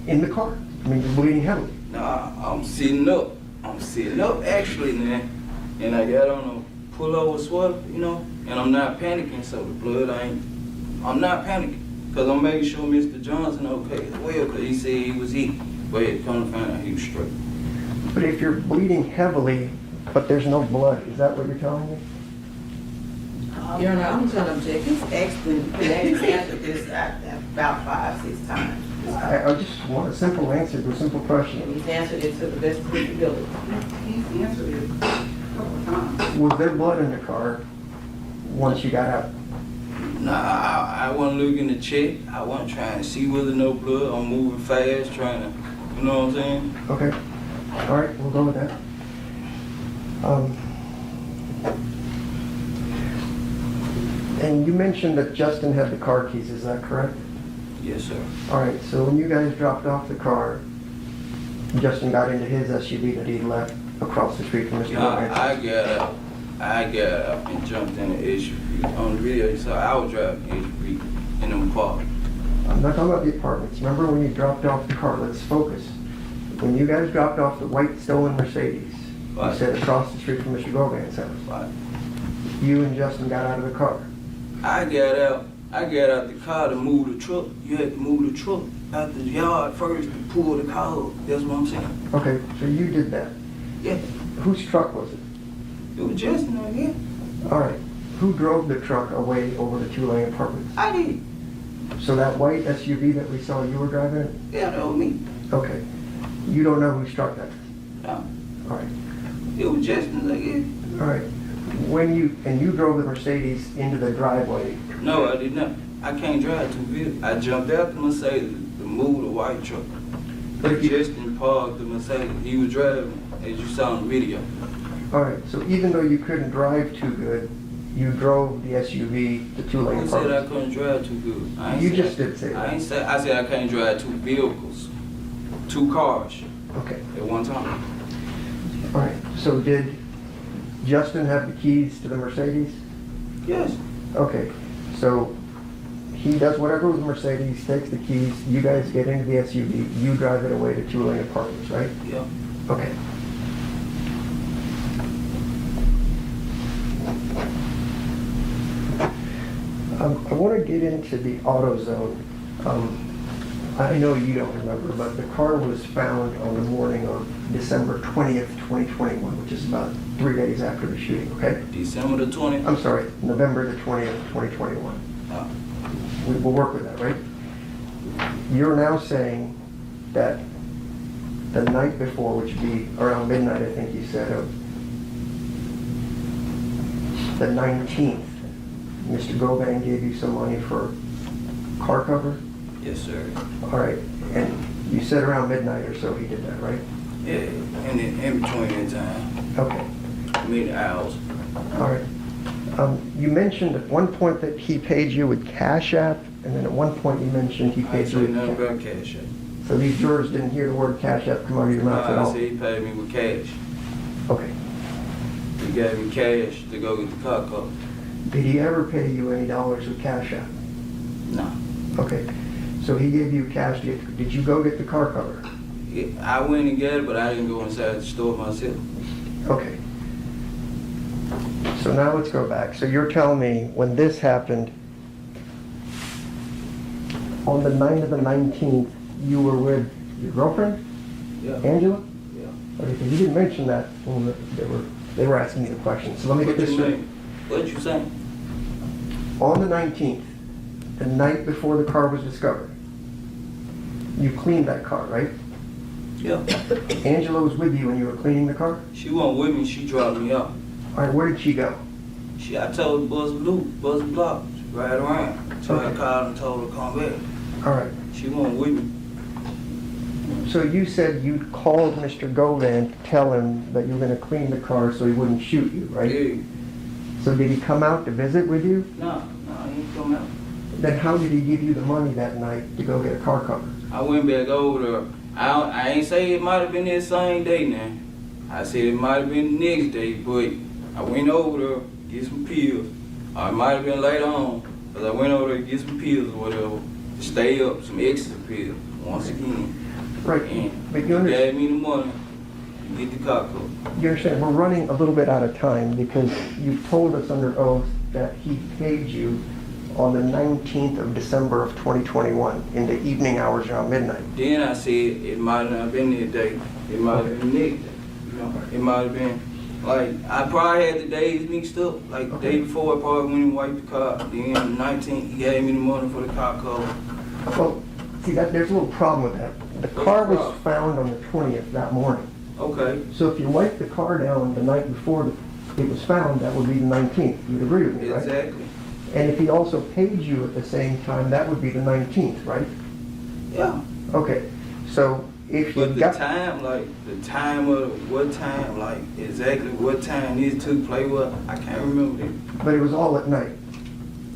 in the car. I mean, you're bleeding heavily. Nah, I'm sitting up. I'm sitting up actually, man. And I got on a pullover sweater, you know, and I'm not panicking, so the blood I'm not panicking. Because I'm making sure Mr. Johnson okay as well, because he said he was hit. But come to find out he was straight. But if you're bleeding heavily, but there's no blood, is that what you're telling me? Your Honor, I'm trying to object. He's answered this about 5-6 times. I just want a simple answer to a simple question. He's answered it to the best of his ability. He's answered it a couple of times. Was there blood in the car once you got out? Nah, I wasn't looking to check. I wasn't trying to see whether no blood. I'm moving fast, trying to, you know what I'm saying? Okay. All right, we'll go with that. And you mentioned that Justin had the car keys, is that correct? Yes, sir. All right, so when you guys dropped off the car, Justin got into his SUV that he left across the street from Mr. Lawrence. I got out and jumped in the SUV. On the video, so I was driving the SUV in them park. I'm not talking about the apartments. Remember when you dropped off the car? Let's focus. When you guys dropped off the white stolen Mercedes, you said across the street from Mr. Govan's house. Right. You and Justin got out of the car. I got out the car to move the truck. You had to move the truck out the yard first to pull the car up. That's what I'm saying. Okay, so you did that. Yeah. Whose truck was it? It was Justin again. All right. Who drove the truck away over the two-lane apartments? I did. So that white SUV that we saw you were driving it? Yeah, that was me. Okay. You don't know who struck that? No. All right. It was Justin again. All right. When you drove the Mercedes into the driveway. No, I did not. I can't drive two vehicles. I jumped out the Mercedes to move the white truck. But Justin parked the Mercedes. He was driving, as you saw in the video. All right. So even though you couldn't drive too good, you drove the SUV, the two-lane Who apartment. said I couldn't drive too good? You just did say that. I said I can't drive two vehicles, two cars. Okay. At one time. All right. So did Justin have the keys to the Mercedes? Yes. Okay. So he does whatever with the Mercedes, takes the keys, you guys get into the SUV, you drive it away to two-lane apartments, right? Yeah. Okay. I want to get into the AutoZone. I know you don't remember, but the car was found on the morning of December 20th, 2021, which is about 3 days after the shooting, okay? December the 20th? I'm sorry, November the 20th, 2021. We'll work with that, right? You're now saying that the night before, which would be around midnight, I think you said, of the 19th, Mr. Govan gave you some money for car cover? Yes, sir. All right, and you said around midnight or so he did that, right? Yeah, in between that time. Okay. Many hours. All right. You mentioned at one point that he paid you with Cash App, and then at one point you mentioned he I paid ain't you say with nothing about Cash App. So these jurors didn't hear the word Cash App come out of your mouth at I all? said he paid me with cash. Okay. He gave me cash to go get the car covered. Did he ever pay you any dollars with Cash App? No. Okay. So he gave you cash. Did you go get the car cover? Yeah, I went and got it, but I didn't go inside the store myself. Okay. So now let's go back. So you're telling me when this happened, on the night of the 19th, you were with your girlfriend? Yeah. Angela? Yeah. Okay, because you didn't mention that when they were asking me the question. So let me get this straight. What you saying? On the 19th, the night before the car was discovered, you cleaned that car, right? Yeah. Angela was with you when you were cleaning the car? She wasn't with me. She dropped me off. All right, where did she go? I told Buzz Block, right around. So I called and told her to come back. All right. She wasn't with me. So you said you called Mr. Govan to tell him that you were going to clean the car so he wouldn't shoot you, right? Yeah. So did he come out to visit with you? No, he didn't come out. Then how did he give you the money that night to go get a car cover? I went back over there. I ain't say it might have been that same day now. I said it might have been the next day, but I went over there, get some pills. Or it might have been later on, because I went over there to get some pills or whatever, to stay up, some extra pills, once again. Right, And but he you understand, gave me the money to get the car covered. you understand, we're running a little bit out of time because you told us under oath that he paid you on the 19th of December of 2021 in the evening hours around midnight. Then I said it might not have been that day. It might have been next day. You know, it might have been like I probably had the days mixed up. Like the day before, I probably went and wiped the car. Then on the 19th, he gave me the money for the car cover. Well, see, there's a little problem with that. The car was found on the 20th that morning. Okay. So if you wiped the car down the night before it was found, that would be the 19th. You'd agree with me, right? Exactly. And if he also paid you at the same time, that would be the 19th, right? Yeah. Okay. So if you But the time, like the time of what time, like exactly what time these two play with, I can't remember it. But it was all at night.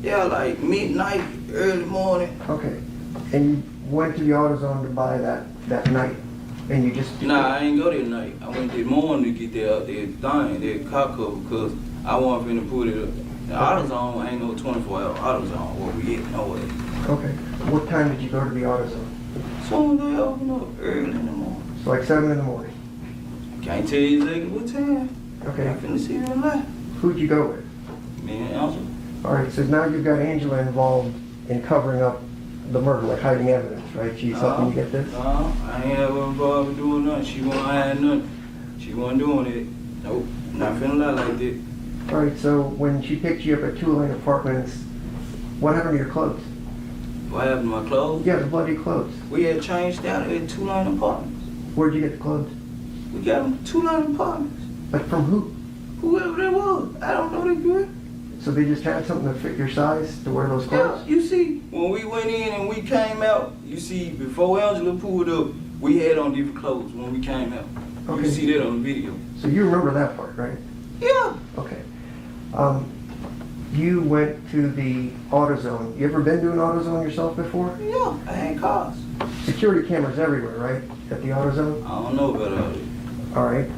Yeah, like midnight, early morning. Okay. And you went to the AutoZone to buy that night, and you just... Nah, I ain't go that night. I went that morning to get that car cover, because I wasn't finna put it up. The AutoZone ain't no 24-hour AutoZone where we at, no way. Okay. What time did you go to the AutoZone? So they open up early in the morning. So like 7 in the morning. Can't tell you exactly what time. Okay. I finna see real life. Who'd you go with? Me and Angela. All right, so now you've got Angela involved in covering up the murder, like hiding evidence, right? She's helping you get this? I ain't ever involved in doing nothing. She wasn't hiding nothing. She wasn't doing it. Nope, not finna lie like that. All right, so when she picked you up at Two Lane Apartments, what happened to your clothes? What happened to my clothes? Yeah, the bloody clothes. We had changed out at Two Lane Apartments. Where'd you get the clothes? We got them Two Lane Apartments. Like from who? Whoever they was. I don't know that good. So they just had something to fit your size to wear those clothes? Yeah, you see, when we went in and we came out, you see, before Angela pulled up, we had on different clothes when we came out. Okay. You see that on the video. So you remember that part, right? Yeah. Okay. You went to the AutoZone. You ever been to an AutoZone yourself before? Yeah, I had cars. Security cameras everywhere, right? At the AutoZone? I don't know about all that. All right.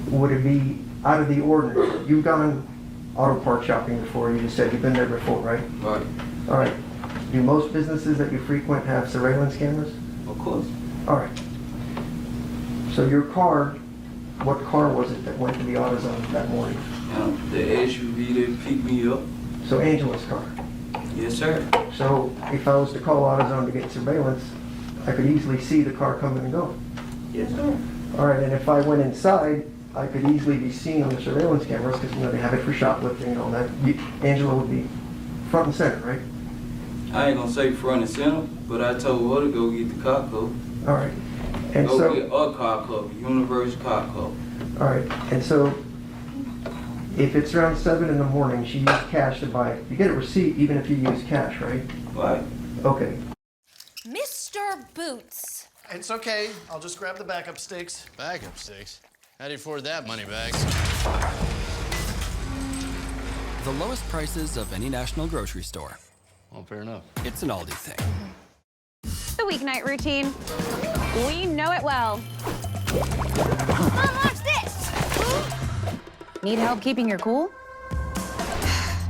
Would it be out of the ordinary? You've gone auto part shopping before. You just said you've been there before, right? Right. All right. Do most businesses that you frequent have surveillance cameras? Of course. All right. So your car, what car was it that went to the AutoZone that morning? The SUV that picked me up. So Angela's car? Yes, sir. So if I was to call AutoZone to get surveillance, I could easily see the car coming and going? Yes, sir. All right, and if I went inside, I could easily be seen on the surveillance cameras because, they have it for shoplifting and all that. Angela would be front and center, right? I ain't gonna say front and center, but I told her to go get the car cover. All right. And go so, get a car cover, universal car cover. all right, and so if it's around 7 in the morning, she used cash to buy it. You get a receipt even if you use cash, right? Right. Okay. Mr. Boots. It's okay. I'll just grab the backup sticks. Backup sticks? How do you afford that, moneybags? The lowest prices of any national grocery store. Well, fair enough. It's an Aldi thing. The weeknight routine. We know it well. Mom, watch this! Need help keeping your cool?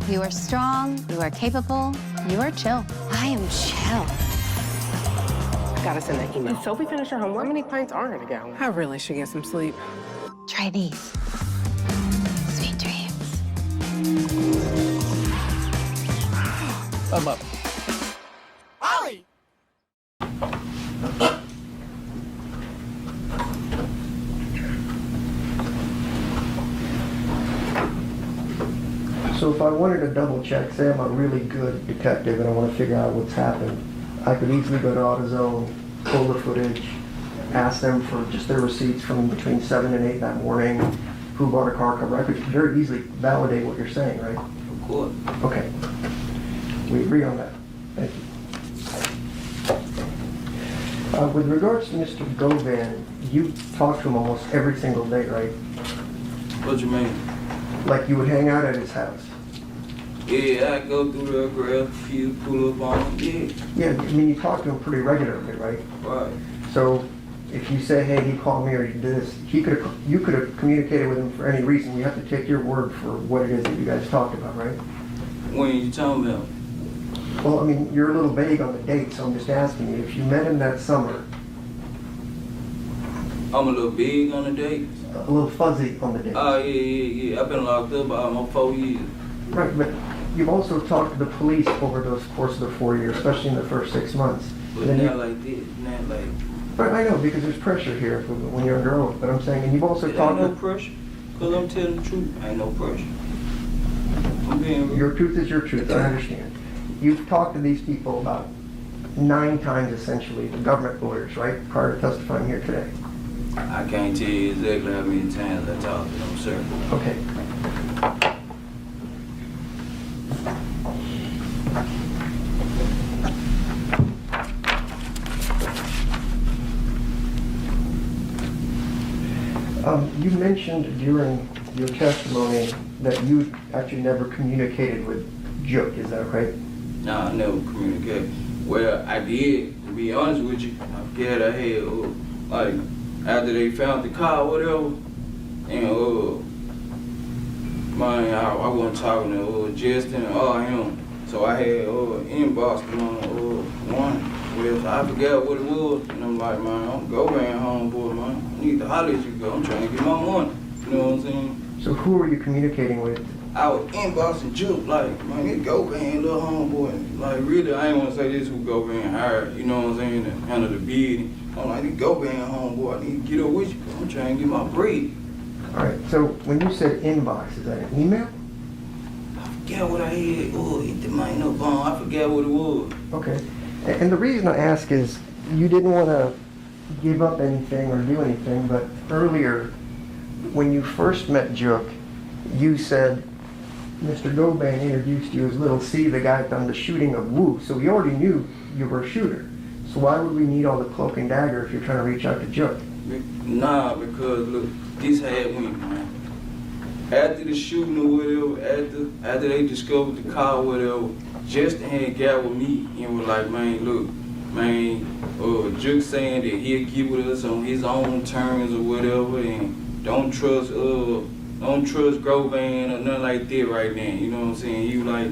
You are strong, you are capable, you are chill. I am chill. Gotta send that email. Did Sophie finish her homework? How many pints are in a gallon? I really should get some sleep. Try these. Sweet dreams. I'm up. Ollie! So if I wanted to double check, say I'm a really good detective and I want to figure out what's happened, I could easily go to AutoZone, pull the footage, ask them for just their receipts from between 7 and 8 that morning, who bought a car cover. I could very easily validate what you're saying, right? Of course. Okay. We agree on that. Thank you. With regards to Mr. Govan, you talk to him almost every single day, right? What you mean? Like you would hang out at his house? Yeah, I go through the grab, few, pull up on him, yeah. Yeah, I mean, you talk to him pretty regularly, right? Right. So if you say, hey, he called me or you did this, you could have communicated with him for any reason. We have to take your word for what it is that you guys talked about, right? When you talking about? Well, I mean, you're a little vague on the date, so I'm just asking you, if you met him that summer. I'm a little big on the date. A little fuzzy on the date. Oh, yeah. I've been locked up almost 4 years. Right, but you've also talked to the police over those course of the 4 years, especially in the first 6 months. But not like this, not like. But I know, because there's pressure here when you're under oath, but I'm saying, and you've also It talked ain't no to... pressure, because I'm telling the truth. Ain't no pressure. I'm being real. Your truth is your truth, I understand. You've talked to these people about 9 times, essentially, the government lawyers, right, prior to testifying here today? I can't tell you exactly how many times I talked to them, sir. Okay. You mentioned during your testimony that you actually never communicated with Jook, is that right? No, I never communicated. Well, I did, to be honest with you. I forget I had, like, after they found the car or whatever, and, man, I wasn't talking to Justin or him. So I had inboxed him on one. Well, I forgot what it was, and I'm like, man, I'm going home, boy, man. I need to holler at you, girl. I'm trying to get my money. You know what I'm saying? So who were you communicating with? I was inboxing Juke, like, man, this Go Van, little homeboy. Like, really, I ain't want to say this who Go Van hired, you know what I'm saying, to handle the bid. I'm like, this Go Van homeboy, I need to get up with you, I'm trying to get my bread. All right, so when you said inbox, is that an email? I forgot what I had, hit the mind up on, I forgot what it was. Okay. And the reason I ask is you didn't want to give up anything or do anything, but earlier, when you first met Jook, you said Mr. Goban introduced you as Little C, the guy that done the shooting of Wu, so we already knew you were a shooter. So why would we need all the cloak and dagger if you're trying to reach out to Jook? Nah, because look, this had went, man. After the shooting or whatever, after they discovered the car or whatever, Justin had got with me and was like, man, look, man, Jook saying that he'll get with us on his own terms or whatever, and don't trust Grovan or nothing like that right now. You know what I'm saying? He was like,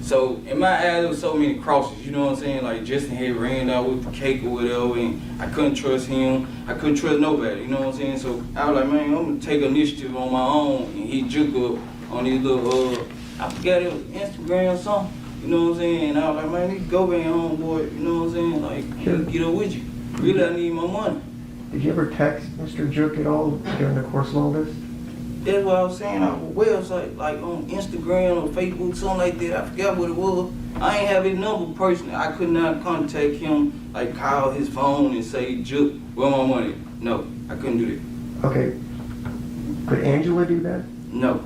so in my eyes there was so many crosses. You know what I'm saying? Like Justin had ran out with the cake or whatever, and I couldn't trust him. I couldn't trust nobody. You know what I'm saying? So I was like, man, I'm gonna take initiative on my own and hit Jook up on these little I forgot it was Instagram or something. You know what I'm saying? And I was like, man, this Govan homeboy. You know what I'm saying? Like, he'll get up with you. Really, I need my money. Did you ever text Mr. Jook at all during the course of all this? That's what I was saying on a website, like on Instagram or Facebook, something like that. I forgot what it was. I ain't have his number personally. I could not contact him, like call his phone and say, Jook, where my money? No, I couldn't do that. Okay. Could Angela do that? No.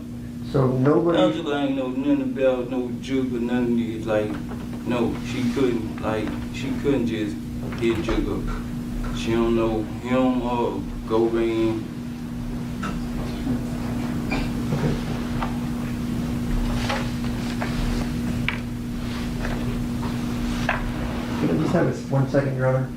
So nobody... Angela ain't know nothing about no Jook or none of these. Like, no, she couldn't. Like, she couldn't just hit Jook up. She don't know him or Govan. Can I just have 1 second, Your Honor?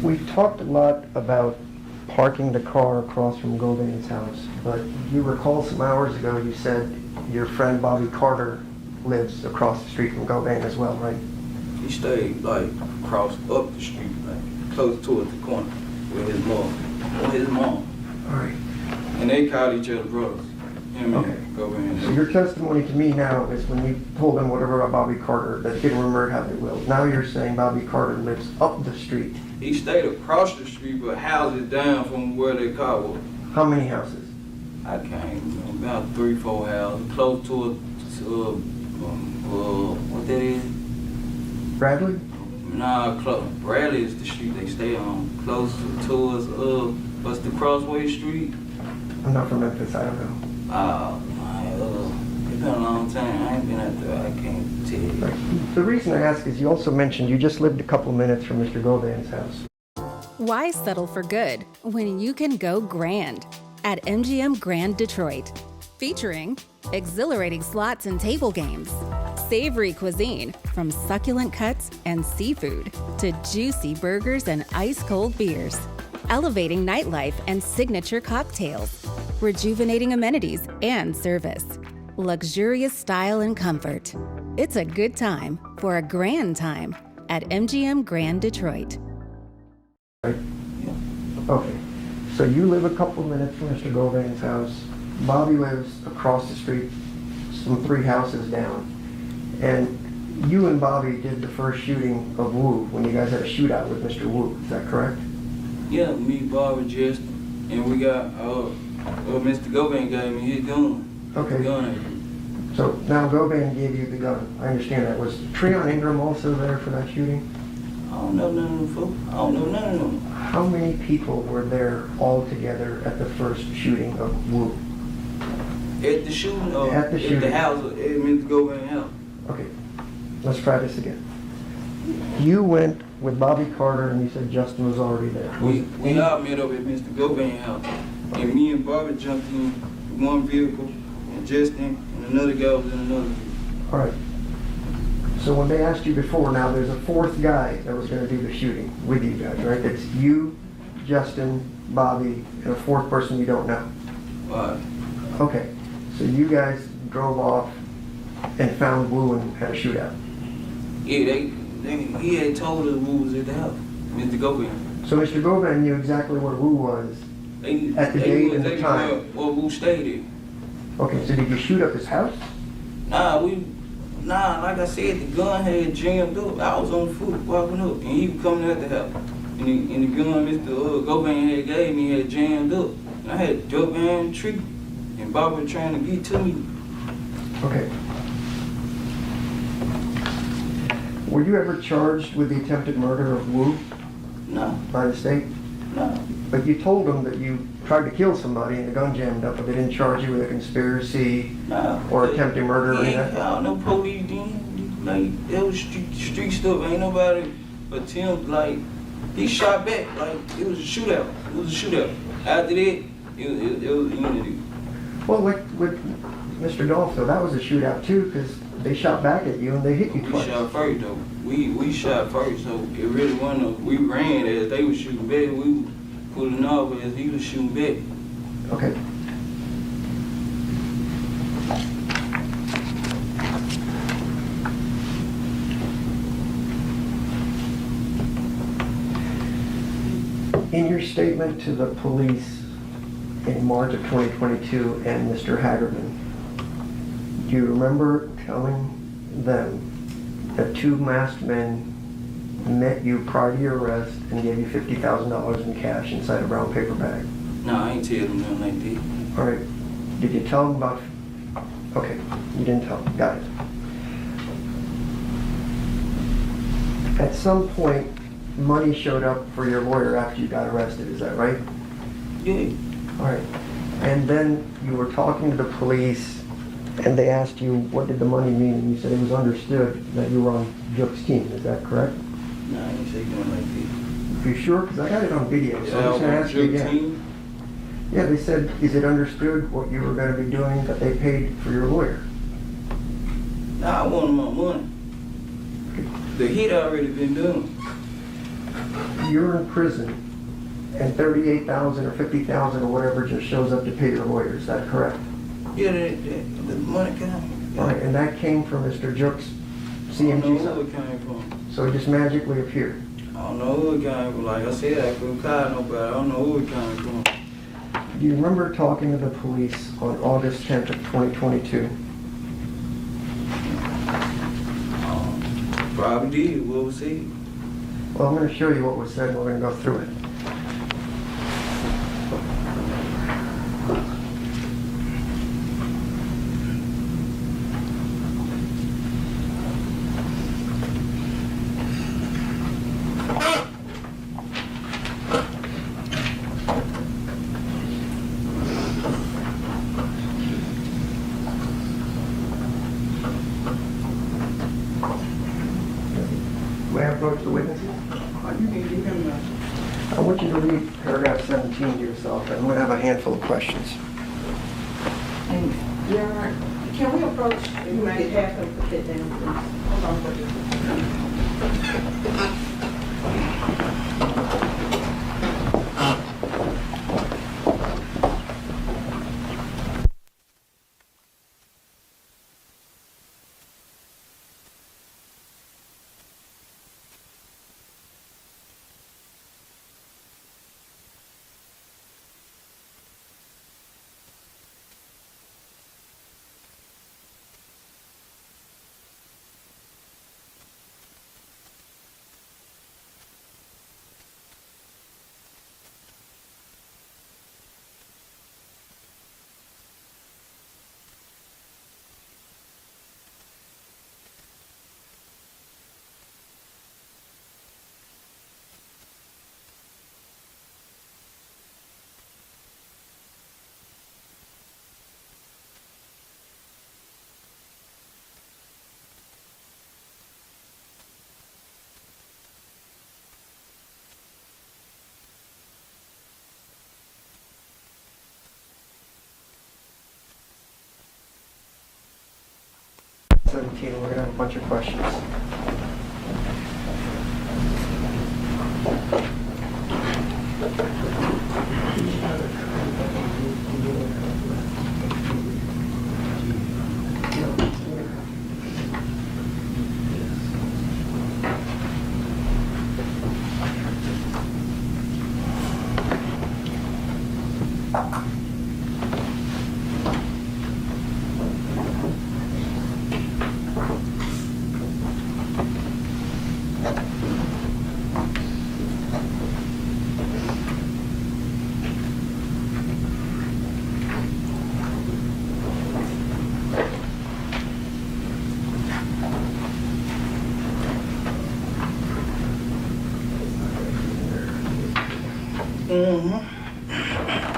We've talked a lot about parking the car across from Govan's house, but you recall some hours ago you said your friend Bobby Carter lives across the street from Govan as well, right? He stayed like across up the street, like close towards the corner with his mom. All right. And they called each other brothers. Him and Govan. So your testimony to me now is when you told them whatever about Bobby Carter, that he didn't remember how they will. Now you're saying Bobby Carter lives up the street. He stayed across the street, but houses down from where they caught was. How many houses? I can't remember, about 3-4 houses, close to what that is? Bradley? Nah, close. Bradley is the street they stay on. Close towards what's the Crossway Street? I'm not from Memphis, I don't know. It's been a long time. I ain't been out there. I can't tell you. Right. The reason I ask is you also mentioned you just lived a couple of minutes from Mr. Govan's house. Why settle for good when you can go grand at MGM Grand Detroit? Featuring exhilarating slots and table games, savory cuisine from succulent cuts and seafood to juicy burgers and ice-cold beers, elevating nightlife and signature cocktails, rejuvenating amenities and service, luxurious style and comfort. It's a good time for a grand time at MGM Grand Detroit. Right? Okay. So you live a couple minutes from Mr. Govan's house. Bobby lives across the street, some 3 houses down. And you and Bobby did the first shooting of Wu when you guys had a shootout with Mr. Wu. Is that correct? Yeah, me, Bobby, Justin, and we got, Mr. Govan gave me his gun. Okay. His gun. So now Govan gave you the gun. I understand that. Was Treon Ingram also there for that shooting? I don't know none of them folks. I don't know none of them. How many people were there all together at the first shooting of Wu? At the shooting, or at the shooting. At the house, at Mr. Govan's house. Okay, let's try this again. You went with Bobby Carter and you said Justin was already there. We all met up at Mr. Govan's house. And me and Bobby jumped in one vehicle, and Justin and another guy was in another vehicle. All right. So when they asked you before, now there's a 4th guy that was going to do the shooting with you guys, right? It's you, Justin, Bobby, and a 4th person you don't know. Right. Okay. So you guys drove off and found Wu and had a shootout. Yeah, he had told us Wu was at the house, Mr. Govan. So Mr. Govan knew exactly where Wu was at the date and the time. Where Wu stayed at. Okay, so did you shoot up his house? Nah, like I said, the gun had jammed up. I was on foot walking up, and he was coming out the house. And the gun Mr. Govan had gave me had jammed up. And I had to jump behind the tree. And Bobby was trying to get to me. Okay. Were you ever charged with the attempted murder of Wu? No. By the state? No. But you told them that you tried to kill somebody and the gun jammed up, but they didn't charge you with a conspiracy or attempted murder or anything? I don't know police then. Like, that was street stuff. Ain't nobody attempt, like, he shot back. Like, it was a shootout. It was a shootout. After that, it was unity. Well, like with Mr. Dolph, that was a shootout too, because they shot back at you and they hit you twice. We shot first though. We shot first, so it really wasn't. We ran as they were shooting back. We were pulling off as he was shooting back. Okay. In your statement to the police in March of 2022 and Mr. Hagerman, do you remember telling them that 2 masked men met you prior to your arrest and gave you $50,000 in cash inside a brown paper bag? No, I ain't tell them nothing like that. All right. Did you tell them about... Okay, you didn't tell them. Got it. At some point, money showed up for your lawyer after you got arrested. Is that right? Yeah. All right. And then you were talking to the police and they asked you what did the money mean, and you said it was understood that you were on Jook's team. Is that correct? No, I ain't say nothing like that. You sure? Because I got it on video, so I'm just going to ask you again. Yeah, they said, is it understood what you were going to be doing, that they paid for your lawyer? Nah, I wanted my money. The hit already been done. You're in prison, and $38,000 or $50,000 or whatever just shows up to pay your lawyer. Is that correct? Yeah, the money came. All right, and that came from Mr. Jook's CMG. I don't know who it came from. So it just magically appeared? I don't know who it came from. Like I said, I couldn't call nobody. I don't know who it came from. Do you remember talking to the police on August 10th of 2022? Probably did. What was said? Well, I'm going to show you what was said, and we're going to go through it. May I approach the witnesses? You can get him now. I want you to read paragraph 17 to yourself, and I'm going to have a handful of questions. And, Your Honor, can we approach, you might have to put that down, please. Hold on for just We're going to have a bunch of questions.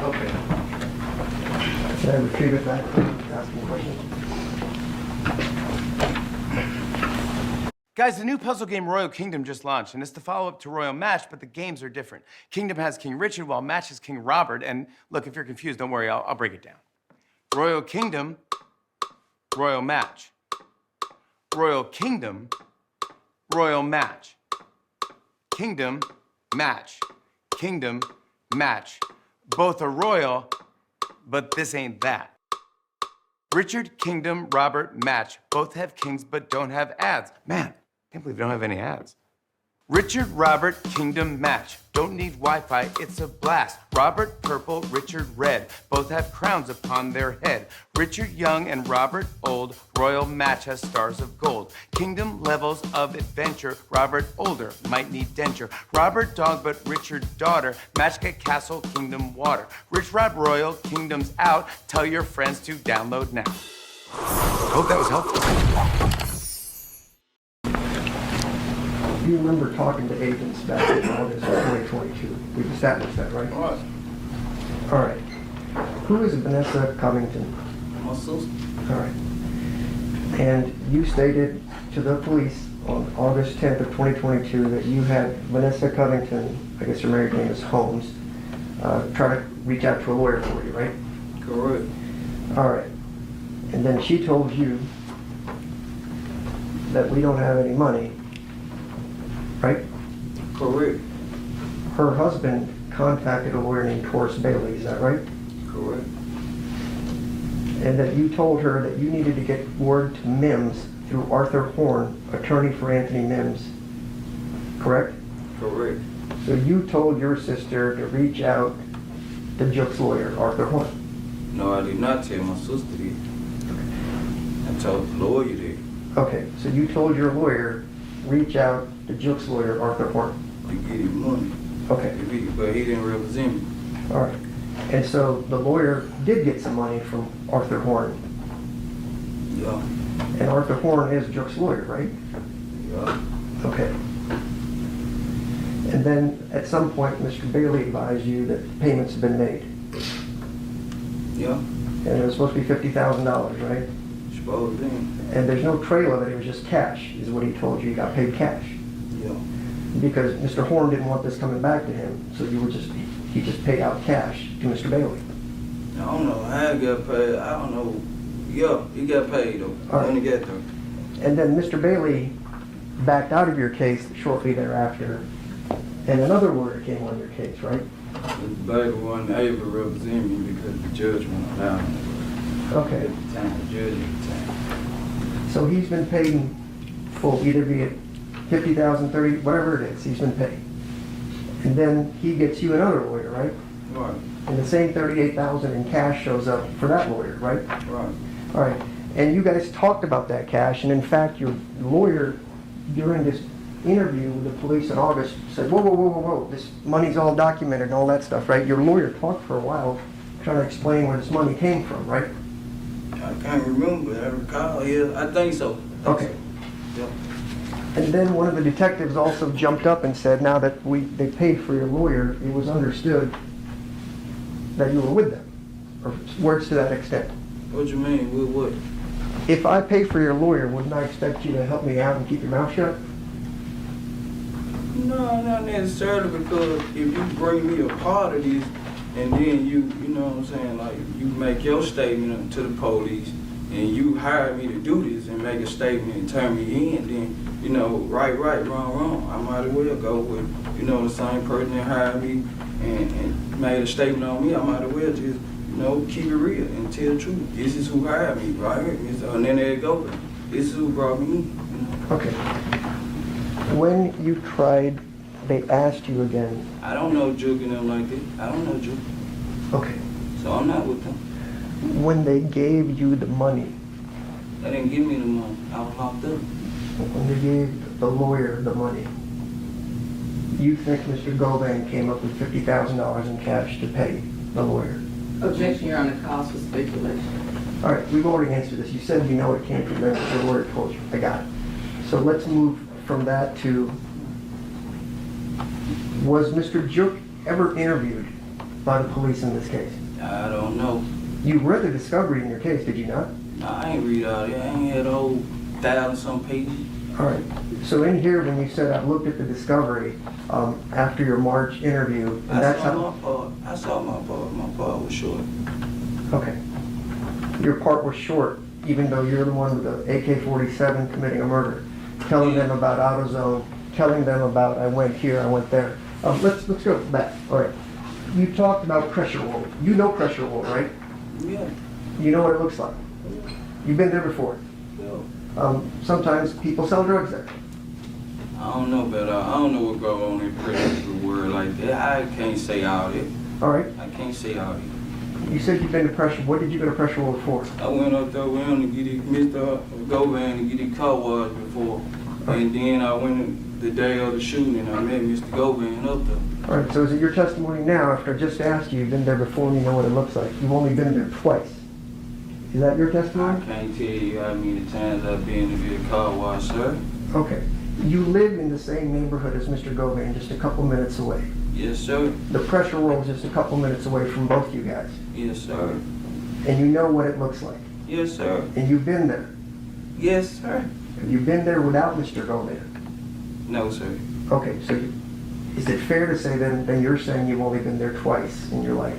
Okay. Can I retrieve it back to asking questions? Guys, the new puzzle game Royal Kingdom just launched, and it's the follow-up to Royal Match, but the games are different. Kingdom has King Richard, while Match has King Robert, and look, if you're confused, don't worry, I'll break it down. Royal Kingdom, Royal Match. Royal Kingdom, Royal Match. Kingdom, Match. Kingdom, Match. Both are royal, but this ain't that. Richard, Kingdom, Robert, Match. Both have kings, but don't have ads. Man, can't believe we don't have any ads. Richard, Robert, Kingdom, Match. Don't need Wi-Fi, it's a blast. Robert, purple, Richard, red. Both have crowns upon their head. Richard, young, and Robert, old. Royal Match has stars of gold. Kingdom, levels of adventure. Robert, older, might need denture. Robert, dog, but Richard, daughter. Match, get castle, Kingdom, water. Rich, Rob, Royal, Kingdom's out. Tell your friends to download now. Hope that was helpful. You remember talking to agents back in August of 2022. We've established that, right? All right. All right. Who is Vanessa Covington? My sister. All right. And you stated to the police on August 10th of 2022 that you had Vanessa Covington, I guess her married name is Holmes, try to reach out to a lawyer for you, right? Correct. All right. And then she told you that we don't have any money, right? Correct. Her husband contacted a lawyer named Taurus Bailey, is that right? Correct. And that you told her that you needed to get word to Mims through Arthur Horn, attorney for Anthony Mims, correct? Correct. So you told your sister to reach out to Jook's lawyer, Arthur Horn? No, I did not tell my sister that. I told the lawyer that. Okay, so you told your lawyer, reach out to Jook's lawyer, Arthur Horn? To get him money. Okay. But he didn't represent me. All right. And so the lawyer did get some money from Arthur Horn? Yeah. And Arthur Horn is Jook's lawyer, right? Yeah. Okay. And then at some point, Mr. Bailey advised you that payments have been made? Yeah. And it was supposed to be $50,000, right? Supposed to be. And there's no trail of it, it was just cash, is what he told you. You got paid cash. Yeah. because Mr. Horn didn't want this coming back to him, so he just paid out cash to Mr. Bailey. I don't know how he got paid. I don't know. Yeah, he got paid though. When he got there. And then Mr. Bailey backed out of your case shortly thereafter, and another lawyer came on your case, right? Mr. Bailey wasn't able to represent me because the judge wouldn't allow me. Okay. At the time, the judge at the time. So he's been paid full, either be it 50,000, 30, whatever it is, he's been paid. And then he gets you another lawyer, right? Right. And the same 38,000 in cash shows up for that lawyer, right? Right. All right. And you guys talked about that cash, and in fact, your lawyer, during this interview with the police in August, said, whoa, whoa, whoa, whoa, whoa, this money's all documented and all that stuff, right? Your lawyer talked for a while trying to explain where this money came from, right? I can't remember. I recall. Yeah, I think so. Okay. Yep. And then one of the detectives also jumped up and said, now that they paid for your lawyer, it was understood that you were with them, or words to that extent. What you mean? With what? If I pay for your lawyer, wouldn't I expect you to help me out and keep your mouth shut? No, not necessarily, because if you bring me a part of this, and then you know what I'm saying, like you make your statement to the police, and you hire me to do this and make a statement and turn me in, then, you know, right, wrong, I might as well go with, you know, the same person that hired me and made a statement on me. I might as well just, you know, keep it real and tell the truth. This is who hired me, right? And then there you go. This is who brought me in. You know? Okay. When you tried, they asked you again. I don't know Juke and them like that. I don't know Juke. Okay. So I'm not with them. When they gave you the money. They didn't give me the money. I was locked up. When they gave the lawyer the money, you think Mr. Govan came up with $50,000 in cash to pay the lawyer? Objection, Your Honor, calls for speculation. All right, we've already answered this. You said you know it came from them, but the lawyer told you. I got it. So let's move from that to, was Mr. Juke ever interviewed by the police in this case? I don't know. You read the discovery in your case, did you not? No, I ain't read all that. I ain't had a whole 1,000-some pages. All right. So in here, when you said I looked at the discovery after your March interview, and that's how. I saw my part. My part was short. Okay. Your part was short, even though you're the one with the AK-47 committing a murder, telling them about AutoZone, telling them about I went here, I went there. Let's go back. All right. You talked about pressure wool. You know pressure wool, right? Yeah. You know what it looks like. You've been there before. Yeah. Sometimes people sell drugs there. I don't know, but I don't know what go on in prison word like that. I can't say all that. All right. I can't say all that. You said you've been to pressure. What did you go to pressure wool for? I went up there with him to get Mr. Govan to get his car washed before. And then I went the day of the shooting and I met Mr. Govan up there. All right, so is it your testimony now, after I just asked you, you've been there before and you know what it looks like? You've only been there twice. Is that your testimony? I can't tell you how many times I've been to get a car washed, sir. Okay. You live in the same neighborhood as Mr. Govan, just a couple minutes away. Yes, sir. The pressure roll is just a couple minutes away from both you guys. Yes, sir. And you know what it looks like. Yes, sir. And you've been there. Yes, sir. Have you been there without Mr. Govan? No, sir. Okay, so is it fair to say then you're saying you've only been there twice in your life?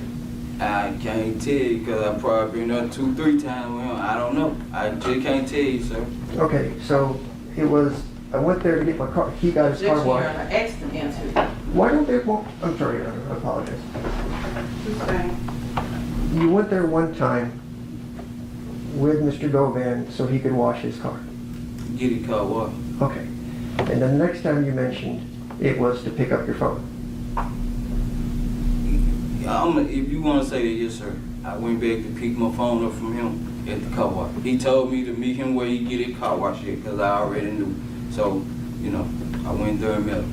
I can't tell you because I've probably been there 2-3 times with him. I don't know. I just can't tell you, sir. Okay, so it was, I went there to get my car, he got his car washed. Ask the answer. Why don't they, well, I'm sorry, Your Honor, I apologize. You went there one time with Mr. Govan so he could wash his car. Get his car washed. Okay. And the next time you mentioned it was to pick up your phone. If you want to say that, yes, sir. I went back to pick my phone up from him at the car wash. He told me to meet him where he get his car wash at because I already knew. So, you know, I went there and met him.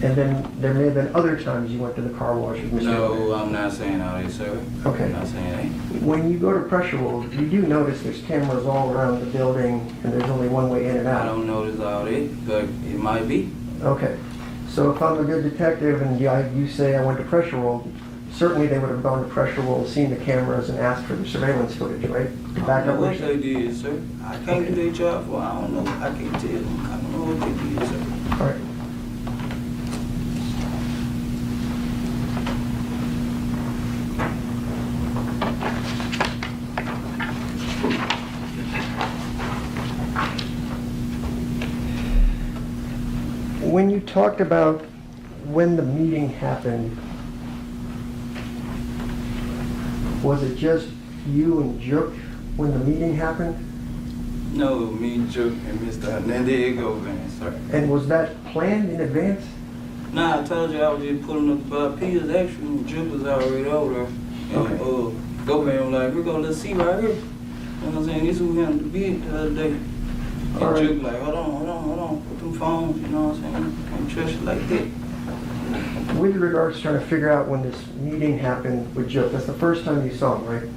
And then there may have been other times you went to the car wash with Mr. No, Govan. I'm not saying all that, sir. Okay. I'm not saying that. When you go to pressure wool, you do notice there's cameras all around the building and there's only one way in and out. I don't notice all that, but it might be. Okay. So if I'm a good detective and you say I went to pressure wool, certainly they would have gone to pressure wool, seen the cameras, and asked for the surveillance footage, right? To back I don't up know what what they did, sir. I can't do their job for. I don't know. I can't tell them. I don't know what they did, sir. All right. When you talked about when the meeting happened, was it just you and Juk when the meeting happened? No, me, Juk, and Mr. Hernandez Govan, sir. And was that planned in advance? Nah, I told you I was just pulling up the 5 pills. Actually, Juk was already over there. And Govan was like, we're gonna let's see right here. You know what I'm saying? This is what we had to be the other day. And Right. Juk like, hold on, put them phones, you know what I'm saying? Can't trust you like that. With regards to trying to figure out when this meeting happened with Juk, that's the first time you saw him, right?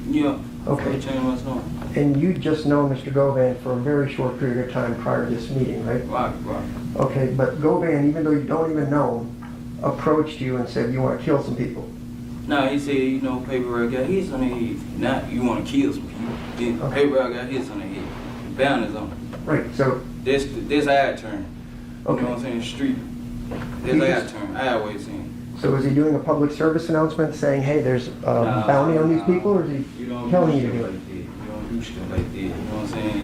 Yeah. Okay. First time I saw him. And you just known Mr. Govan for a very short period of time prior to this meeting, right? Right. Okay, but Govan, even though you don't even know him, approached you and said you want to kill some people. Nah, he said, you know, paperwork got hits on the head. Not you want to kill some people. Then paperwork got hits on the head. The banners on it. Right, so... This our turn. You know what I'm saying? Street. This our turn. I always seen. So is he doing a public service announcement saying, hey, there's a bounty on these people, or is he telling you to do it? You don't do shit like that. You know what I'm saying?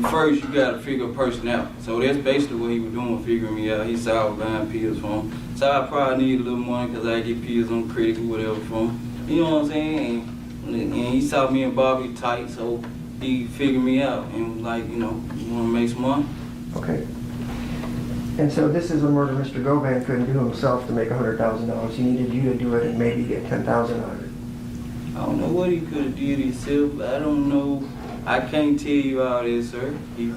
First, you gotta figure a person out. So that's basically what he was doing, figuring me out. He saw I was buying pills for him. So I probably need a little money because I get pills on credit or whatever from him. You know what I'm saying? And he saw me and Bobby tight, so he figured me out and was like, you know, you wanna make some money? Okay. And so this is a murder Mr. Govan couldn't do himself to make $100,000. He needed you to do it and maybe get $10,000 out of it. I don't know what he could have did himself, but I don't know. I can't tell you all this, sir. He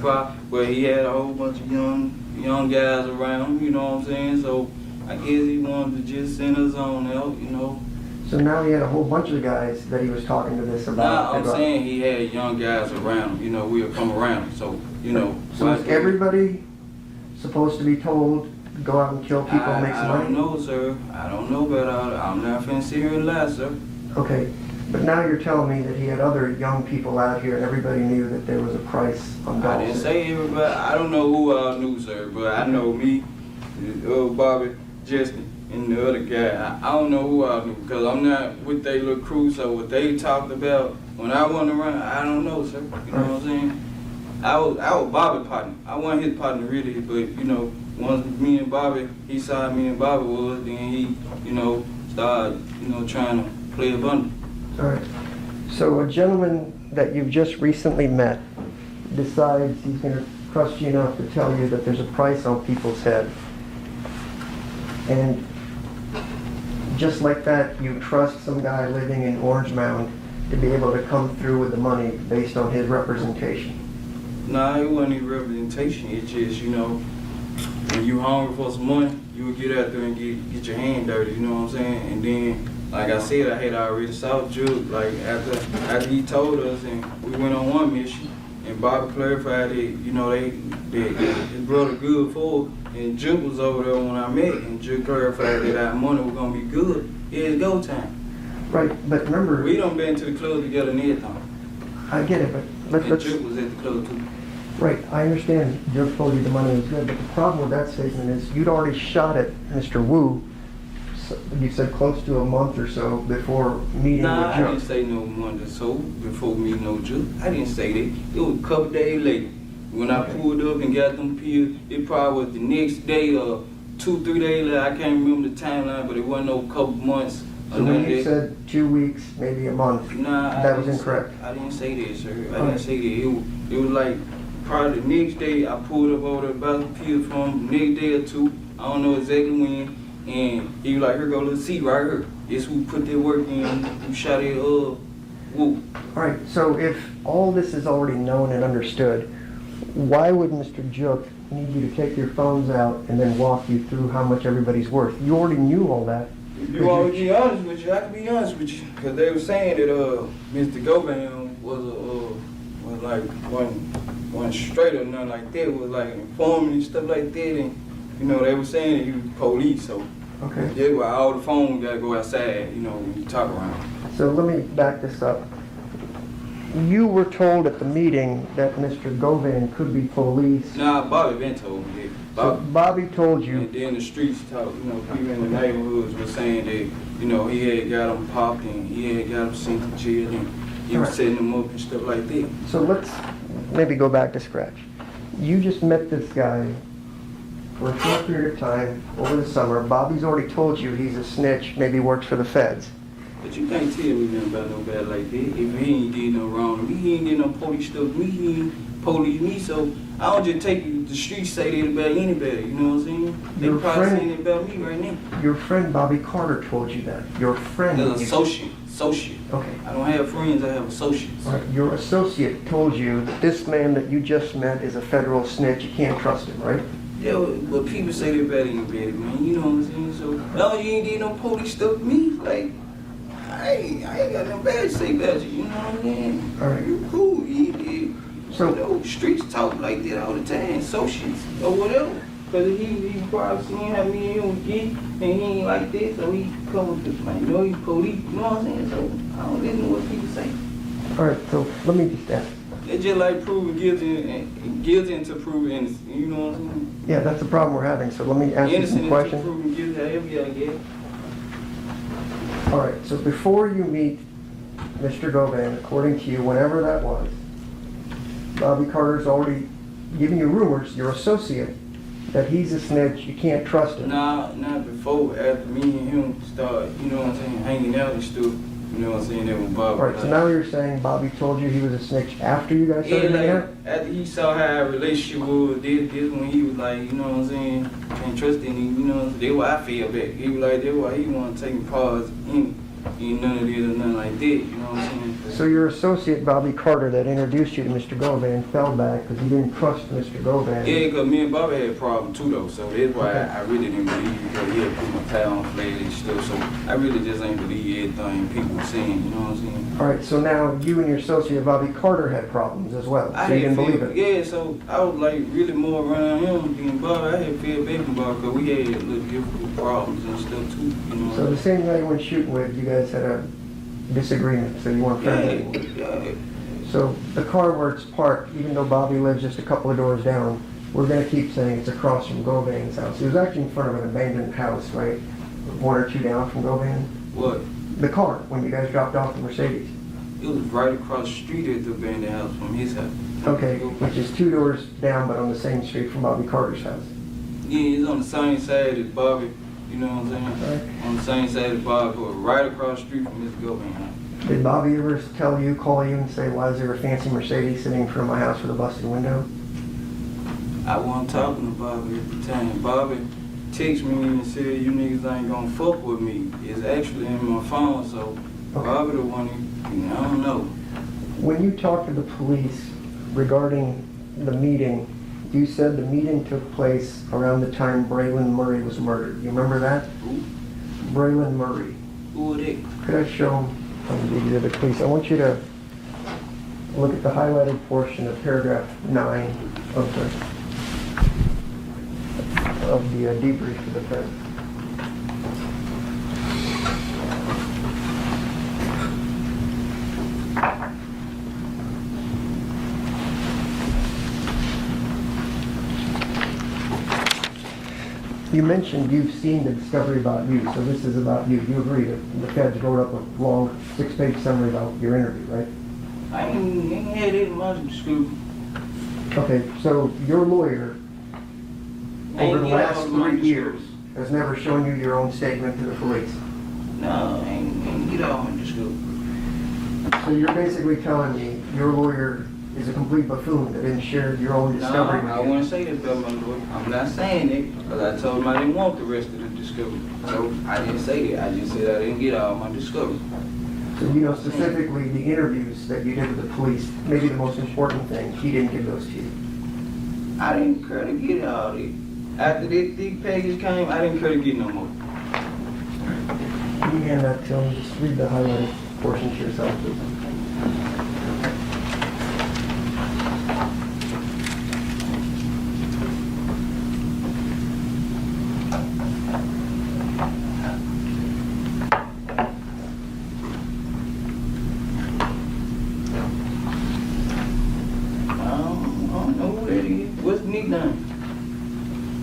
had a whole bunch of young guys around, you know what I'm saying? So I guess he wanted to just send us on out, you know. So now he had a whole bunch of guys that he was talking to this about. Nah, I'm saying he had young guys around him, you know, we'll come around. So, you know. So is everybody supposed to be told to go out and kill people and make some money? I don't know, sir. I don't know about all that. I'm not finna sit here and lie, sir. Okay. But now you're telling me that he had other young people out here and everybody knew that there was a price on dollars. I didn't say everybody. I don't know who all knew, sir, but I know me, Bobby, Justin, and the other guy. I don't know who all knew because I'm not with their little crew, so what they talked about when I went around, I don't know, sir. You know what I'm saying? I was Bobby's partner. I wasn't his partner really, but, you know, once me and Bobby, he saw me and Bobby was, then he, you know, started, you know, trying to play a bundle. All right. So a gentleman that you've just recently met decides he's going to trust you enough to tell you that there's a price on people's head. And just like that, you trust some guy living in Orange Mound to be able to come through with the money based on his representation. Nah, it wasn't even representation. It's just, you know, when you hungry for some money, you would get out there and get your hand dirty, you know what I'm saying? And then, like I said, I had already saw Juk, like after he told us, and we went on one mission, and Bobby clarified that, you know, his brother good for it, and Juk was over there when I met, and Juk clarified that our money was gonna be good. It's go time. Right, but remember... We done been to the club together and everything. I get it, but let's... Juk was at the club too. Right, I understand Juk told you the money was good, but the problem with that statement is you'd already shot at Mr. Wu, you said close to a month or so before meeting with Juk. I didn't say no month or so before meeting no Juk. I didn't say that. It was a couple days later. When I pulled up and got them pills, it probably was the next day or 2-3 days later. I can't remember the timeline, but it wasn't no couple months. So when you said 2 weeks, maybe a month, that was incorrect. I didn't say that, sir. I didn't say that. It was like probably the next day I pulled up over there about the pills from him, the next day or two. I don't know exactly when. And he was like, here go, let's see right here. It's who put that work in, who shot it, Woo. All right, so if all this is already known and understood, why would Mr. Juk need you to take your phones out and then walk you through how much everybody's worth? You already knew all that. You want to be honest with you? I can be honest with you. Because they were saying that Mr. Govan was like one straight or nothing like that, was like informing and stuff like that. And, you know, they were saying that he was police, so okay. That's why all the phones got to go outside, you know, when you talk around. So let me back this up. you were told at the meeting that Mr. Govan could be police. Nah, Bobby been told me that. So Bobby told you. And then the streets talk, you know, people in the neighborhoods were saying that, you know, he had got him popped and he had got him sent to jail and he was setting them up and stuff like that. So let's maybe go back to scratch. You just met this guy for a short period of time over the summer. Bobby's already told you he's a snitch, maybe works for the feds. But you can't tell me nothing about nobody like that. If he ain't did no wrong to me, he ain't did no police stuff to me, he ain't police me, so I don't just take you to the street say that about anybody, you know what I'm saying? They probably saying it about me right now. Your friend Bobby Carter told you that. Your friend. An associate. Okay. I don't have friends, I have associates. All right. Your associate told you that this man that you just met is a federal snitch. You can't trust him, right? Yeah, but people say that about anybody, man. You know what I'm saying? So, no, you ain't did no police stuff to me. Like, I ain't got no bad to say about you. You know what I'm saying? All right. You cool. You did. So, you know, streets talk like that all the time. Associates or whatever. Because he probably seen how me and him would get, and he ain't like that, so he come with this, man. You know, he's police. You know what I'm saying? So, I don't listen to what people say. All right, so let me just ask. It's just like proving guilty until proven innocent. You know what I'm saying? Yeah, that's the problem we're having. So let me ask you some questions. Innocent until proven guilty, however you get. All right, so before you meet Mr. Govan, according to you, whenever that was, Bobby Carter's already giving you rumors, your associate, that he's a snitch, you can't trust him. Nah, not before, after me and him start, you know what I'm saying, hanging out and stuff. You know what I'm saying, that was Bobby. All right, so now you're saying Bobby told you he was a snitch after you guys started hanging out? After he saw how our relationship was, this when he was like, you know what I'm saying, can't trust any, you know, that's why I feel back. He was like, that's why he want to take me pause in none of this or nothing like that, you know what I'm saying? So your associate, Bobby Carter, that introduced you to Mr. Govan, fell back because he didn't trust Mr. Govan. Yeah, because me and Bobby had a problem too, though, so that's why I really didn't believe you, because he had put my towel on flag and stuff, so I really just ain't believe everything people were saying, you know what I'm saying? All right, so now you and your associate, Bobby Carter, had problems as well, so you didn't believe it. Yeah, so I was like really more around him than Bobby. I had feel bad for Bobby because we had little difficult problems and stuff too, you know. So the same guy you went shooting with, you guys had a disagreement, so you weren't friends anymore. Yeah. So the car where it's parked, even though Bobby lives just a couple of doors down, we're going to keep saying it's across from Govan's house. It was actually in front of an abandoned house, right? One or two down from Govan. What? The car, when you guys dropped off the Mercedes. It was right across the street at the abandoned house from his house. Okay, which is 2 doors down, but on the same street from Bobby Carter's house. Yeah, it's on the same side as Bobby, you know what I'm saying? Right. On the same side as Bobby, but right across the street from his Govan house. Did Bobby ever tell you, call you and say, why is there a fancy Mercedes sitting in front of my house with a busted window? I wasn't talking to Bobby at the time. Bobby texted me and said, you niggas ain't gonna fuck with me. It's actually in my phone, so Bobby the one, I don't know. When you talked to the police regarding the meeting, you said the meeting took place around the time Braylon Murray was murdered. You remember that? Who? Braylon Murray. Who was that? Could I show him the exhibit, please? I want you to look at the highlighted portion of paragraph 9 of the debrief for the defense. You mentioned you've seen the discovery about you, so this is about you. You agree that the feds wrote up a long 6-page summary about your interview, right? I ain't had it in my school. Okay, so your lawyer, over the last 3 years, has never shown you your own statement to the police? No, I ain't get all in school. So you're basically telling me your lawyer is a complete buffoon that didn't share your own discovery? No, I wouldn't say that about my lawyer. I'm not saying it, because I told him I didn't want the rest of the discovery. So I didn't say that. I just said I didn't get all my discovery. So you know specifically the interviews that you did with the police, maybe the most important thing, he didn't give those to you? I didn't care to get all that. After this thick package came, I didn't care to get no more. Can you hand that to him? Just read the highlighted portion to yourself, please. What's the nickname?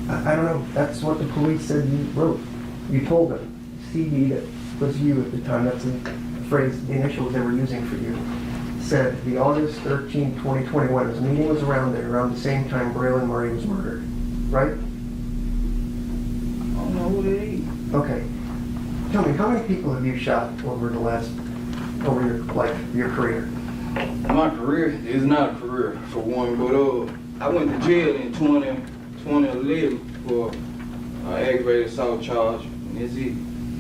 I don't know. That's what the police said you wrote. You told them. CD, that was you at the time. That's the phrase, the initials they were using for you. Said the August 13, 2021. His meeting was around there, around the same time Braylon Murray was murdered. Right? I don't know who that is. Okay. Tell me, how many people have you shot over your life, your career? My career is not a career, for one, but I went to jail in 2011 for aggravated assault charge, and that's it.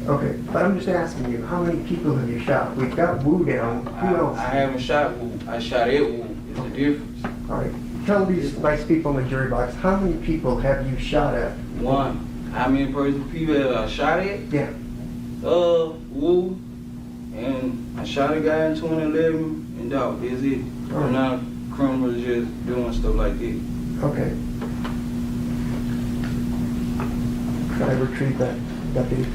Okay, but I'm just asking you, how many people have you shot? We've got Wu down. Who else? I haven't shot Wu. I shot at Wu. It's a difference. All right. Tell these nice people in the jury box, how many people have you shot at? One. How many people have I shot at? Yeah. Wu, and I shot a guy in 2011, and dog, that's it. I'm not a criminal just doing stuff like that. Okay. Can I retrieve that deputy?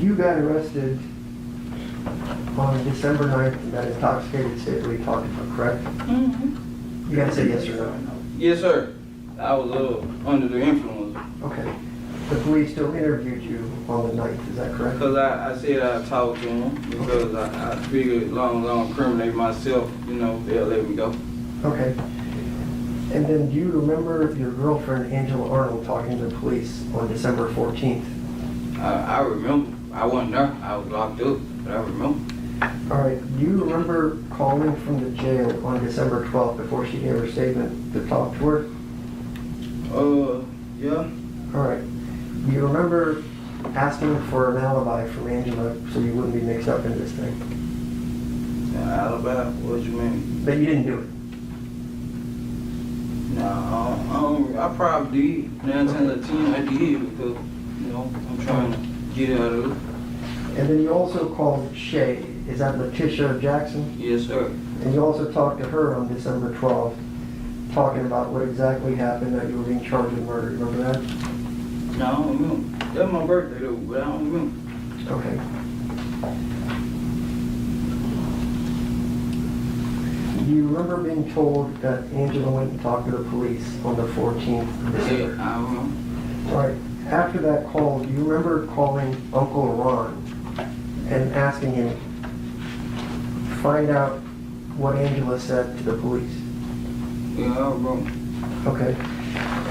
You got arrested on December 9th in that intoxicated state we talked about, correct? Mm-hmm. You gotta say yes or no. Yes, sir. I was under the influence. Okay. The police still interviewed you on the 9th, is that correct? Because I said I talked to him because I figured as long as I don't incriminate myself, they'll let me go. Okay. And then do you remember your girlfriend, Angela Arnold, talking to the police on December 14th? I remember. I wasn't there. I was locked up, but I remember. All right. Do you remember calling from the jail on December 12th before she gave her statement to talk to her? Yeah. All right. Do you remember asking for an alibi from Angela so you wouldn't be mixed up in this thing? Alibi? What you mean? That you didn't do it? No, I probably did. 9 times out of 10 I did because, I'm trying to get out of it. And then you also called Shay. Is that Letitia Jackson? Yes, sir. And you also talked to her on December 12th, talking about what exactly happened, that you were being charged with murder. Remember that? No, I don't remember. That was my birthday though, but I don't remember. Okay. Do you remember being told that Angela went and talked to the police on the 14th of December? Yeah, I remember. All right. After that call, do you remember calling Uncle Ron and asking him to find out what Angela said to the police? Yeah, I remember. Okay.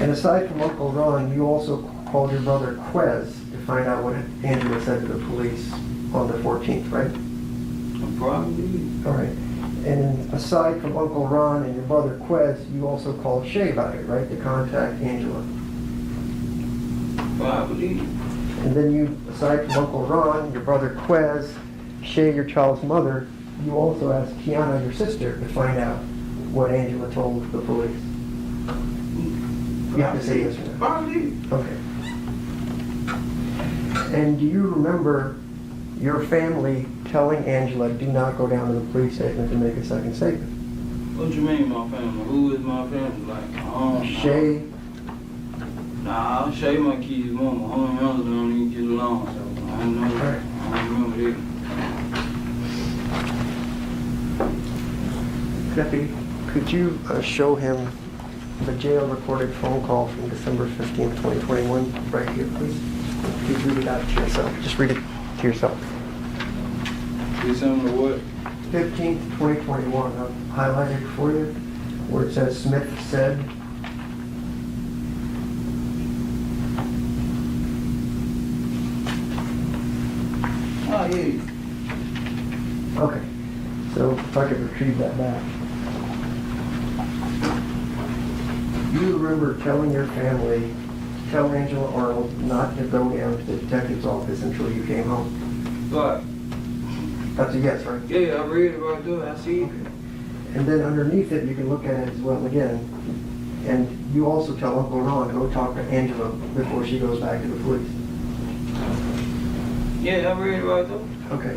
And aside from Uncle Ron, you also called your brother Quez to find out what Angela said to the police on the 14th, right? Probably. All right. And aside from Uncle Ron and your brother Quez, you also called Shay about it, right, to contact Angela? Probably. And then you, aside from Uncle Ron, your brother Quez, Shay, your child's mother, you also asked Kiana, your sister, to find out what Angela told the police. You have to say yes or no. Probably. Okay. And do you remember your family telling Angela, do not go down to the police station to make a second statement? What you mean, my family? Who is my family? Like, Shay? Nah, Shay my kid's mama. Her and others don't even get along, so I don't know. I don't remember that. Deputy, could you show him the jail recorded phone call from December 15th, 2021, right here, please? Please read it out to yourself. Just read it to yourself. December what? 15th, 2021. I've highlighted for you where it says Smith said. Oh, yeah. Okay. So if I could retrieve that back. You remember telling your family, tell Angela Arnold not to go down to the detective's office until you came home? What? That's a yes, right? Yeah, I read about that. I see it. And then underneath it, you can look at it as well again. And you also tell Uncle Ron to go talk to Angela before she goes back to the police. Yeah, I read about that. Okay.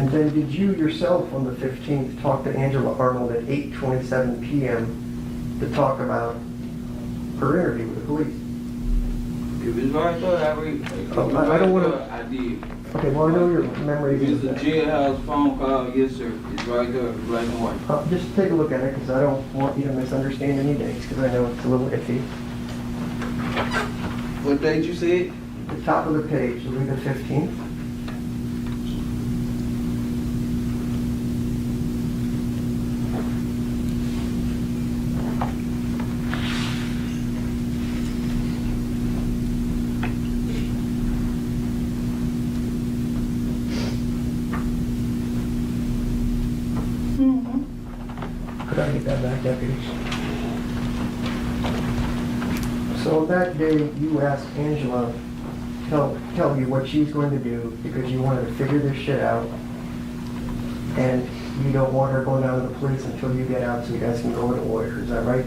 And then did you yourself on the 15th talk to Angela Arnold at 8:27 p.m. to talk about her interview with the police? If it's right there, I don't want to. I did. Okay, well I know your memory It's is. a jailhouse phone call, yes sir. It's right there, black and white. Just take a look at it because I don't want you to misunderstand any dates because I know it's a little iffy. What date you said? The top of the page, it'll be the 15th. Could I get that back, deputy? So that day, you asked Angela to tell you what she's going to do because you wanted to figure this shit out, and you don't want her going down to the police until you get out so you guys can go with a lawyer. Is that right?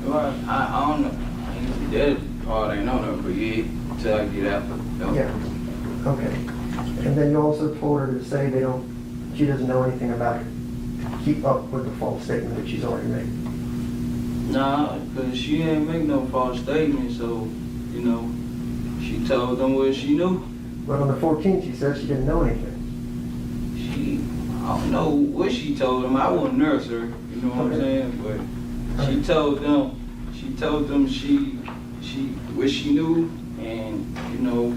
Well, I don't know. I ain't see that part ain't on there, but yeah, till I get out. Yeah. Okay. And then you also told her to say she doesn't know anything about it. Keep up with the false statement that she's already made. Nah, because she ain't make no false statement, so, you know, she told them what she knew. But on the 14th, she said she didn't know anything. I don't know what she told them. I wasn't nurse her, you know what I'm saying? But she told them what she knew, and, you know,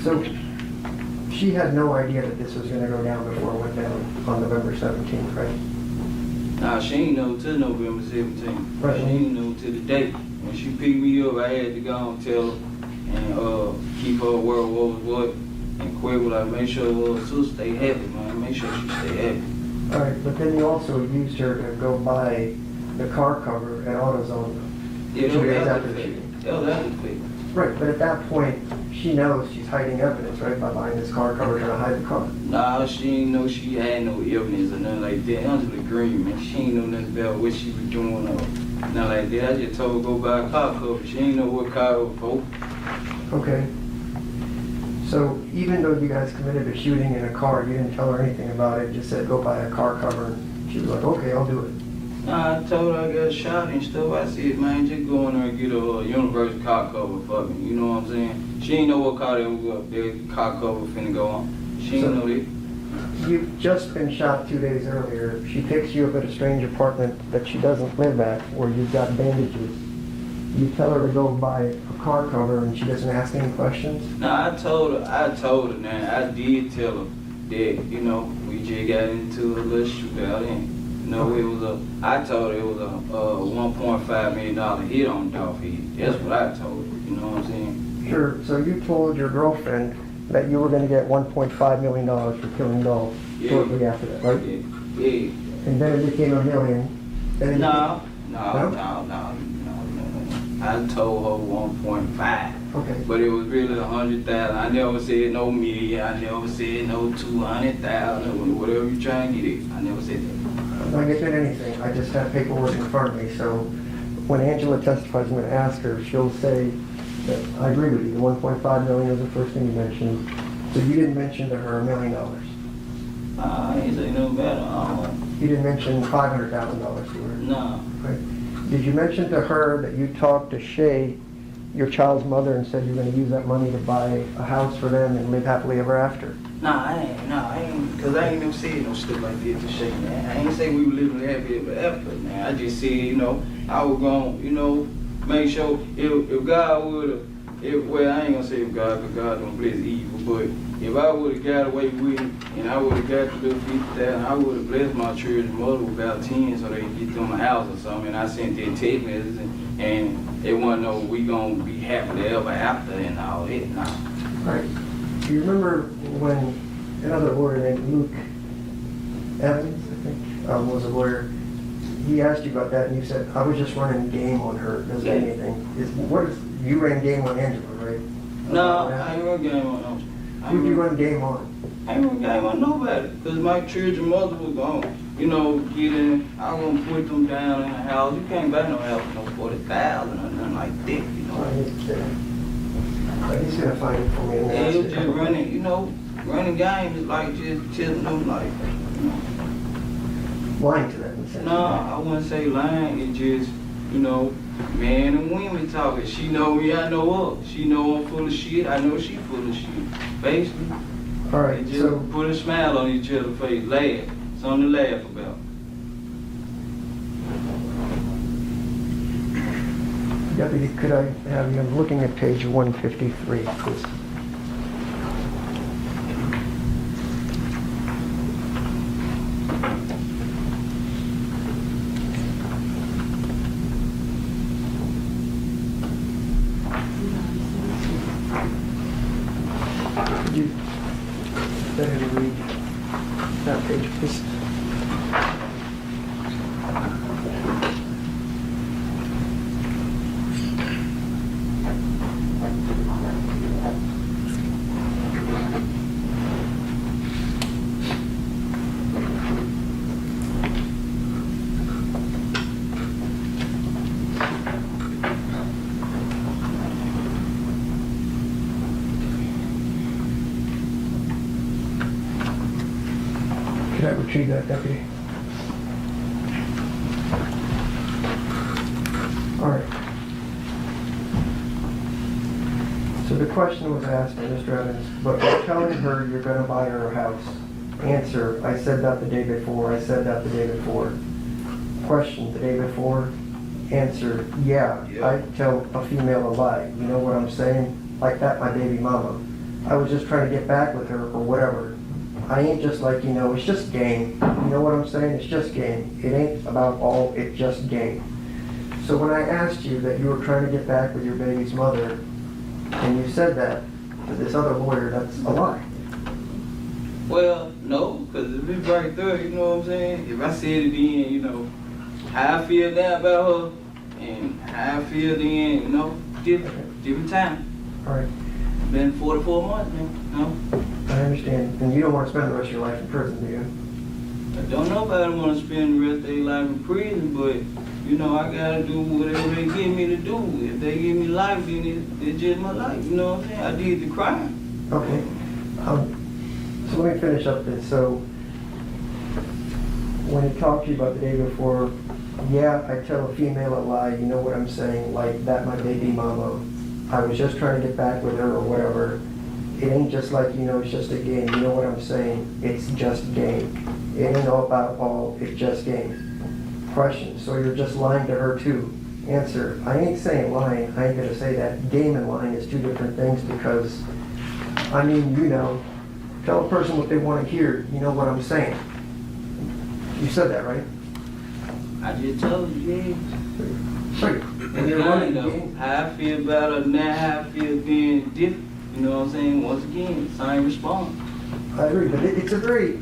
So she had no idea that this was going to go down before it went down on November 17th, right? Nah, she ain't know till November 17th. Right. She ain't know till the day. When she picked me up, I had to go and tell her and keep her where what was what and quit with her. Make sure her sister stay happy, man. Make sure she stay happy. All right, but then you also used her to go buy the car cover at AutoZone 2 days after the shooting. That was after the fact. Right, but at that point, she knows she's hiding evidence, right, by buying this car cover trying to hide the car. Nah, she ain't know she had no evidence or nothing like that. Under the green, man. She ain't know nothing about what she was doing or nothing like that. I just told her go buy a car cover. She ain't know what car it was for. Okay. So even though you guys committed a shooting in a car, you didn't tell her anything about it, just said go buy a car cover, and she was like, okay, I'll do it. Nah, I told her I got shot and stuff. I said, man, just go in there and get a universal car cover for me. You know what I'm saying? She ain't know what car that car cover finna go on. She ain't know that. You've just been shot 2 days earlier. She picks you up at a strange apartment that she doesn't live at where you've got bandages. You tell her to go buy a car cover and she doesn't ask any questions? Nah, I told her, man. I did tell her that, you know, we just got into a little shootout and, you know, I told her it was a $1.5 million hit on Dolph Head. That's what I told her, you know what I'm saying? Sure, so you told your girlfriend that you were going to get $1.5 million for killing Dolph shortly after that, right? Yeah. And then it became $1 million. No. I told her 1.5. Okay. But it was really 100,000. I never said no million. I never said no 200,000. Whatever you trying to get it. I never said that. I'm not getting anything. I just have paperwork in front of me. So when Angela testifies, I'm going to ask her. She'll say that I agree with you. The 1.5 million was the first thing you mentioned. So you didn't mention to her $1 million. I ain't say no better. You didn't mention $500,000 to her. No. Right. Did you mention to her that you talked to Shay, your child's mother, and said you were going to use that money to buy a house for them and live happily ever after? I ain't, because I ain't never said no stuff like that to Shay, man. I ain't say we were living happy ever after, man. I just said, you know, I was going to, you know, make sure if God would have, well, I ain't going to say if God, because God don't bless evil, but if I would have got away with it, and I would have got the little 50,000, I would have blessed my children's mother with about 10 so they could get them a house or something, and I sent their text messages, and they want to know we going to be happily ever after and all that. Nah. Right. Do you remember when another lawyer named Luke Evans, I think, was a lawyer, he asked you about that, and you said, I was just running game on her, doesn't mean anything. You ran game on Angela, right? No, I ain't run game on Angela. Who'd you run game on? I ain't run game on nobody, because my children's mother was gone. You know, get in, I was going to put them down in the house. You can't buy no house for no 40,000 or nothing like that, you know. He's gonna find it for me. And Yeah, he was just running, you know, running games is like just telling them like, you know. Lying to them. No, I wouldn't say lying. It just, you know, man and women talking. She know me, I know her. She know I'm full of shit. I know she full of shit. Basically. All right. They just So put a smile on each other's face. Laugh. Something to laugh about. Deputy, could I have you? I'm looking at page 153, please. Could you go ahead and read that page, please? Could I retrieve that, Deputy? All right. So the question was asked by Mr. Evans, but you're telling her you're going to buy her a house. Answer, I said that the day before. I said that the day before. Question, the day before. Answer, yeah. I tell a female a lie. You know what I'm saying? Like that, my baby mama. I was just trying to get back with her or whatever. I ain't just like, you know, it's just game. You know what I'm saying? It's just game. It ain't about all, it's just game. So when I asked you that you were trying to get back with your baby's mother, and you said that to this other lawyer, that's a lie. Well, no, because if it's right there, you know what I'm saying? If I said it then, you know, how I feel now about her and how I feel then, you know, different time. All right. Been 44 months now, you know? I understand. And you don't want to spend the rest of your life in prison, do you? I don't know if I want to spend the rest of their life in prison, but, you know, I got to do whatever they get me to do. If they give me life, then it's just my life, you know what I'm saying? I did the crime. Okay. So let me finish up this. So when he talked to you about the day before, yeah, I tell a female a lie, you know what I'm saying, like that my baby mama. I was just trying to get back with her or whatever. It ain't just like, you know, it's just a game. You know what I'm saying? It's just game. It ain't all about all, it's just game. Question, so you're just lying to her too? Answer, I ain't saying lying. I ain't gonna say that. Game and lying is two different things because, I mean, you know, tell a person what they want to hear. You know what I'm saying? You said that, right? I just told you, yeah. Right. And you're running the game. How I feel about her now, how I feel being different. You know what I'm saying? Once again, same response. I agree, but it's a very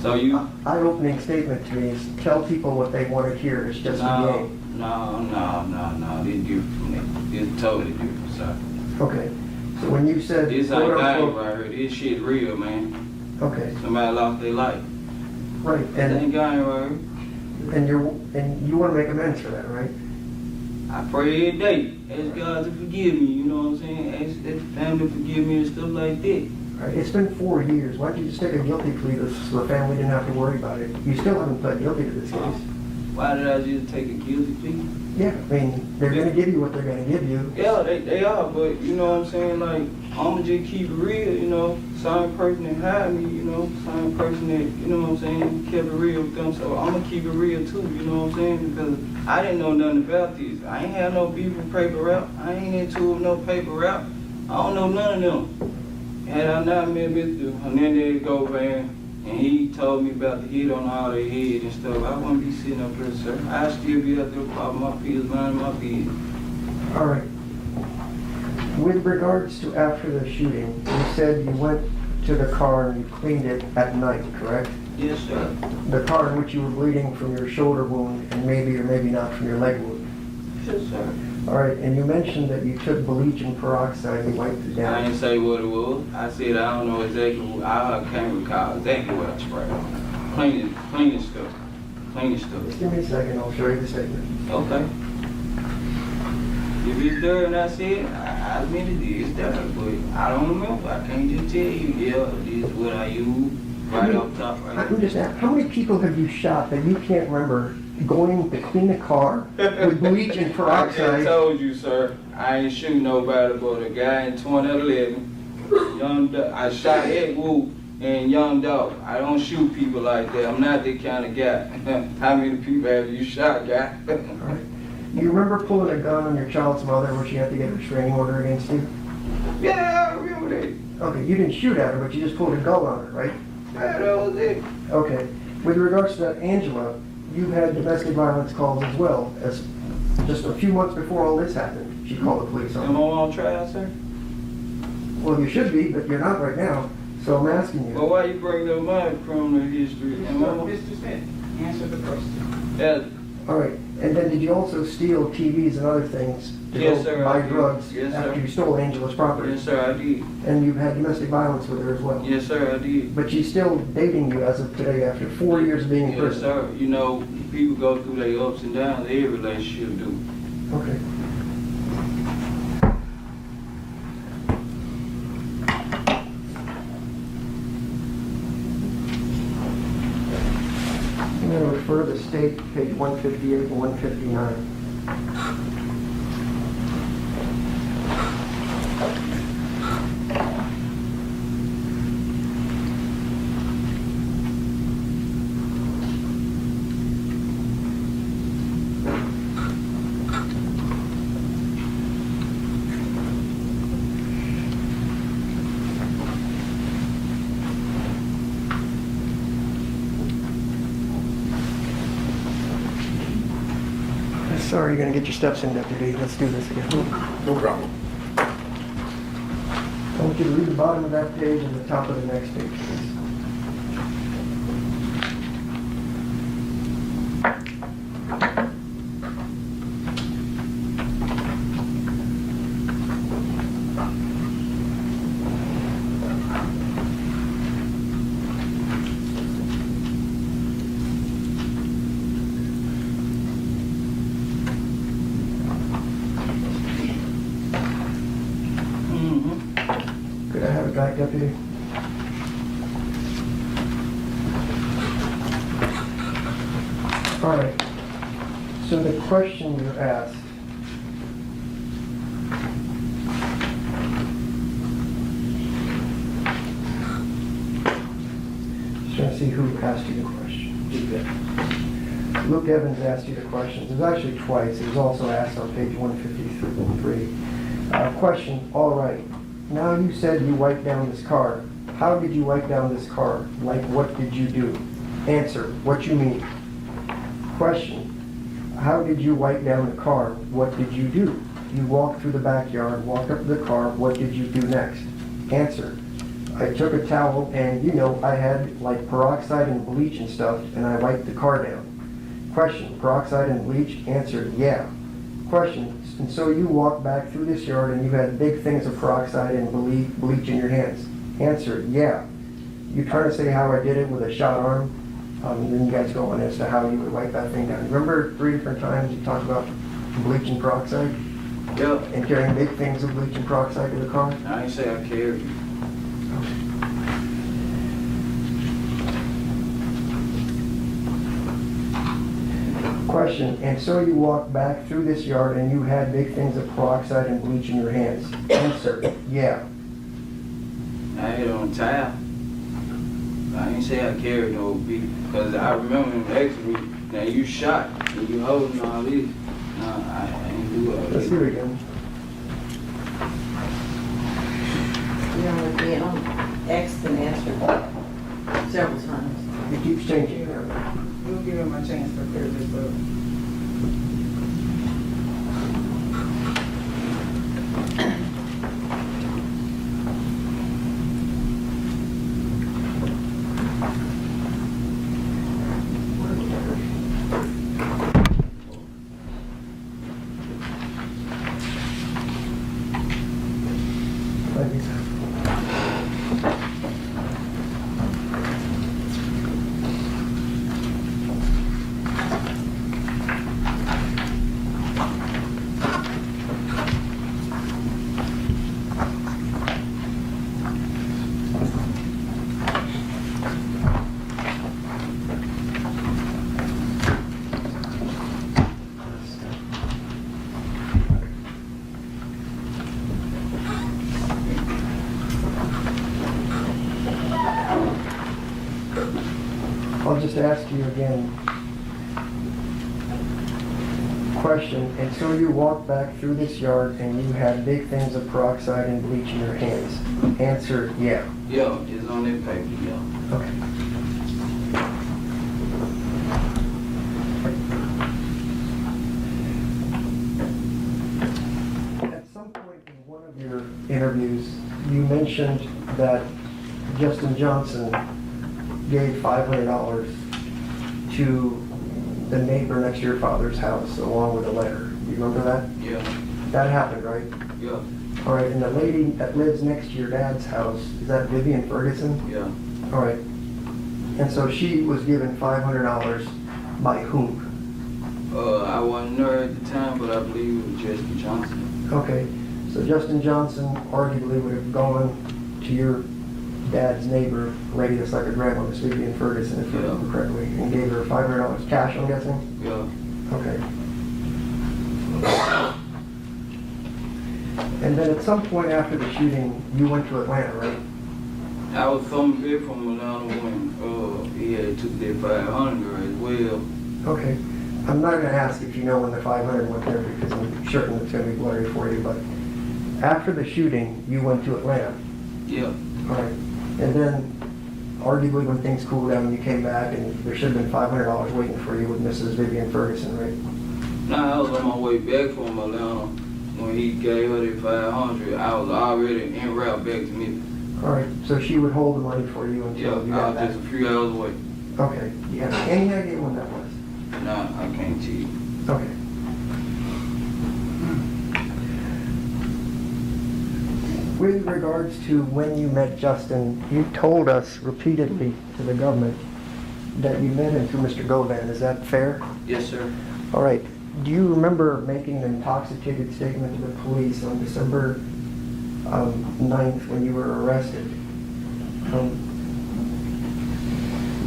so you eye-opening statement to me is tell people what they want to hear. It's just a game. No. This is different from that. This is totally different, sir. Okay. So when you said this ain't game right here. This shit real, man. Okay. Somebody lost their life. Right. This ain't game right here. And you want to make amends for that, right? I pray every day. Ask God to forgive me, you know what I'm saying? Ask that family to forgive me and stuff like that. All right, it's been 4 years. Why don't you just take a guilty plea so the family didn't have to worry about it? You still haven't pled guilty to this case. Why did I just take a guilty plea? Yeah, I mean, they're going to give you what they're going to give you. Yeah, they are, but you know what I'm saying? Like, I'ma just keep it real, you know? Same person that hired me, you know? Same person that, you know what I'm saying, kept it real with them. So I'ma keep it real too, you know what I'm saying? Because I didn't know nothing about this. I ain't have no beef with paper route. I ain't into no paper route. I don't know none of them. Had I not met Mr. Hernandez Govan, and he told me about the hit on all their head and stuff, I wouldn't be sitting up here, sir. I'd still be out there popping my pills, minding my business. All right. With regards to after the shooting, you said you went to the car and you cleaned it at night, correct? Yes, sir. The car in which you were bleeding from your shoulder wound and maybe or maybe not from your leg wound. Yes, sir. All right, and you mentioned that you took bleaching peroxide and wiped it down. I didn't say what it was. I said I don't know exactly what, I can't recall exactly what I sprayed on. Cleaning stuff. Cleaning stuff. Just give me a second, I'll show you the statement. Okay. If it's dirty and I see it, I admit it is dirty, but I don't remember. I can't just tell you, yeah, this is what I use right off top right I'm just asking, how many people have you shot that you can't remember going to clean the car with bleach and I peroxide? just told you, sir, I ain't shooting nobody but a guy in 2011. I shot Ed Wu and Young Dog. I don't shoot people like that. I'm not that kind of guy. How many people have you shot, guy? You remember pulling a gun on your child's mother where she had to get a restraining order against you? Yeah, I remember that. Okay, you didn't shoot at her, but you just pulled a gun on her, right? Yeah, that was it. Okay. With regards to that Angela, you had domestic violence calls as well, as just a few months before all this happened. She called the police on Am I you. on trial, sir? Well, you should be, but you're not right now. So I'm asking you. Well, why you bring up my criminal history? Am I Mr. Smith, answer the question. Yeah. All right. And then did you also steal TVs and other things to Yes, go sir, buy I did. drugs Yes, after sir. you stole Angela's property? Yes, sir, I did. And you've had domestic violence with her as well? Yes, sir, I did. But she's still dating you as of today after 4 years of being in Yes, prison? sir. You know, people go through their ups and downs. Every relationship do. Okay. I'm going to refer to the state, page 158 and 159. Sorry, you're going to get your steps in, Deputy. Let's do this again. No problem. I want you to read the bottom of that page and the top of the next page, please. Could I have it back, Deputy? All right. So the question you asked, just trying to see who asked you the question. Luke Evans asked you the questions. It was actually twice. It was also asked on page 153. Question, all right. Now you said you wiped down this car. How did you wipe down this car? Like, what did you do? Answer, what you mean? Question, how did you wipe down the car? What did you do? You walked through the backyard, walked up to the car. What did you do next? Answer, I took a towel and, you know, I had like peroxide and bleach and stuff, and I wiped the car down. Question, peroxide and bleach? Answer, yeah. Question, and so you walked back through this yard and you had big things of peroxide and bleach in your hands? Answer, yeah. You trying to say how I did it with a shot arm? And then you guys go on as to how you would wipe that thing down. Remember 3 different times you talked about bleach and peroxide? Yeah. And carrying big things of bleach and peroxide to the car? I ain't say I carried you. Question, and so you walked back through this yard and you had big things of peroxide and bleach in your hands? Answer, yeah. I had it on towel. I ain't say I carried no beef, because I remember him asking me, now you shot, and you holding all this. No, I ain't do all Let's this. hear it again. You know, again, I'm asked and answered several times. It keeps changing. We'll give him a chance to clear this up. just ask you again, question, and so you walked back through this yard and you had big things of peroxide and bleach in your hands? Answer, yeah. Yeah, it's on that paper, yeah. Okay. At some point in one of your interviews, you mentioned that Justin Johnson gave $500 to the neighbor next to your father's house along with a letter. You remember that? Yeah. That happened, right? Yeah. All right, and the lady that lives next to your dad's house, is that Vivian Ferguson? Yeah. All right. And so she was given $500 by whom? I wasn't there at the time, but I believe it was Justin Johnson. Okay, so Justin Johnson arguably would have gone to your dad's neighbor, lady that's like a grandma, Miss Vivian Ferguson, if I remember correctly, and gave her $500 cash, I'm guessing? Yeah. Okay. And then at some point after the shooting, you went to Atlanta, right? I was coming back from Atlanta when he had took that 500 as well. Okay. I'm not going to ask if you know when the 500 went there because I'm certain it's going to be blurry for you, but after the shooting, you went to Atlanta. Yeah. All right. And then, arguably, when things cooled down, you came back and there should have been $500 waiting for you with Mrs. Vivian Ferguson, right? Nah, I was on my way back from Atlanta when he gave her that 500. I was already en route back to Memphis. All right. So she would hold the money for you until you I got was back. just a few hours away. Okay. You have any idea when that was? Nah, I can't tell you. Okay. With regards to when you met Justin, you told us repeatedly to the government that you met him through Mr. Govan. Is that fair? Yes, sir. All right. Do you remember making an intoxicated statement to the police on December 9th when you were arrested?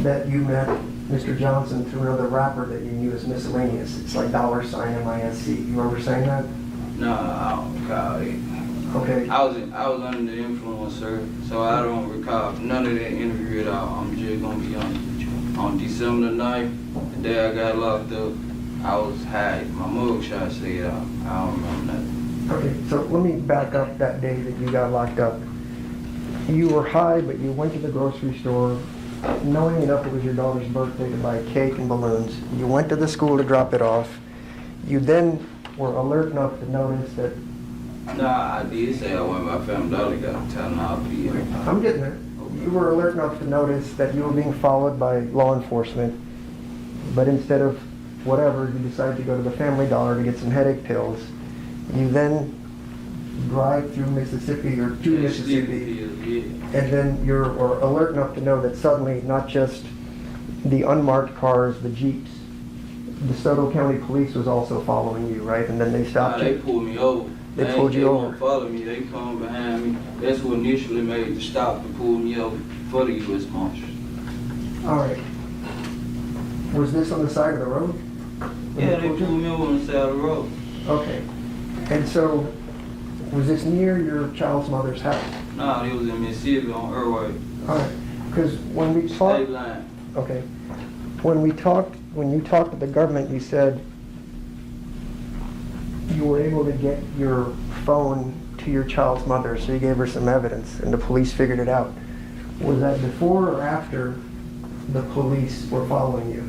That you met Mr. Johnson through another rapper that you knew as Miscellaneous. It's like $MISC. You remember saying that? No, I don't recall it. Okay. I was under the influence, sir, so I don't recall none of that interview at all. I'm just gonna be honest with you. On December the 9th, the day I got locked up, I was high. My mugshot said I don't remember nothing. Okay, so let me back up that day that you got locked up. You were high, but you went to the grocery store, knowing enough it was your daughter's birthday to buy cake and balloons. You went to the school to drop it off. You then were alert enough to notice that... Nah, I did say I went by Family Dollar, got a $10 fee. I'm getting there. You were alert enough to notice that you were being followed by law enforcement, but instead of whatever, you decided to go to the Family Dollar to get some headache pills. You then drive through Mississippi or to Mississippi, and then you're alert enough to know that suddenly not just the unmarked cars, the Jeeps, the DeSoto County Police was also following you, right? And then they stopped They you. pulled me over. They pulled you over. They follow me. They come behind me. That's who initially made the stop to pull me over for the U.S. Marshals. All right. Was this on the side of the road? Yeah, they pulled me over on the side of the road. Okay. And so, was this near your child's mother's house? Nah, it was in Mississippi on Irway. All right. Because when we talked... State line. Okay. When you talked to the government, you said you were able to get your phone to your child's mother, so you gave her some evidence, and the police figured it out. Was that before or after the police were following you?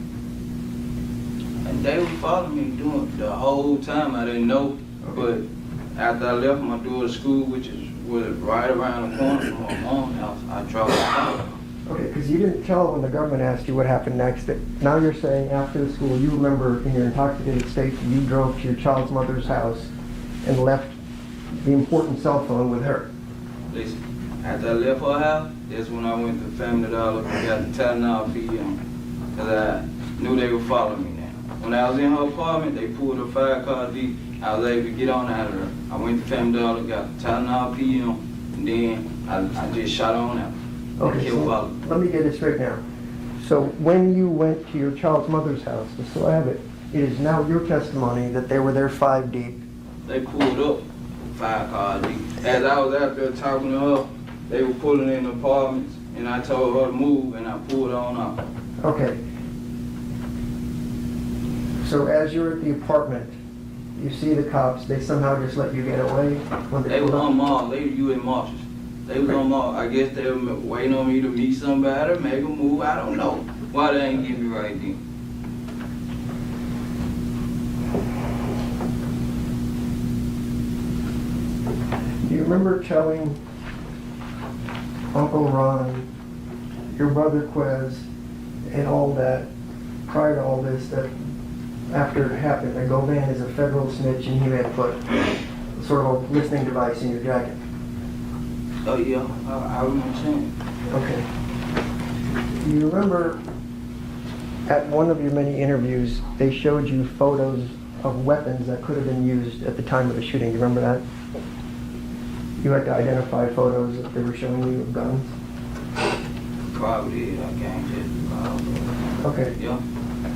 And they were following me doing the whole time. I didn't know, but after I left my daughter's school, which was right around the corner from my mom's house, I drove out. Okay, because you didn't tell when the government asked you what happened next. That now you're saying after the school, you remember in your intoxicated state, you drove to your child's mother's house and left the important cell phone with her. Listen, after I left her house, that's when I went to Family Dollar and got the $10 fee because I knew they were following me now. When I was in her apartment, they pulled her 5-car D. I was able to get on out of there. I went to Family Dollar, got the $10 PM, and then I just shot on out. Okay, so let me get it straight now. So when you went to your child's mother's house, just so I have it, it is now your testimony that they were there 5 deep. They pulled up 5-car D. As I was out there talking to her, they were pulling in the apartments, and I told her to move, and I pulled on out. Okay, So as you're at the apartment, you see the cops, they somehow just let you get away when They was pulled up? on Mall. They U.S. Marshals. They was on Mall. I guess they were waiting on me to meet somebody, make a move. I don't know why they ain't get me right then. Do you remember telling Uncle Ron, your brother Quez, and all that, prior to all this, that after it happened, that Govan is a federal snitch and he had put sort of a listening device in your jacket? Oh yeah, I remember saying. Okay. You remember at one of your many interviews, they showed you photos of weapons that could have been used at the time of the shooting. You remember that? You had to identify photos that they were showing you of guns? Probably, I can't just. Okay. Yeah.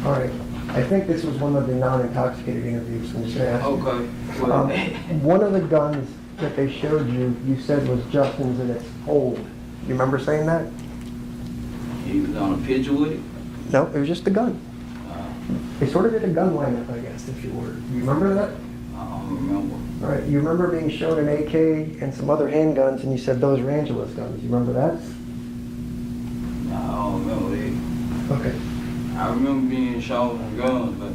All right. I think this was one of the non-intoxicated interviews. I'm just going to ask you. Okay. Well, one of the guns that they showed you, you said was Justin's and it's old. You remember saying that? He was on a picture with it? No, it was just a gun. They sort of did a gun lineup, I guess, if you were. You remember that? I don't remember. All right. You remember being shown an AK and some other handguns, and you said those were Angela's guns. You remember that? No, I don't remember that. Okay. I remember being shot with guns, but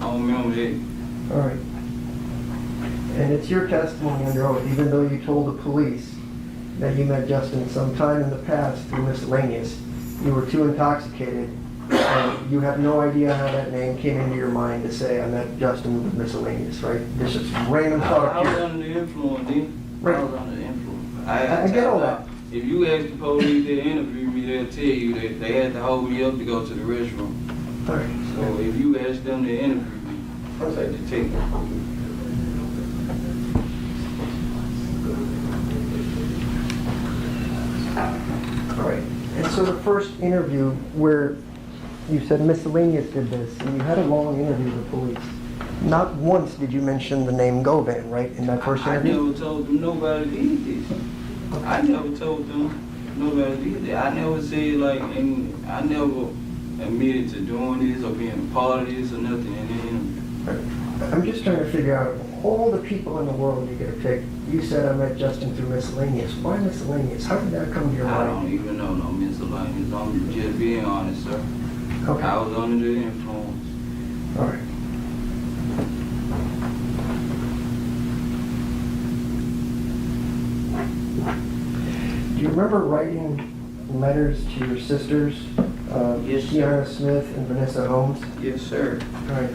I don't remember that. All right. And it's your testimony under oath, even though you told the police that you met Justin sometime in the past through miscellaneous. You were too intoxicated, and you have no idea how that name came into your mind to say, I met Justin with miscellaneous, right? This is random thought. I was under the influence then. Right. I was under the influence. I get all that. If you ask the police to interview me, they'll tell you that they had to hold me up to go to the restroom. All right. So if you ask them to interview me, I'll take the tape. All right. And so the first interview where you said miscellaneous did this, and you had a long interview with the police. Not once did you mention the name Govan, right, in that first interview? I never told them nobody did this. I never told them nobody did that. I never said like, and I never admitted to doing this or being a part of this or nothing in the interview. I'm just trying to figure out all the people in the world you could have picked. You said I met Justin through miscellaneous. Why miscellaneous? How did that come to your mind? I don't even know no miscellaneous. I'm just being honest, sir. Okay. I was under the influence. All right. Do you remember writing letters to your sisters, Yes, sir. Kiana Smith and Vanessa Holmes? Yes, sir. All right.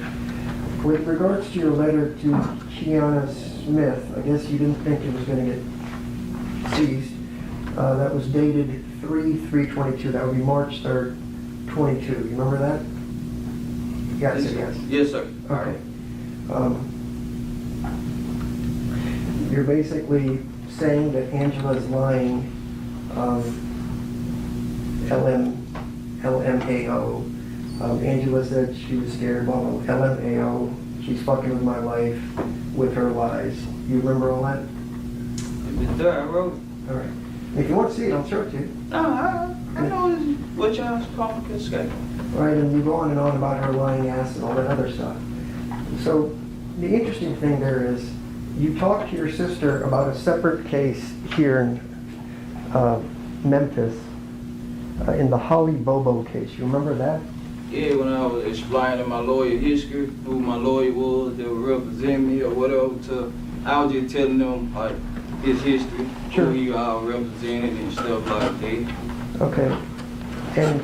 With regards to your letter to Kiana Smith, I guess you didn't think it was going to get seized. That was dated 3/3/22. That would be March 3rd, 22. You remember that? Yes, yes. Yes, sir. Okay. You're basically saying that Angela's lying, LMAO. Angela said she was scared, blah, blah, blah. LMAO, she's fucking with my life with her lies. You remember all that? If it's there, I wrote it. All right. If you want to see it, I'll show it to you. No, I know what y'all's calling escape. Right, and you go on and on about her lying ass and all that other stuff. So the interesting thing there is you talked to your sister about a separate case here in Memphis, in the Holly Bobo case. You remember that? Yeah, when I was explaining my lawyer history, who my lawyer was, that would represent me or whatever, I was just telling them like his history, who he all represented and stuff like that. Okay. And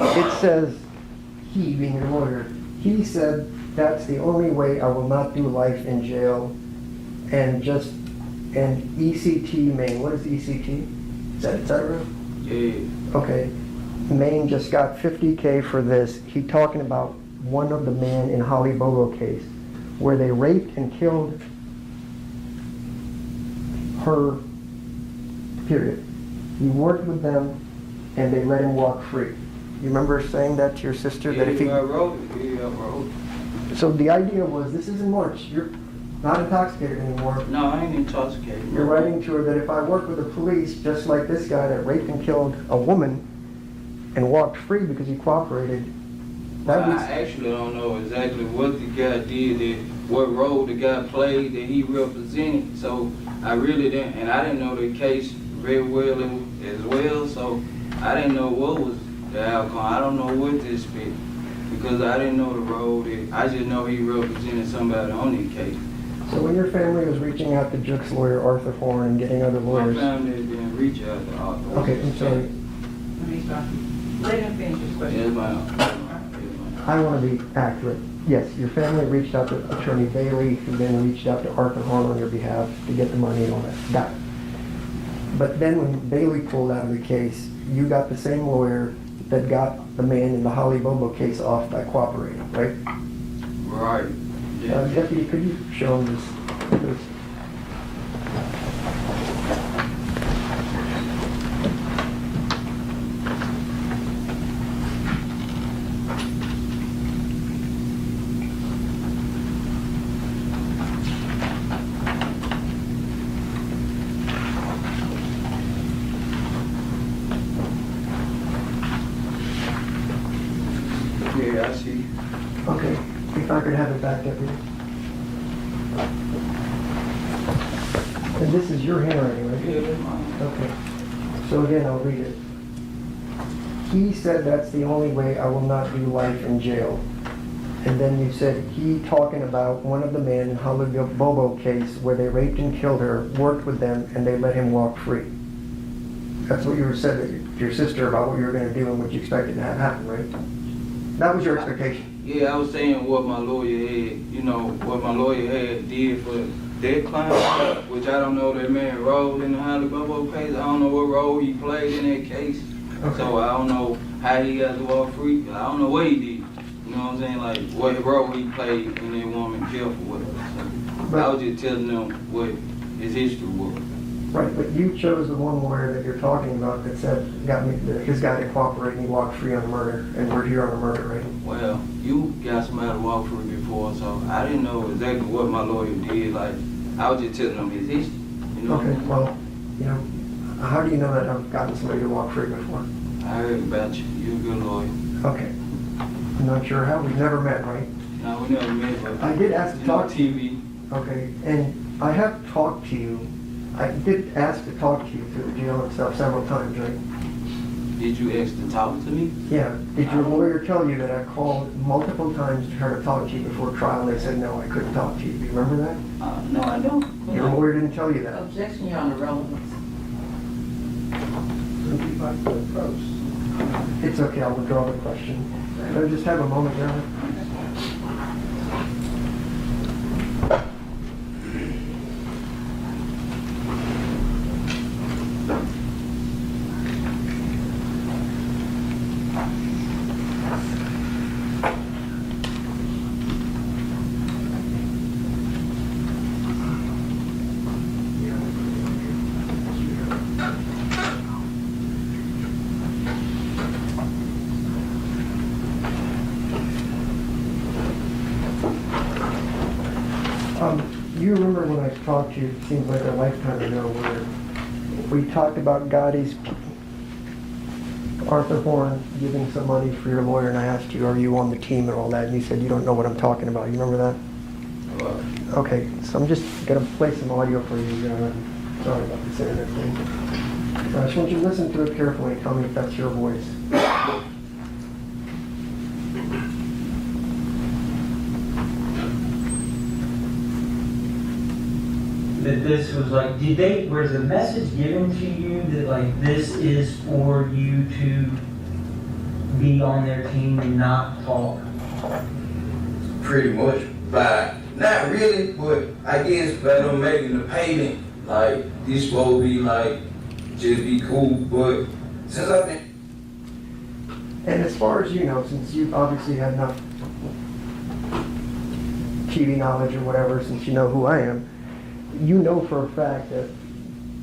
it says, he being your lawyer, he said that's the only way I will not do life in jail and ECT Maine. What is ECT? Is that et cetera? Yeah. Okay. Maine just got $50K for this. He talking about one of the men in Holly Bobo case where they raped and killed her, period. He worked with them and they let him walk free. You remember saying that to your sister? Yeah, that if he... I wrote it. Yeah, I wrote it. So the idea was, this is in March, you're not intoxicated anymore. No, I ain't intoxicated. You're writing to her that if I work with the police, just like this guy that raped and killed a woman and walked free because he cooperated, That was, I actually don't know exactly what the guy did, what role the guy played that he represented. So I really didn't, and I didn't know the case very well as well. So I didn't know what was the outcome. I don't know what this fit because I didn't know the role. I just know he represented somebody on the case. so when your family was reaching out to Jook's lawyer, Arthur Horn, and getting other lawyers. My family didn't reach out to Arthur. Okay, I'm sorry. Let him finish his question. Yes, ma'am. I want to be accurate. Yes, your family reached out to Attorney Bailey, who then reached out to Arthur Horn on your behalf to get the money and all that. Got it. But then when Bailey pulled out of the case, you got the same lawyer that got the man in the Holly Bobo case off by cooperating, right? Right. Yeah. Deputy, could you show him this? Yeah, I see. Okay, if I could have it back, Deputy. And this is your handwriting, right? Yeah, that's mine. Okay. So again, I'll read it. He said that's the only way I will not do life in jail. And then you said he talking about one of the men in Holly Bobo case where they raped and killed her, worked with them, and they let him walk free. That's what you said to your sister about what you were going to do and what you expected to have happen, right? That was your expectation. Yeah, I was saying what my lawyer had, what my lawyer had did for their client, which I don't know that man role in the Holly Bobo case. I don't know what role he played in that case. Okay. So I don't know how he got to walk free. I don't know what he did. You know what I'm saying? Like what role he played in that woman killed for us. So I was just telling them what his history was. Right, but you chose the one lawyer that you're talking about that said his guy to cooperate and he walked free on a murder, and we're here on a murder, right? Well, you got somebody to walk free before, so I didn't know exactly what my lawyer did. Like, I was just telling them his history. You know? Okay, well, how do you know that I've gotten somebody to walk free before? I heard about you. You're a good lawyer. Okay. I'm not sure how. We've never met, right? No, we never met, but I did ask to talk to you. TV. Okay, and I have talked to you. I did ask to talk to you through the jail and stuff several times, right? Did you ask to talk to me? Yeah. Did your lawyer tell you that I called multiple times to try to talk to you before trial and they said, no, I couldn't talk to you? Do you remember that? No, I don't. Your lawyer didn't tell you that? Objection, Your Honor, relevance. It's okay, I'll withdraw the question. Can I just have a moment, Your Honor? You remember when I talked to you, it seems like a lifetime ago, where we talked about Gotti's Arthur Horn giving some money for your lawyer, and I asked you, are you on the team and all that, and you said you don't know what I'm talking about. You remember that? Okay, so I'm just going to play some audio for you. Sorry about this internet thing. I just want you to listen to it carefully and tell me if that's your voice. That this was like, was the message given to you that like this is for you to be on their team and not talk? Pretty much, but not really, but I guess by them making the payment, like this will be like, just be cool, but since I think. And as far as you know, since you've obviously had enough TV knowledge or whatever, since you know who I am, you know for a fact that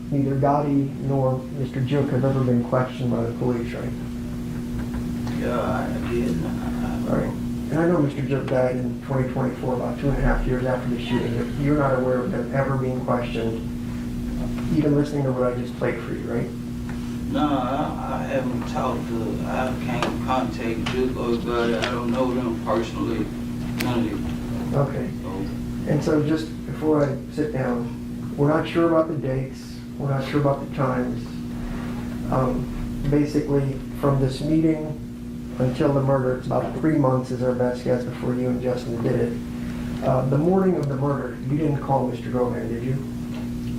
neither Gotti nor Mr. Jook have ever been questioned by the police, right? Yeah, I did. All right. And I know Mr. Jook died in 2024, about 2.5 years after the shooting. But you're not aware of them ever being questioned, even listening to what I just played for you, right? Nah, I haven't talked to, I can't contact Juco about it. I don't know them personally. None of it. Okay. And so just before I sit down, we're not sure about the dates, we're not sure about the times. Basically, from this meeting until the murder, it's about 3 months is our best guess before you and Justin did it. The morning of the murder, you didn't call Mr. Govan, did you?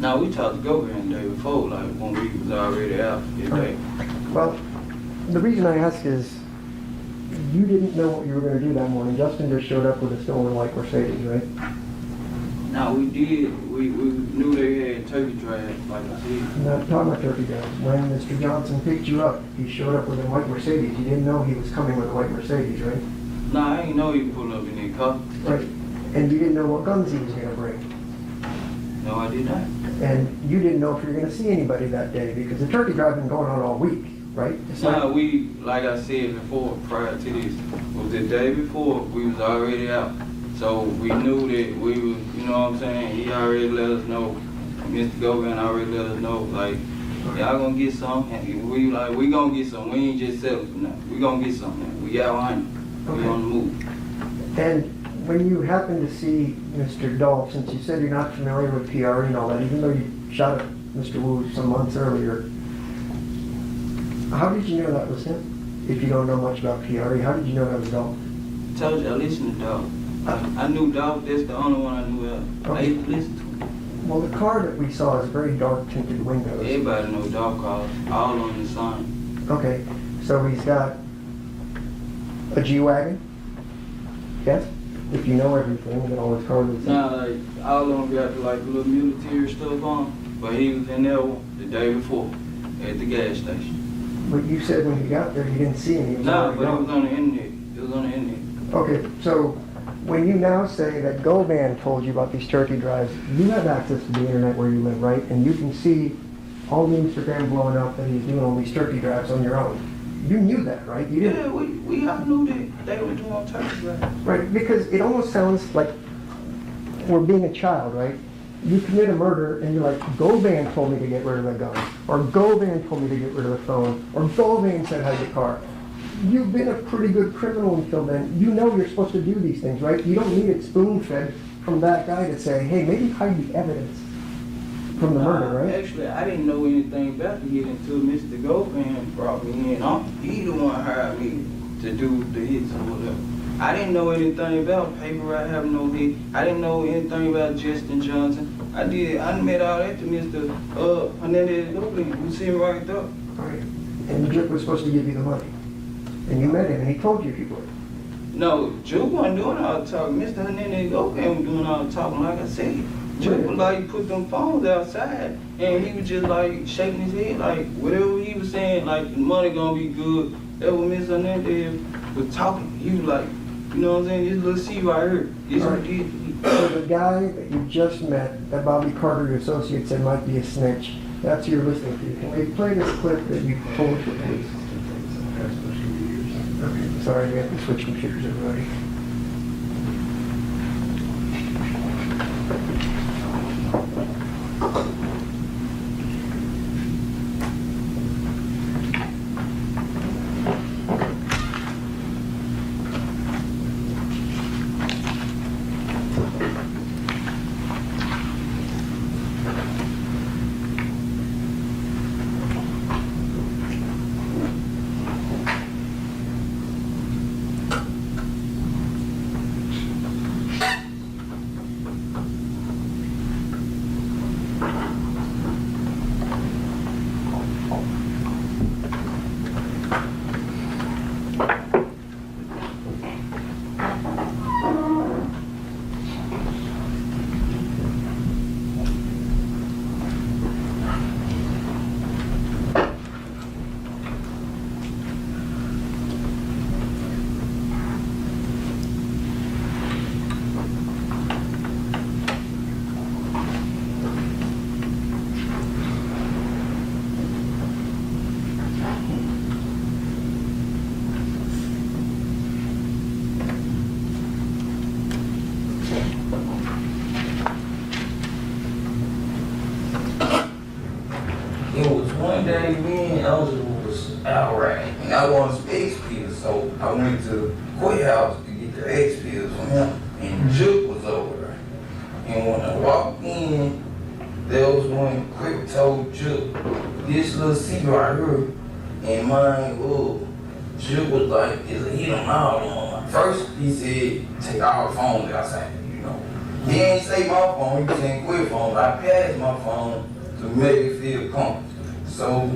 No, we talked to Govan the day before, like when we was already out that day. Well, the reason I ask is, you didn't know what you were going to do that morning. Justin just showed up with a stolen white Mercedes, right? No, we did. We knew they had turkey drive, like I said. I'm not talking about turkey drive. When Mr. Johnson picked you up, he showed up with a white Mercedes. You didn't know he was coming with a white Mercedes, right? No, I didn't know he pulled up in that car. Right. And you didn't know what guns he was going to bring. No, I did not. And you didn't know if you were going to see anybody that day because the turkey drive been going on all week, right? No, we, like I said before, prior to this, was the day before we was already out. So we knew that we was, you know what I'm saying, he already let us know, Mr. Govan already let us know, like, y'all gonna get some, and we like, we gonna get some, we ain't just settled for nothing, we gonna get something, we out on it, we on the move. And when you happened to see Mr. Dolph, since you said you're not familiar with PRE and all that, even though you shot at Mr. Wu some months earlier, how did you know that was him? If you don't know much about PRE, how did you know that was Dolph? I told you, I listened to Dolph. I knew Dolph, that's the only one I knew of. I used to listen to him. Well, the car that we saw is very dark tinted windows. Everybody know Dolph cars, all on the sign. Okay, so he's got a G-Wagon? Yes? If you know everything, then all his cars are the same. Nah, like, all of them got like little military stuff on, but he was in there the day before at the gas station. But you said when you got there, you didn't see him. He was Nah, already but it gone. was on the internet. It was on the internet. Okay, so when you now say that Govan told you about these turkey drives, you have access to the internet where you live, right? And you can see all the Instagram blowing up that he's doing all these turkey drives on your own. You knew that, right? You didn't. Yeah, we all knew that they were doing turkey drives. Right, because it almost sounds like we're being a child, right? You commit a murder and you're like, Govan told me to get rid of the gun, or Govan told me to get rid of the phone, or Govan said hide the car. You've been a pretty good criminal until then. You know you're supposed to do these things, right? You don't need it spoon-fed from that guy to say, hey, maybe hide the evidence from the murder, right? Actually, I didn't know anything about the hit until Mr. Govan brought me in. He the one hired me to do the hits or whatever. I didn't know anything about paper route having no hit. I didn't know anything about Justin Johnson. I met all that to Mr. Hernandez Govan, who sitting right there. All right. And Jip was supposed to give you the money. And you met him, and he told you if you would. No, Juke wasn't doing all the talking. Mr. Hernandez Govan was doing all the talking, like I said. Juke was like, put them phones outside, and he was just like shaking his head, like whatever he was saying, like the money gonna be good. That was Mr. Hernandez was talking. He was like, you know what I'm saying, this little C right here. This All what right. he did. So the guy that you just met, that Bobby Carter, your associate, said might be a snitch, that's who you're listening to. Can we play this clip that you told the police? Okay, sorry, we have to switch computers, everybody. It was one day me and Elsa was out riding, and I wanted some X pills, so I went to the courthouse to get the X pills from him, and Juke was over there. And when I walked in, there was one quick told Juke, this little seat right here, and mine, Juke was like, he don't know. First, he said, take all the phones outside, you know. He ain't say my phone, he said quit phone. I passed my phone to make it feel comfortable. So,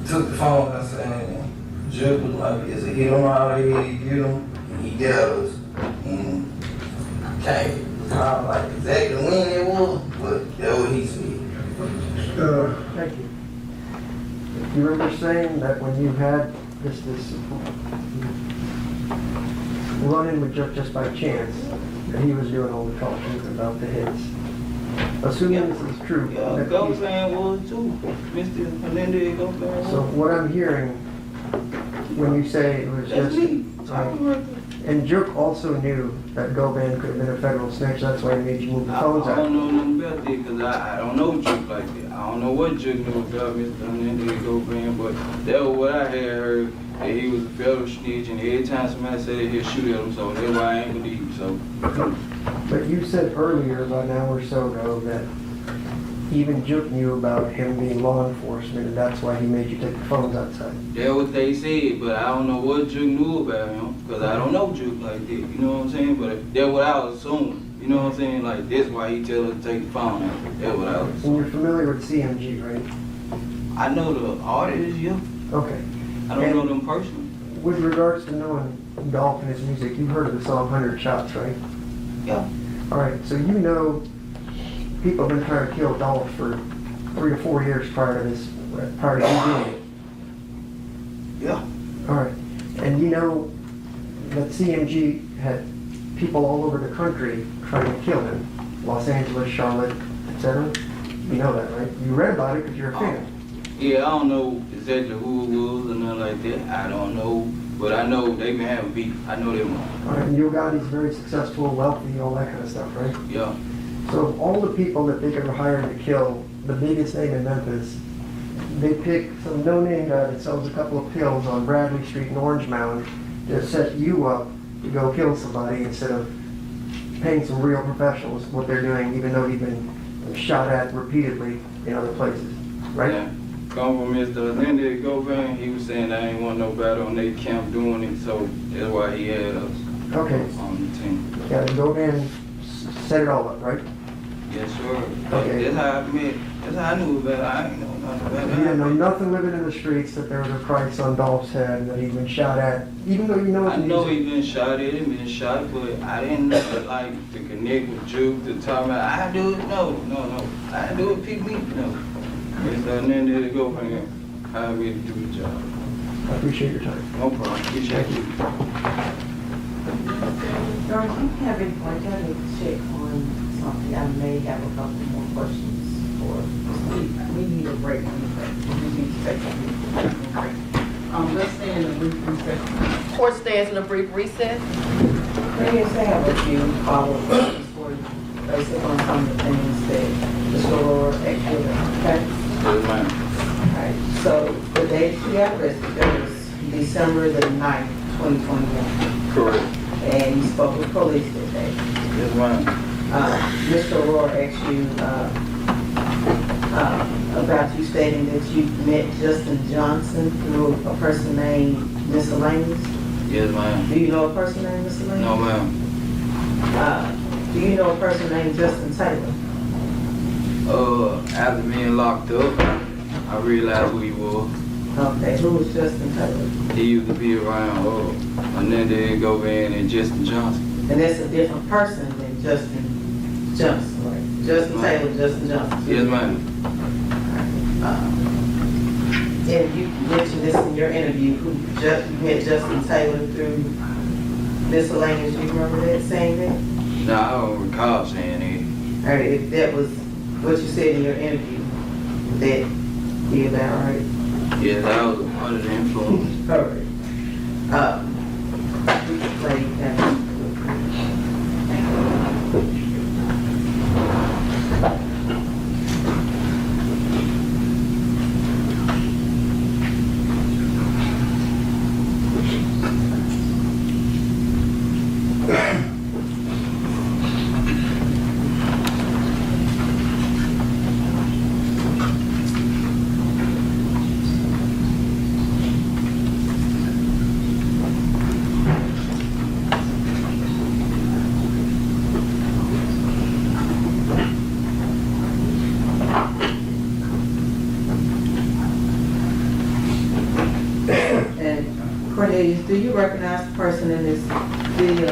took the phone outside, and Juke was like, hit him out here, he get him, and he got us. And came. I was like, exactly when it was, but that's what he said. Thank you. You remember saying that when you had this run-in with Juke just by chance, that he was doing all the talking about the hits. Assuming this is true. Yeah, Govan was too. Mr. Hernandez Govan was. So what I'm hearing when you say it was That's just... me. And Juke also knew that Govan could have been a federal snitch, that's why he made you move the phones I out. don't know nothing about that because I don't know Juke like that. I don't know what Juke knew about Mr. Hernandez Govan, but that was what I had heard, that he was a federal snitch, and every time somebody said he'll shoot at him, so that's why I ain't believe him, so. But you said earlier, about an hour or so ago, that even Juke knew about him being law enforcement, and that's why he made you take the phones outside. That's what they said, but I don't know what Juke knew about him, because I don't know Juke like that, you know what I'm saying? But that's what I was assuming, you know what I'm saying? Like, that's why he tell us to take the phone out. That's what I was assuming. And you're familiar with CMG, right? I know the artists, yeah. Okay. I don't know them personally. With regards to knowing Dolph and his music, you've heard of the song 100 Shots, right? Yeah. All right, so you know people have been trying to kill Dolph for 3 or 4 years prior to you doing it. Yeah. All right, and you know that CMG had people all over the country trying to kill him. Los Angeles, Charlotte, etc. You know that, right? You read about it because you're a fan. Yeah, I don't know exactly who it was or nothing like that. I don't know, but I know they've been having beef. I know them. All right, and Yo Gotti's very successful, wealthy, all that kind of stuff, right? Yeah. So of all the people that they could have hired to kill the biggest name in Memphis, they picked some no-name guy that sells a couple of pills on Bradley Street in Orange Mound to set you up to go kill somebody instead of paying some real professionals what they're doing, even though he'd been shot at repeatedly in other places, right? Yeah. Come from Mr. Hernandez Govan, he was saying I ain't want nobody on their camp doing it, so that's why he had us Okay. on the team. Yeah, Govan set it all up, right? Yes, sir. Okay. That's how I met. That's how I knew about it. I ain't know nothing about it. You didn't know nothing living in the streets that there was a price on Dolph's head and that he'd been shot at, even though you know I it's know music. he been shot at him, been shot, but I didn't know, like, to connect with Juke, to talk about, I do it, no. I do it, pick me, no. Mr. Hernandez Govan hired me to do the job. I appreciate your time. No problem. Appreciate you. George, you haven't, like, I need to check on something. I may have a couple more questions for, we need a break on the break. We need to take a break. Let's stay in a brief recess. Court stands in a brief recess. Yes, I have a few follow-up questions for you, based on some of the things that Mr. Aurora actually, okay? Yes, ma'am. Alright, so the date you got arrested, that was December the 9th, 2021. Correct. And you spoke with police that day. Yes, ma'am. Mr. Aurora asked you about you stating that you met Justin Johnson through a person named Miscellaneous. Yes, ma'am. Do you know a person named Miscellaneous? No, ma'am. Do you know a person named Justin Taylor? After being locked up, I realized who he was. Okay, who was Justin Taylor? He used to be around Hernandez Govan and Justin Johnson. And that's a different person than Justin Johnson, right? Justin Taylor, Justin Johnson. Yes, ma'am. And you mentioned this in your interview, you met Justin Taylor through Miscellaneous. You remember that, saying that? No, I don't recall saying that. All right, if that was what you said in your interview, would that be about right? Yes, I was under the influence. All right. We can play that. Cornelius, do you recognize the person in this video?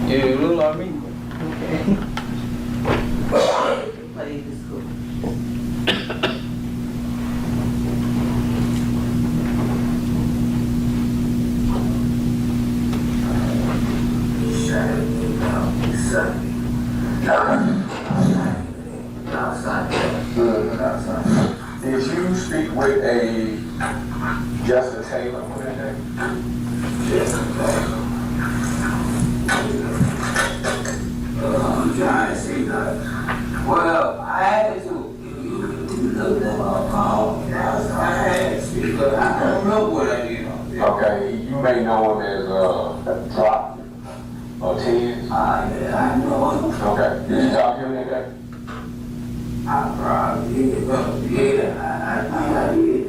Yeah, it look like me. Okay. Play this cool. Did you speak with a Justin Taylor? Justin Taylor. I'm trying to see that. Well, I had to look at my phone. I had to speak, but I don't know what I did. Okay, you may know him as Drop or Ted. Yeah, I know him. Okay, did you talk to him that day? I probably did, yeah, I think I did.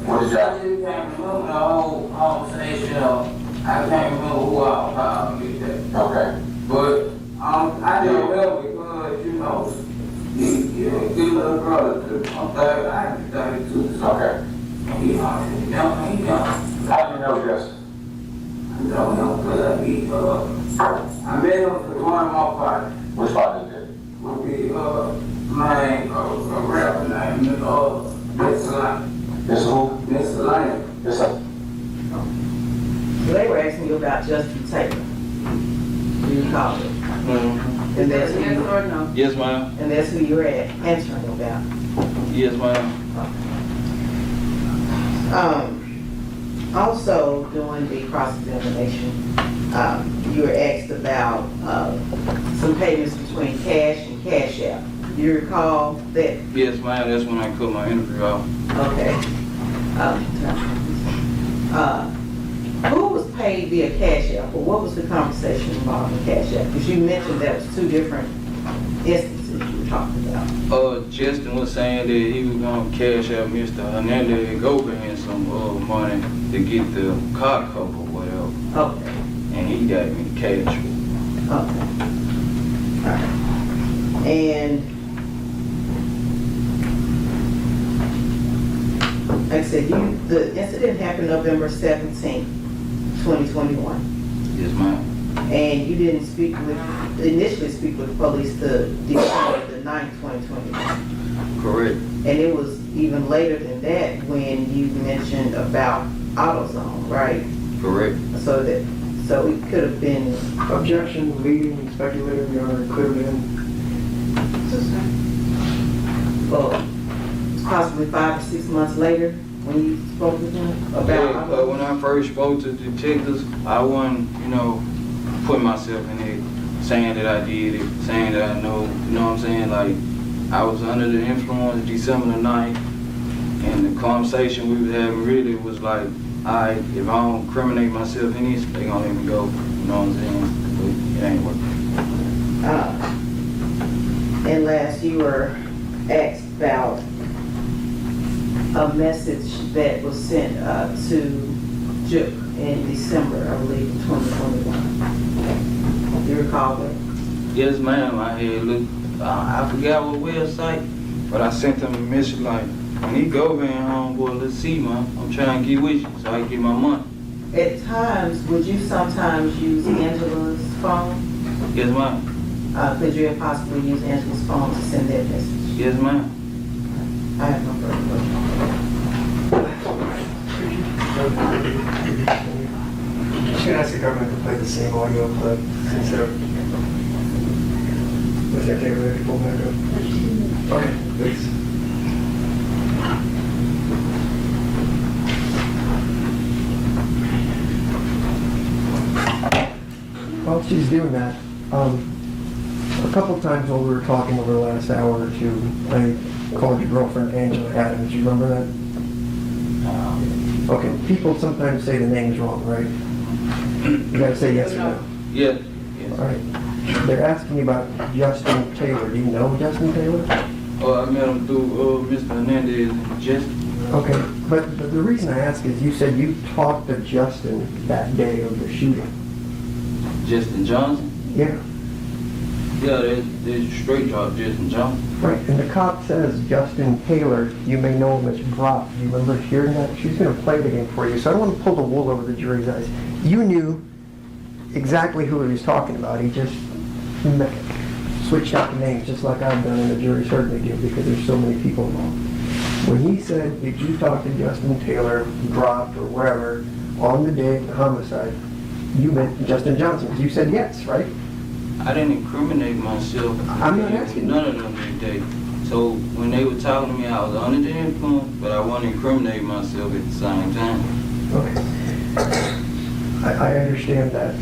What did y'all? I just can't remember the whole conversation. I can't remember who I was talking to. Okay. But I don't know because, you know, he's a good little brother. I'm 30, I'm 32. Okay. He young. How do you know Justin? I don't know because I met him for one of my parties. Which party did you? Would be, my rapper name, Mr. Lane. Mr. who? Mr. Lane. Yes, sir. They were asking you about Justin Taylor. Do you call it? Mm-hmm. And that's who Yes you, or no? Yes, ma'am. and that's who you were answering about. Yes, ma'am. Also, during the cross-examination, you were asked about some payments between cash and Cash App. Do you recall that? Yes, ma'am. That's when I cut my interview off. Okay. Who was paid via Cash App, or what was the conversation involving Cash App? Because you mentioned that was two different instances you were talking about. Justin was saying that he was going to cash out Mr. Hernandez Govan some money to get the car cover or whatever. Okay. And he got me the cash. Okay. All right. And like I said, the incident happened November 17th, 2021. Yes, ma'am. And you didn't initially speak with the police to December the 9th, 2021. Correct. And it was even later than that when you mentioned about AutoZone, right? Correct. So it could have been. Objection, leading, speculative, Your Honor, could have been. Well, possibly 5 or 6 months later when you spoke with him about. Yeah, but when I first spoke to the detectives, I wasn't, putting myself in it, saying that I did it, saying that I know, you know what I'm saying? Like, I was under the influence December the 9th, and the conversation we was having really was like, alright, if I don't incriminate myself in this, they gonna let me go, you know what I'm saying? But it ain't working. And last, you were asked about a message that was sent to Juke in December, I believe, 2021. You recall that? Yes, ma'am. I had looked. I forgot what website, but I sent them a message like, when he go in homeboy, let's see, man. I'm trying to get with you so I can get my money. At times, would you sometimes use Angela's phone? Yes, ma'am. Could you possibly use Angela's phone to send that message? Yes, ma'am. I have no further questions. You should ask the government to play the same audio clip instead of. Was that tape ready to pull back up? Okay, please. While she's doing that, a couple times while we were talking over the last hour or two, I called your girlfriend Angela Adams. Do you remember that? Okay, people sometimes say the name's wrong, right? You gotta say yes or no. Yeah. All right. They're asking you about Justin Taylor. Do you know Justin Taylor? I met him through Mr. Hernandez and Justin. Okay, but the reason I ask is you said you talked to Justin that day of the shooting. Justin Johnson? Yeah. Yeah, there's straight drop Justin Johnson. Right, and the cop says Justin Taylor, you may know him as Brock. Do you remember hearing that? She's going to play the game for you, so I don't want to pull the wool over the jury's eyes. You knew exactly who he was talking about. He just switched out the names, just like I've done, and the jury certainly do, because there's so many people involved. When he said, did you talk to Justin Taylor, dropped, or wherever, on the day of the homicide, you meant Justin Johnson. You said yes, right? I didn't incriminate myself. I'm not asking. None of them that day. So when they were talking to me, I was under the influence, but I wasn't incriminating myself at the same time. Okay. I understand that.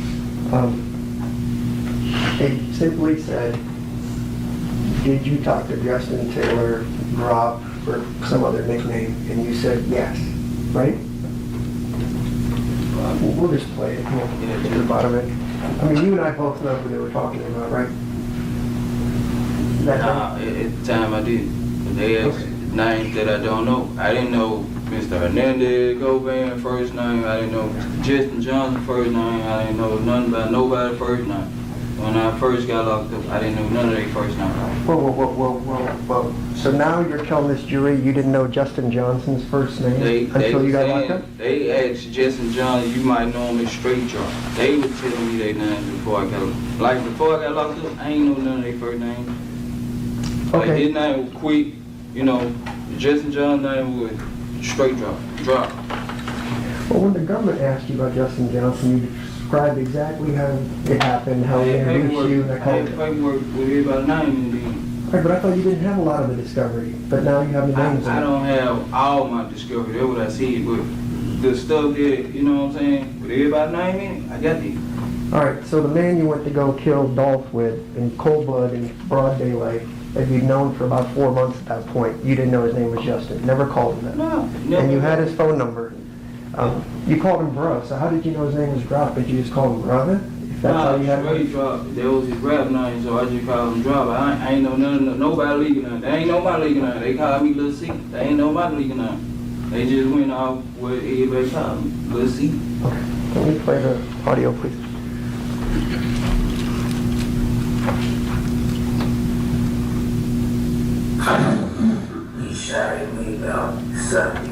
They simply said, did you talk to Justin Taylor, Rob, or some other nickname? And you said yes, right? We'll just play it. We'll get to the bottom of it. I mean, you and I both know who they were talking about, right? Nah, at the time I did. But they asked names that I don't know. I didn't know Mr. Hernandez Govan first name. I didn't know Justin Johnson first name. I didn't know nothing about nobody first name. When I first got locked up, I didn't know none of their first names. Whoa. So now you're telling this jury you didn't know Justin Johnson's first name until you got locked up? They asked Justin Johnson, you might know him as Straight Drop. They were telling me their names before I got locked up. Like before I got locked up, I ain't know none of their first names. Like his name was Quick, you know, Justin Johnson's name was Straight Drop. Well, when the government asked you about Justin Johnson, you described exactly how it happened, how they introduced you, that kind of stuff. I had paperwork with everybody's name in the end. Right, but I thought you didn't have a lot of the discovery, but now you have the names. I don't have all my discovery, that's what I see, but the stuff that, you know what I'm saying, with everybody's name in it, I got these. All right, so the man you went to go kill Dolph with in cold blood in broad daylight, that you'd known for about 4 months at that point, you didn't know his name was Justin, never called him that. No, never. And you had his phone number. You called him Bro, so how did you know his name was Drop? Did you just call him Brother? If that's how you had Straight Drop. That was his rap name, so I just called him Drop. I ain't know nobody legal name. They ain't know my legal name. They called me Lil C. They ain't know my legal name. They just went off where everybody called me, Lil C. Okay. Can we play the audio, please? He shot at me about Sunday.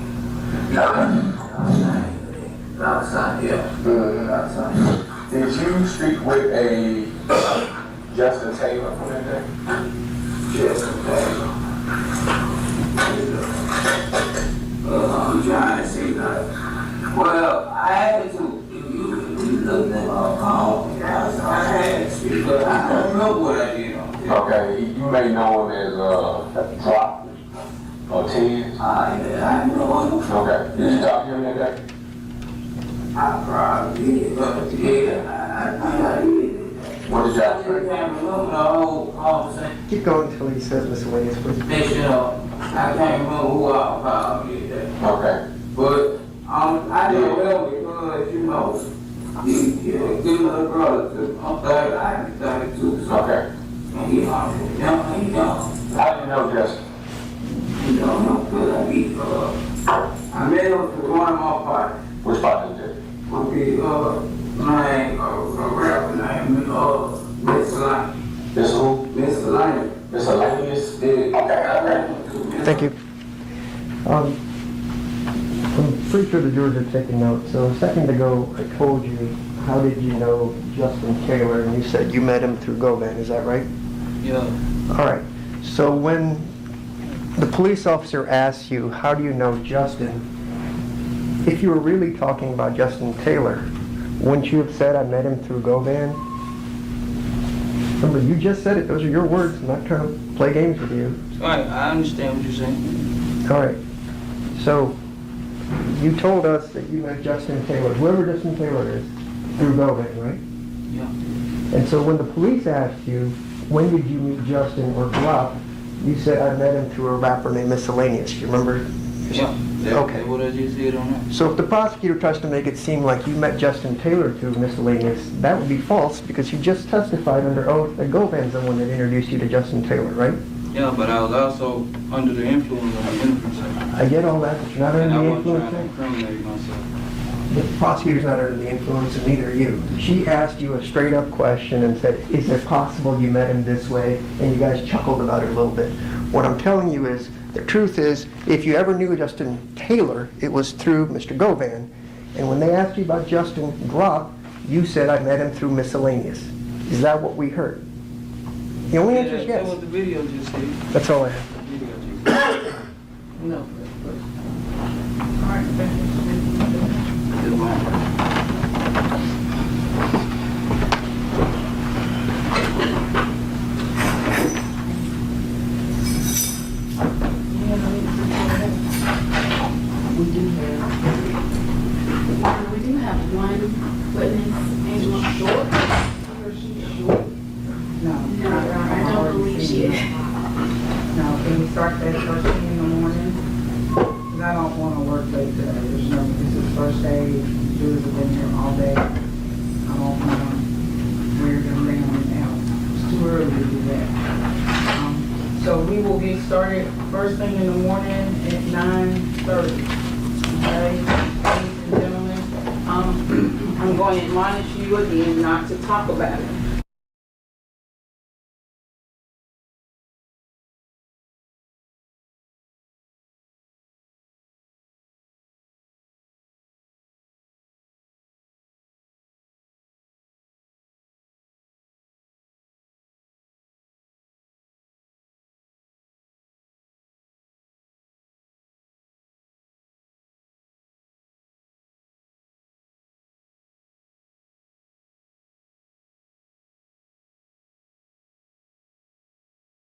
Outside. Did you speak with a Justin Taylor from that day? Justin Taylor. I'm trying to see that. Well, I had to. You looked at my phone. I had to speak, but I don't know what I did on this. Okay, you may know him as Drop or Tiz. I know him. Okay, did you talk to him that day? I probably did, but yeah, I did. What did y'all say? Keep going until he says miscellaneous, please. I can't remember who I probably did. Okay. But I didn't know because, you know, he's a good little brother too. I'm 30, I am 32. So. Okay. And he's young. How do you know Justin? You don't know good. I met him for one of my parties. Which party is it? Would be a rapper named Miscellaneous. Miss who? Miscellaneous. Miscellaneous? Okay. Thank you. I'm pretty sure the jurors are taking notes. So a second ago, I told you, how did you know Justin Taylor? And you said you met him through Govan, is that right? Yeah. All right. So when the police officer asks you, how do you know Justin? If you were really talking about Justin Taylor, wouldn't you have said, I met him through Govan? Remember, you just said it. Those are your words. I'm not trying to play games with you. All right, I understand what you're saying. All right. So you told us that you met Justin Taylor, whoever Justin Taylor is, through Govan, right? Yeah. And so when the police asked you, when did you meet Justin or Glop, you said, I met him through a rapper named Miscellaneous. You remember? Yeah. Okay. What I just said on that. So if the prosecutor tries to make it seem like you met Justin Taylor through Miscellaneous, that would be false because you just testified under oath that Govan's the one that introduced you to Justin Taylor, right? Yeah, but I was also under the influence of the influence. I get all that, but you're not under the influence. I wasn't trying to incriminate myself. The prosecutor's not under the influence, and neither are you. She asked you a straight-up question and said, is it possible you met him this way? And you guys chuckled about it a little bit. What I'm telling you is, the truth is, if you ever knew Justin Taylor, it was through Mr. Govan. And when they asked you about Justin Gropp, you said, I met him through miscellaneous. Is that what we heard? The only answer is yes. That's what the video just did. That's all I have. No. All right, thank you. We do have one witness, Angela Short. Or she's short. No, No, I don't believe she is. No, can we start that first thing in the morning? Because I don't want to work late today. There's no, this is first day. Jules have been here all day. I don't want to wear them down and out. It's too early to do that. So we will get started first thing in the morning at 9:30. Okay, ladies and gentlemen, I'm going to admonish you again not to talk about it.